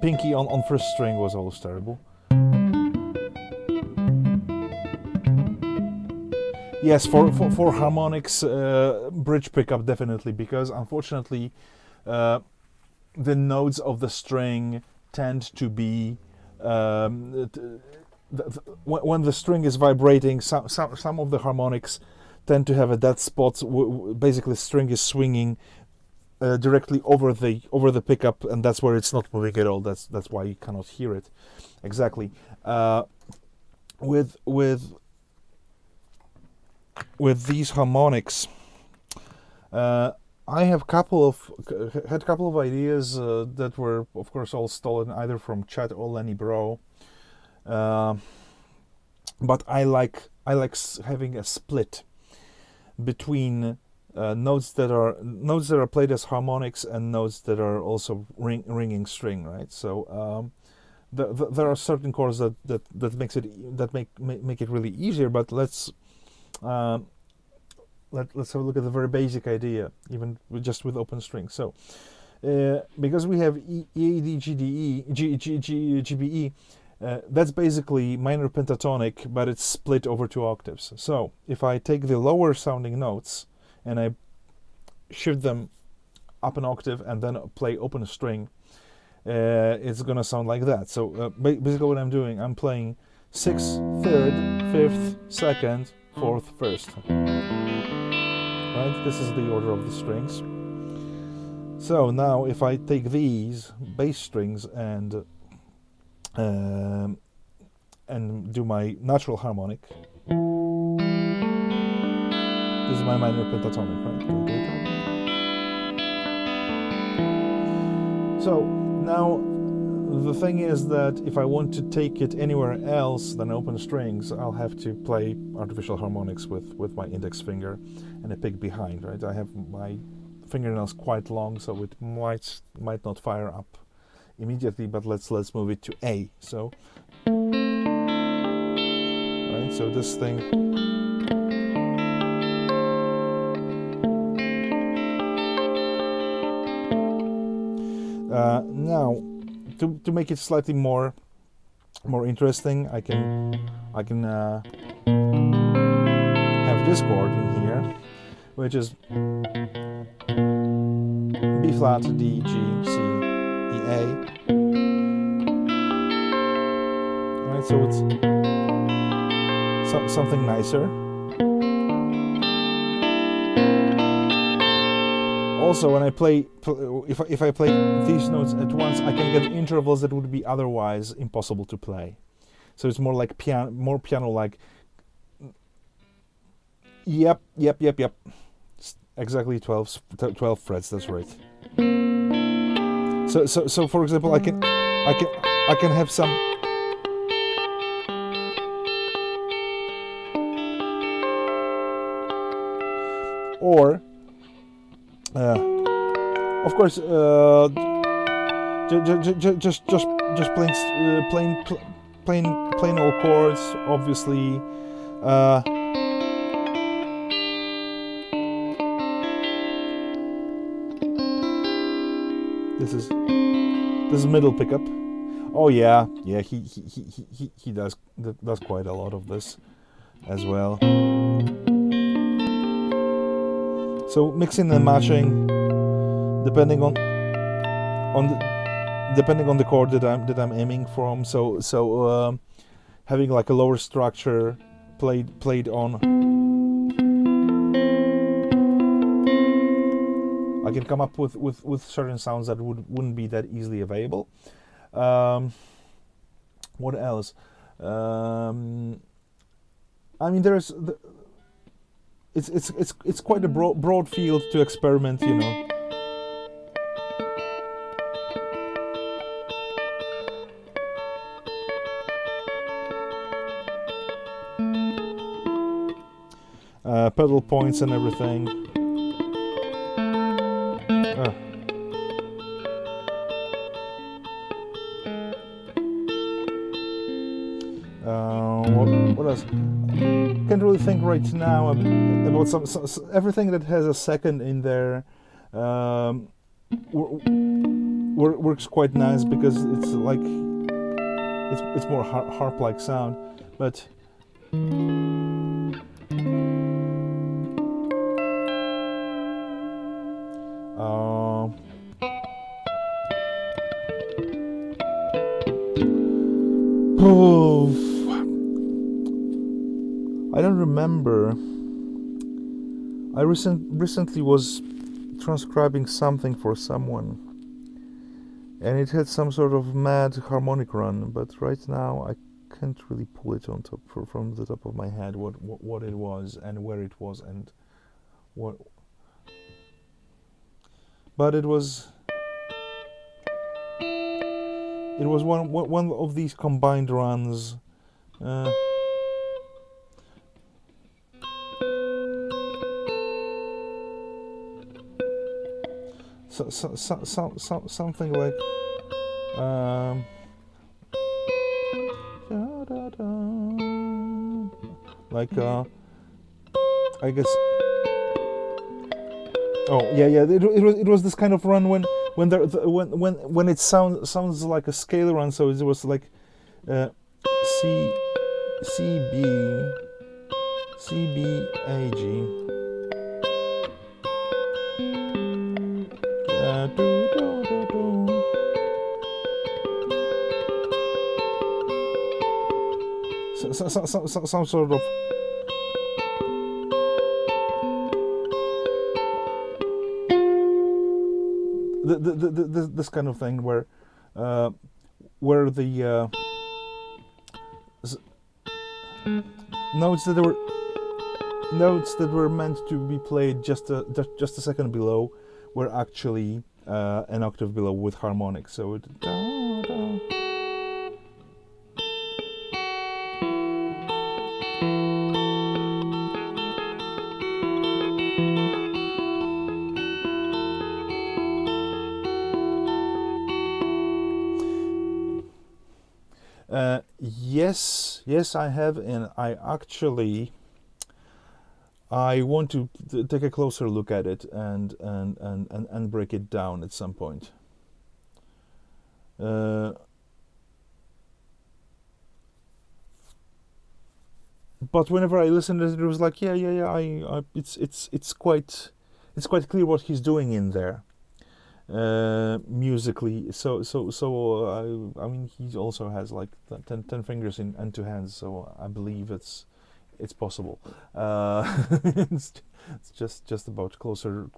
pinky on first string was always terrible. Yes, for harmonics, bridge pickup definitely, because unfortunately, the notes of the string tend to be when the string is vibrating. Some of the harmonics tend to have a dead spot. Basically, the string is swinging directly over the pickup, and that's where it's not moving at all. That's why you cannot hear it. Exactly. With these harmonics, I have had a couple of ideas that were, of course, all stolen either from Chet or Lenny Bro. But I like having a split between notes that are played as harmonics and notes that are also ringing string, right? So there are certain chords that make it really easier. But let's have a look at the very basic idea, even just with open strings. So because we have E, D, G, D, E, G, B, E, that's basically minor pentatonic, but it's split over 2 octaves. So if I take the lower sounding notes and I shift them up an octave and then play open string, it's gonna sound like that. So basically what I'm doing, I'm playing 6th, 3rd, 5th, 2nd, 4th, 1st. Right? This is the order of the strings. So now if I take these bass strings and do my natural harmonic, this is my minor pentatonic, right? So now the thing is that if I want to take it anywhere else than open strings, I'll have to play artificial harmonics with my index finger and a pick behind, right? I have my fingernails quite long, so it might not fire up immediately, but let's move it to A. So right, so this thing, now to make it slightly more interesting, I can have this chord in here, which is B flat, D, G, C, E, A. Right, so it's something nicer. Also, when I play, if I play these notes at once, I can get intervals that would be otherwise impossible to play. So it's more like piano like. Yep. Exactly 12 frets. That's right. So for example, I can have some. Or. Of course, just plain old chords. Obviously, this is middle pickup. Oh yeah, he does quite a lot of this as well. So mixing and matching, depending on the chord that I'm aiming from. So having like a lower structure played on, I can come up with certain sounds that wouldn't be that easily available. What else? I mean, there's. It's quite a broad field to experiment, you know. Pedal points and everything. What else? Can't really think right now about some everything that has a second in there. Works quite nice because it's like it's more harp-like sound, but Oh, I don't remember. I recently was transcribing something for someone, and it had some sort of mad harmonic run, but right now I can't really pull it on top from the top of my head what it was and where it was and what. But it was one of these combined runs. Something like I guess. Oh yeah. It was this kind of run when it sounds like a scale run. So it was like C B A G. Some sort of this kind of thing where the notes that were meant to be played just a second below were actually an octave below with harmonics. So it. Yes, I have, and I want to take a closer look at it and break it down at some point. But whenever I listened to it, it was like, yeah. It's quite clear what he's doing in there. Musically, so I mean, he also has like 10 fingers and 2 hands, so I believe it's possible. It's just about closer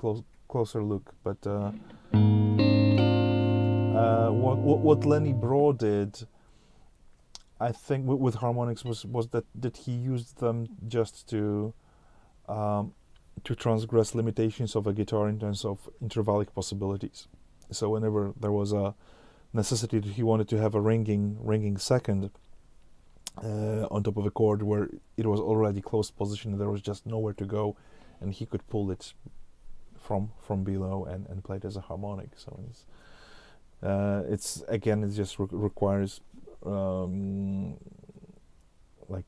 look. But what Lenny Braw did, I think, with harmonics was that he used them just to transgress limitations of a guitar in terms of intervallic possibilities. So whenever there was a necessity that he wanted to have a ringing second on top of a chord where it was already close position, there was just nowhere to go, and he could pull it from below and play it as a harmonic. So it just requires like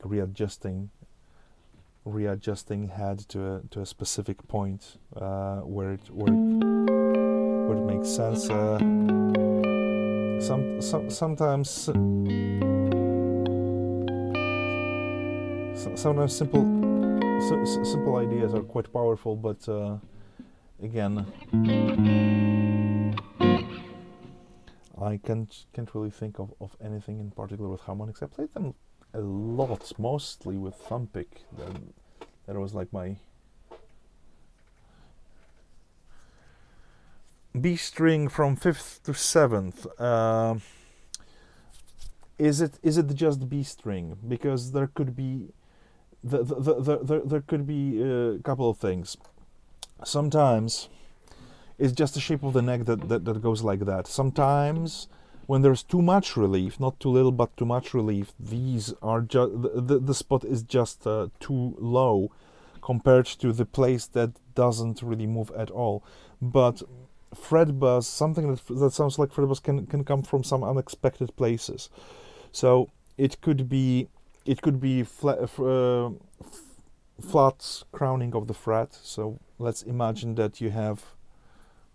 readjusting head to a specific point where it makes sense. Sometimes simple ideas are quite powerful, but again, I can't really think of anything in particular with harmonics. I played them a lot, mostly with thumb pick. That was like my B string from 5th to 7th. Is it just B string? Because there could be there could be a couple of things. Sometimes it's just the shape of the neck that goes like that. Sometimes when there's too much relief, not too little but too much relief, these are just the spot is just too low compared to the place that doesn't really move at all. But fret buzz, something that sounds like fret buzz, can come from some unexpected places. So it could be flat crowning of the fret. So let's imagine that you have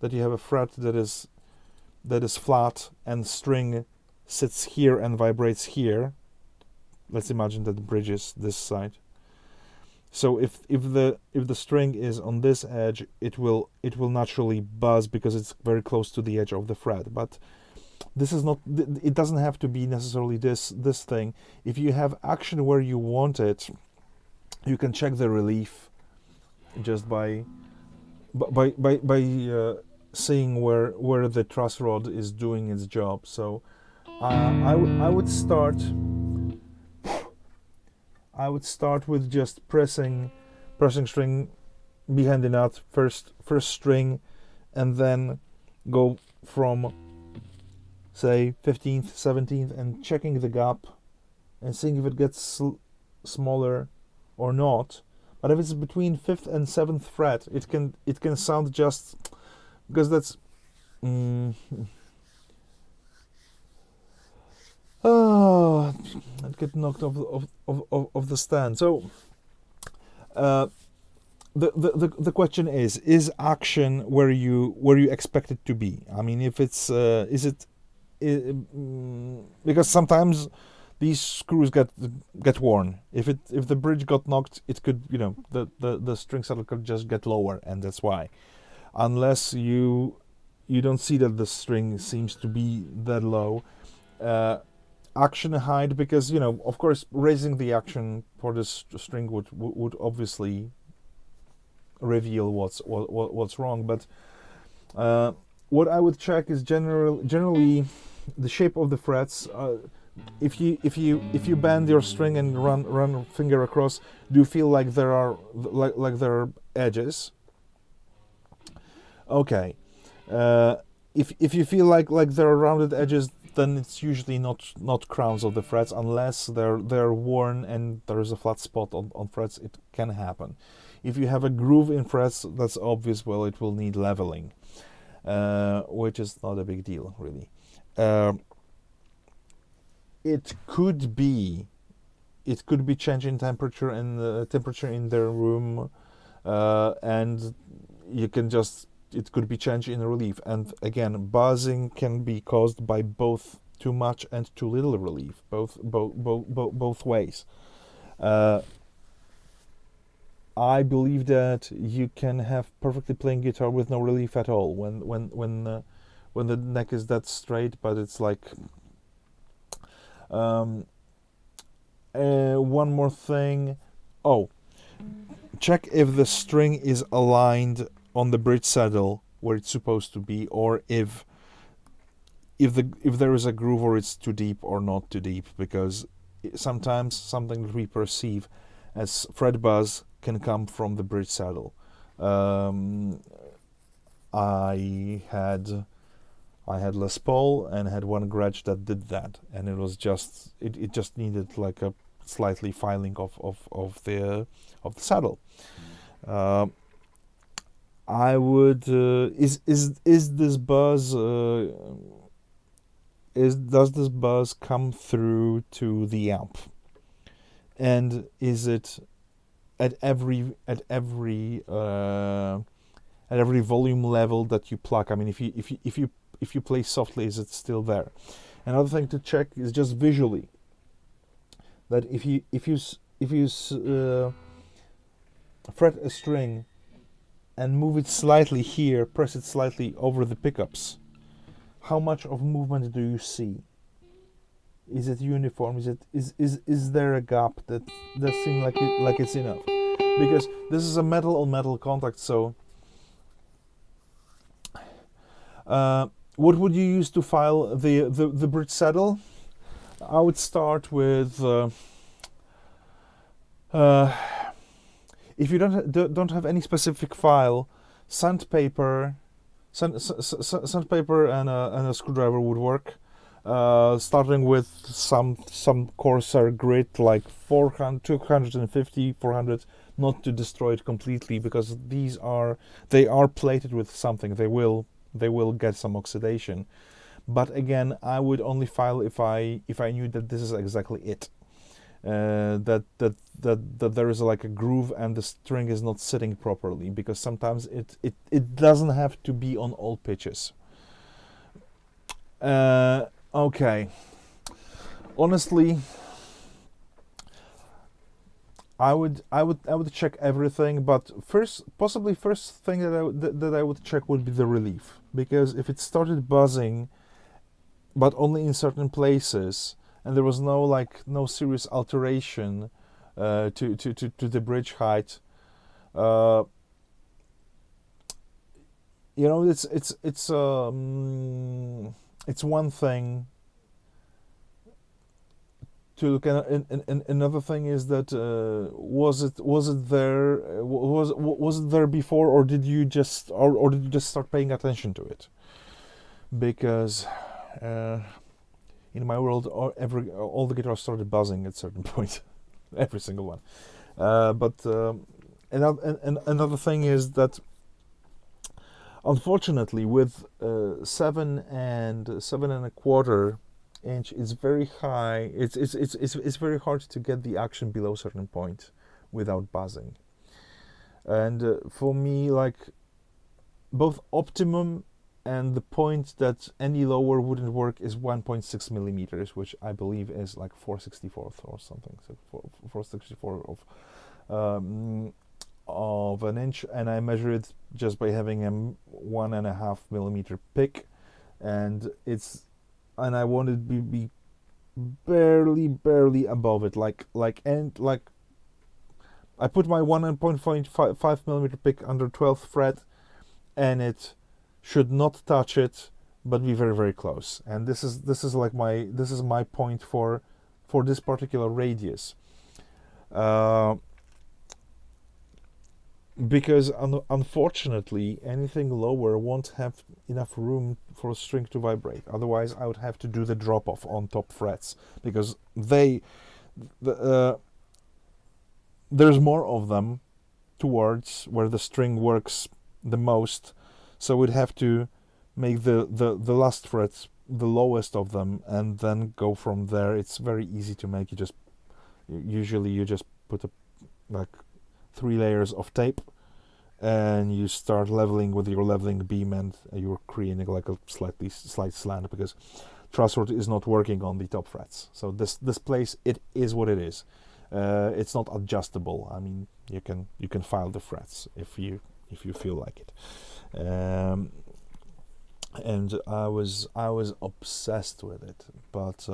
a fret that is flat and string sits here and vibrates here. Let's imagine that bridges this side. So if the string is on this edge, it will naturally buzz because it's very close to the edge of the fret. But this is not. It doesn't have to be necessarily this thing. If you have action where you want it, you can check the relief just by seeing where the truss rod is doing its job. So I would start with just pressing string behind the nut, first string, and then go from, say, 15th, 17th, and checking the gap and seeing if it gets smaller or not. But if it's between 5th and 7th fret, it can sound just, because that's I'd get knocked off the stand. So the question is action where you expect it to be? I mean, if it's because sometimes these screws get worn. If the bridge got knocked, it could, the string saddle could just get lower, and that's why. Unless you don't see that the string seems to be that low. Action hide, because of course raising the action for this string would obviously reveal what's wrong. But what I would check is generally the shape of the frets. If you bend your string and run finger across, do you feel like there are edges? Okay. If you feel like there are rounded edges, then it's usually not crowns of the frets, unless they're worn and there is a flat spot on frets. It can happen. If you have a groove in frets, that's obvious. Well, it will need leveling, which is not a big deal, really. It could be changing temperature and temperature in the room, and you can just. It could be changed in relief, and again, buzzing can be caused by both too much and too little relief, both ways. I believe that you can have perfectly playing guitar with no relief at all when the neck is that straight, but it's like. One more thing. Check if the string is aligned on the bridge saddle where it's supposed to be, or if there is a groove, or it's too deep or not too deep, because sometimes something that we perceive as fret buzz can come from the bridge saddle. I had Les Paul and had one Gretsch that did that, and it just needed like a slightly filing of the saddle. I would is this buzz does this buzz come through to the amp, and is it at every volume level that you pluck? I mean, if you play softly, is it still there? Another thing to check is just visually that if you fret a string and move it slightly here, press it slightly over the pickups, how much of movement do you see? Is it uniform? Is there a gap that seems like it's enough? Because this is a metal on metal contact. So what would you use to file the bridge saddle? I would start with if you don't have any specific file, sandpaper and a screwdriver would work. Starting with some coarser grit, like 250, 400, not to destroy it completely, because they are plated with something. They will get some oxidation. But again, I would only file if I knew that this is exactly it. That there is like a groove and the string is not sitting properly, because sometimes it doesn't have to be on all pitches. Okay. Honestly, I would check everything, but first thing that I would check would be the relief, because if it started buzzing but only in certain places, and there was no serious alteration to the bridge height. It's one thing to look at, and another thing is that was it there before, or did you just start paying attention to it? Because in my world, all the guitars started buzzing at a certain point, every single one. But another thing is that, unfortunately, with 7.25 inch, it's very high. It's very hard to get the action below a certain point without buzzing. And for me, like, both optimum and the point that any lower wouldn't work is 1.6 millimeters, which I believe is like 4/64 or something. So 4/64 of an inch, and I measure it just by having a 1.5 millimeter pick, and I want it to be barely above it, like I put my 1.5 millimeter pick under 12th fret, and it should not touch it, but be very close. And this is my point for this particular radius. Because unfortunately, anything lower won't have enough room for a string to vibrate. Otherwise, I would have to do the drop off on top frets, because there's more of them towards where the string works the most. So we'd have to make the last frets the lowest of them, and then go from there. It's very easy to make. Usually you just put like 3 layers of tape, and you start leveling with your leveling beam, and you're creating like a slight slant, because truss rod is not working on the top frets. So this place, it is what it is. It's not adjustable. I mean, you can file the frets if you feel like it. And I was obsessed with it, but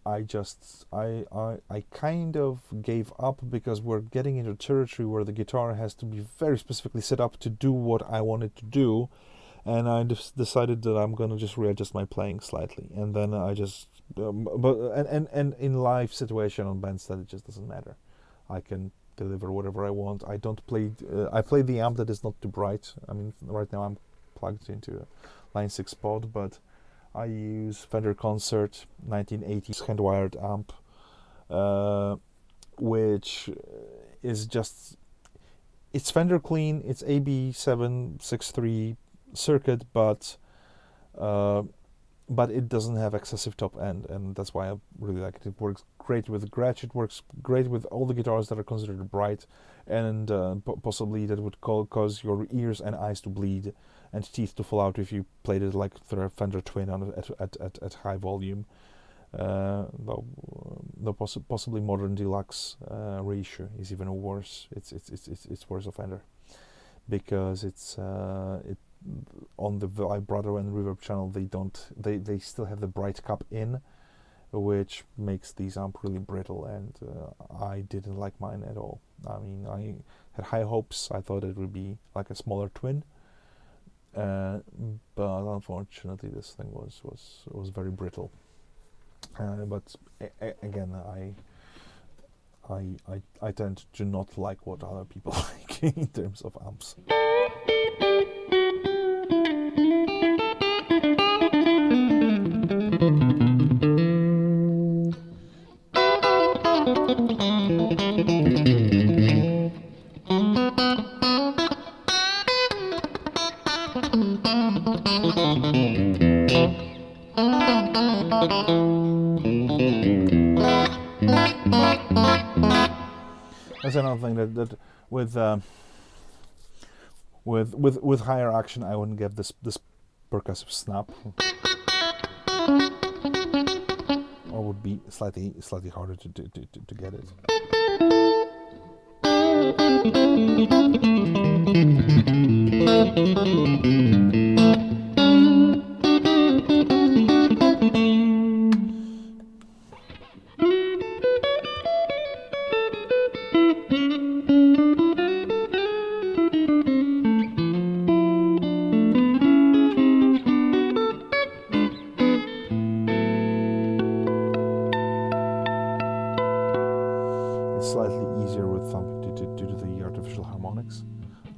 I kind of gave up, because we're getting into territory where the guitar has to be very specifically set up to do what I want it to do, and I just decided that I'm gonna just readjust my playing slightly, and then I just and in live situation on bandstand, it just doesn't matter. I can deliver whatever I want. I don't play. I play the amp that is not too bright. I mean, right now I'm plugged into a Line 6 pod, but I use Fender Concert 1980s hand-wired amp, which is just, it's Fender clean. It's AB763 circuit, but it doesn't have excessive top end, and that's why I really like it. It works great with Gretsch. It works great with all the guitars that are considered bright, and possibly that would cause your ears and eyes to bleed and teeth to fall out if you played it like through a Fender Twin at high volume. Though possibly modern deluxe reissue is even worse. It's worse of Fender, because it's on the vibrato and reverb channel, they still have the bright cap in, which makes these amp really brittle, and I didn't like mine at all. I mean, I had high hopes. I thought it would be like a smaller Twin, but unfortunately this thing was very brittle. But again, I tend to not like what other people like in terms of amps. That's another thing that with higher action, I wouldn't get this percussive snap, or would be slightly harder to get it.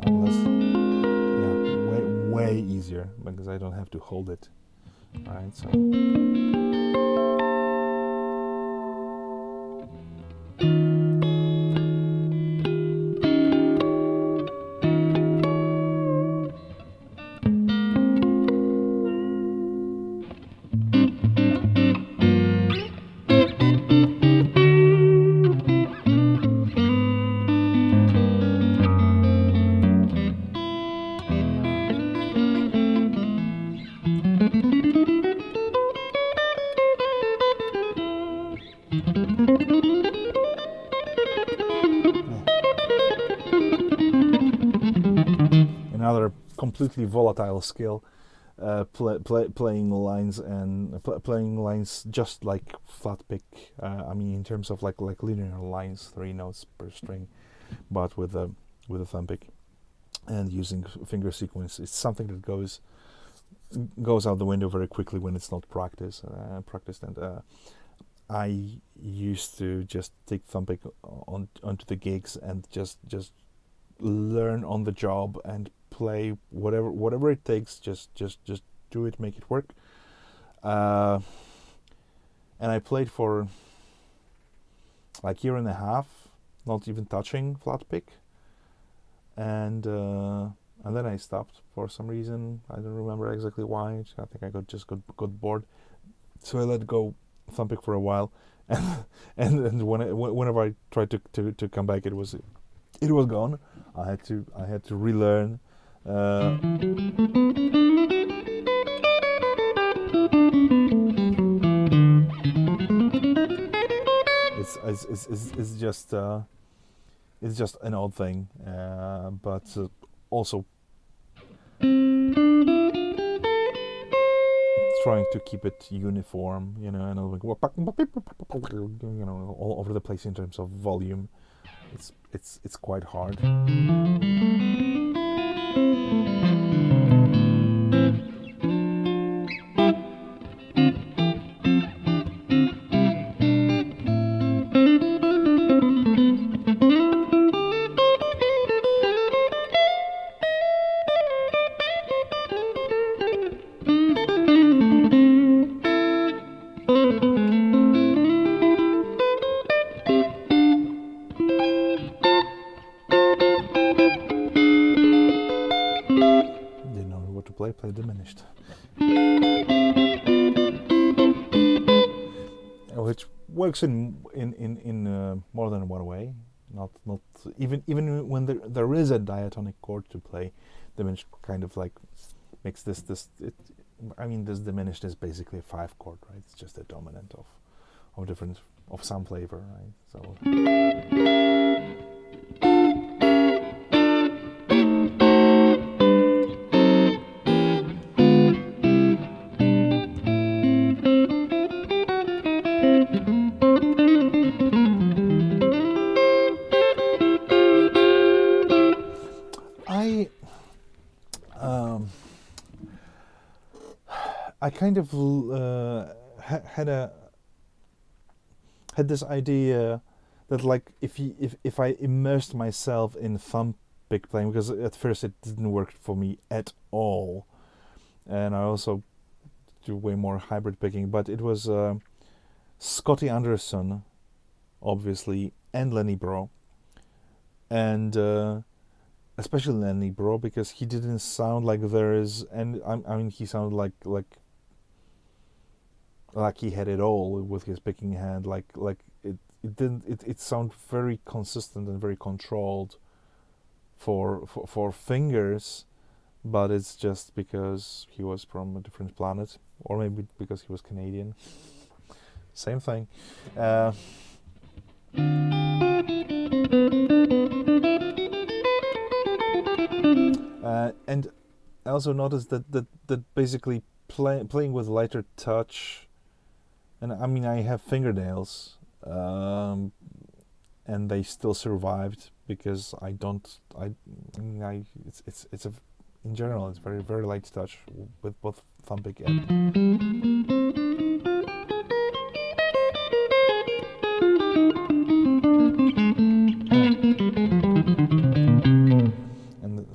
unless, yeah, way easier because I don't have to hold it. Alright, so. Another completely volatile skill, playing lines and playing lines just like flat pick. I mean, in terms of like linear lines, 3 notes per string, but with a thumb pick and using finger sequence. It's something that goes out the window very quickly when it's not practiced. And I used to just take thumb pick onto the gigs and just learn on the job and play whatever it takes. Just do it, make it work. And I played for like year and a half, not even touching flat pick, and then I stopped for some reason. I don't remember exactly why. I think I got bored, so I let go thumb pick for a while, and whenever I tried to come back, it was gone. I had to relearn. It's just an odd thing, but also trying to keep it uniform, and like, all over the place in terms of volume. It's quite hard. Play Diminished, which works in more than one way. Not even when there is a diatonic chord to play, Diminished kind of like makes this. This Diminished is basically a 5 chord, right? It's just a dominant of some flavor, right? So. I kind of had this idea that like if I immersed myself in thumb pick playing, because at first it didn't work for me at all, and I also do way more hybrid picking, but it was Scotty Anderson, obviously, and Lenny Bro, and especially Lenny Bro, because he didn't sound like there is, and I mean he sounded like he had it all with his picking hand, like it sounded very consistent and very controlled for fingers, but it's just because he was from a different planet, or maybe because he was Canadian. Same thing. And I also noticed that basically playing with lighter touch, and I mean I have fingernails, and they still survived because it's in general it's very, very light touch with both thumb pick and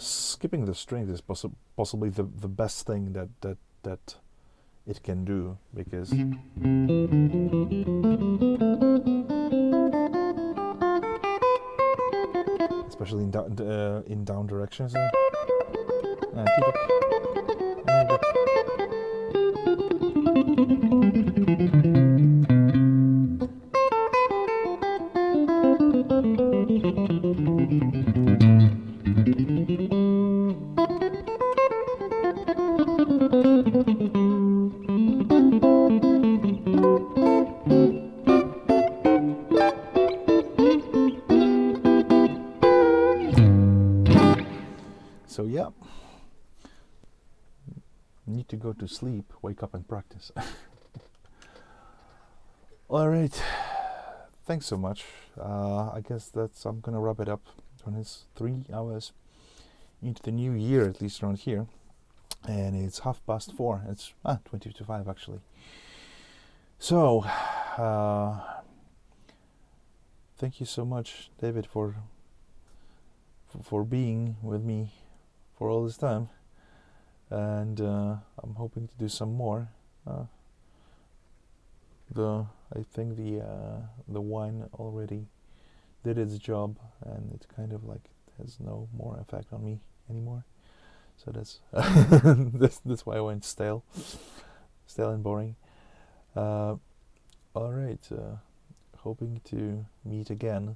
skipping the strings is possibly the best thing that it can do, because especially in down directions. So yeah, need to go to sleep, wake up and practice. All right, thanks so much. I guess I'm gonna wrap it up when it's 3 hours into the new year, at least around here, and it's 4:30. It's 20 to 5 actually. So thank you so much, David, for being with me for all this time, and I'm hoping to do some more. I think the wine already did its job, and it kind of like has no more effect on me anymore. So that's that's why I went stale and boring. All right, hoping to meet again,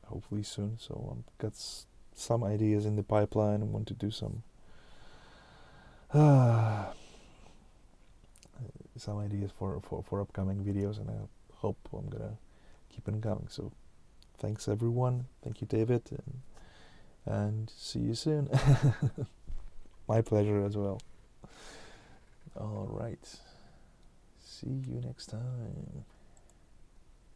hopefully soon. So I've got some ideas in the pipeline. I want to do some ideas for upcoming videos, and I hope I'm gonna keep it going. So thanks everyone. Thank you, David, and see you soon. My pleasure as well. All right, see you next time.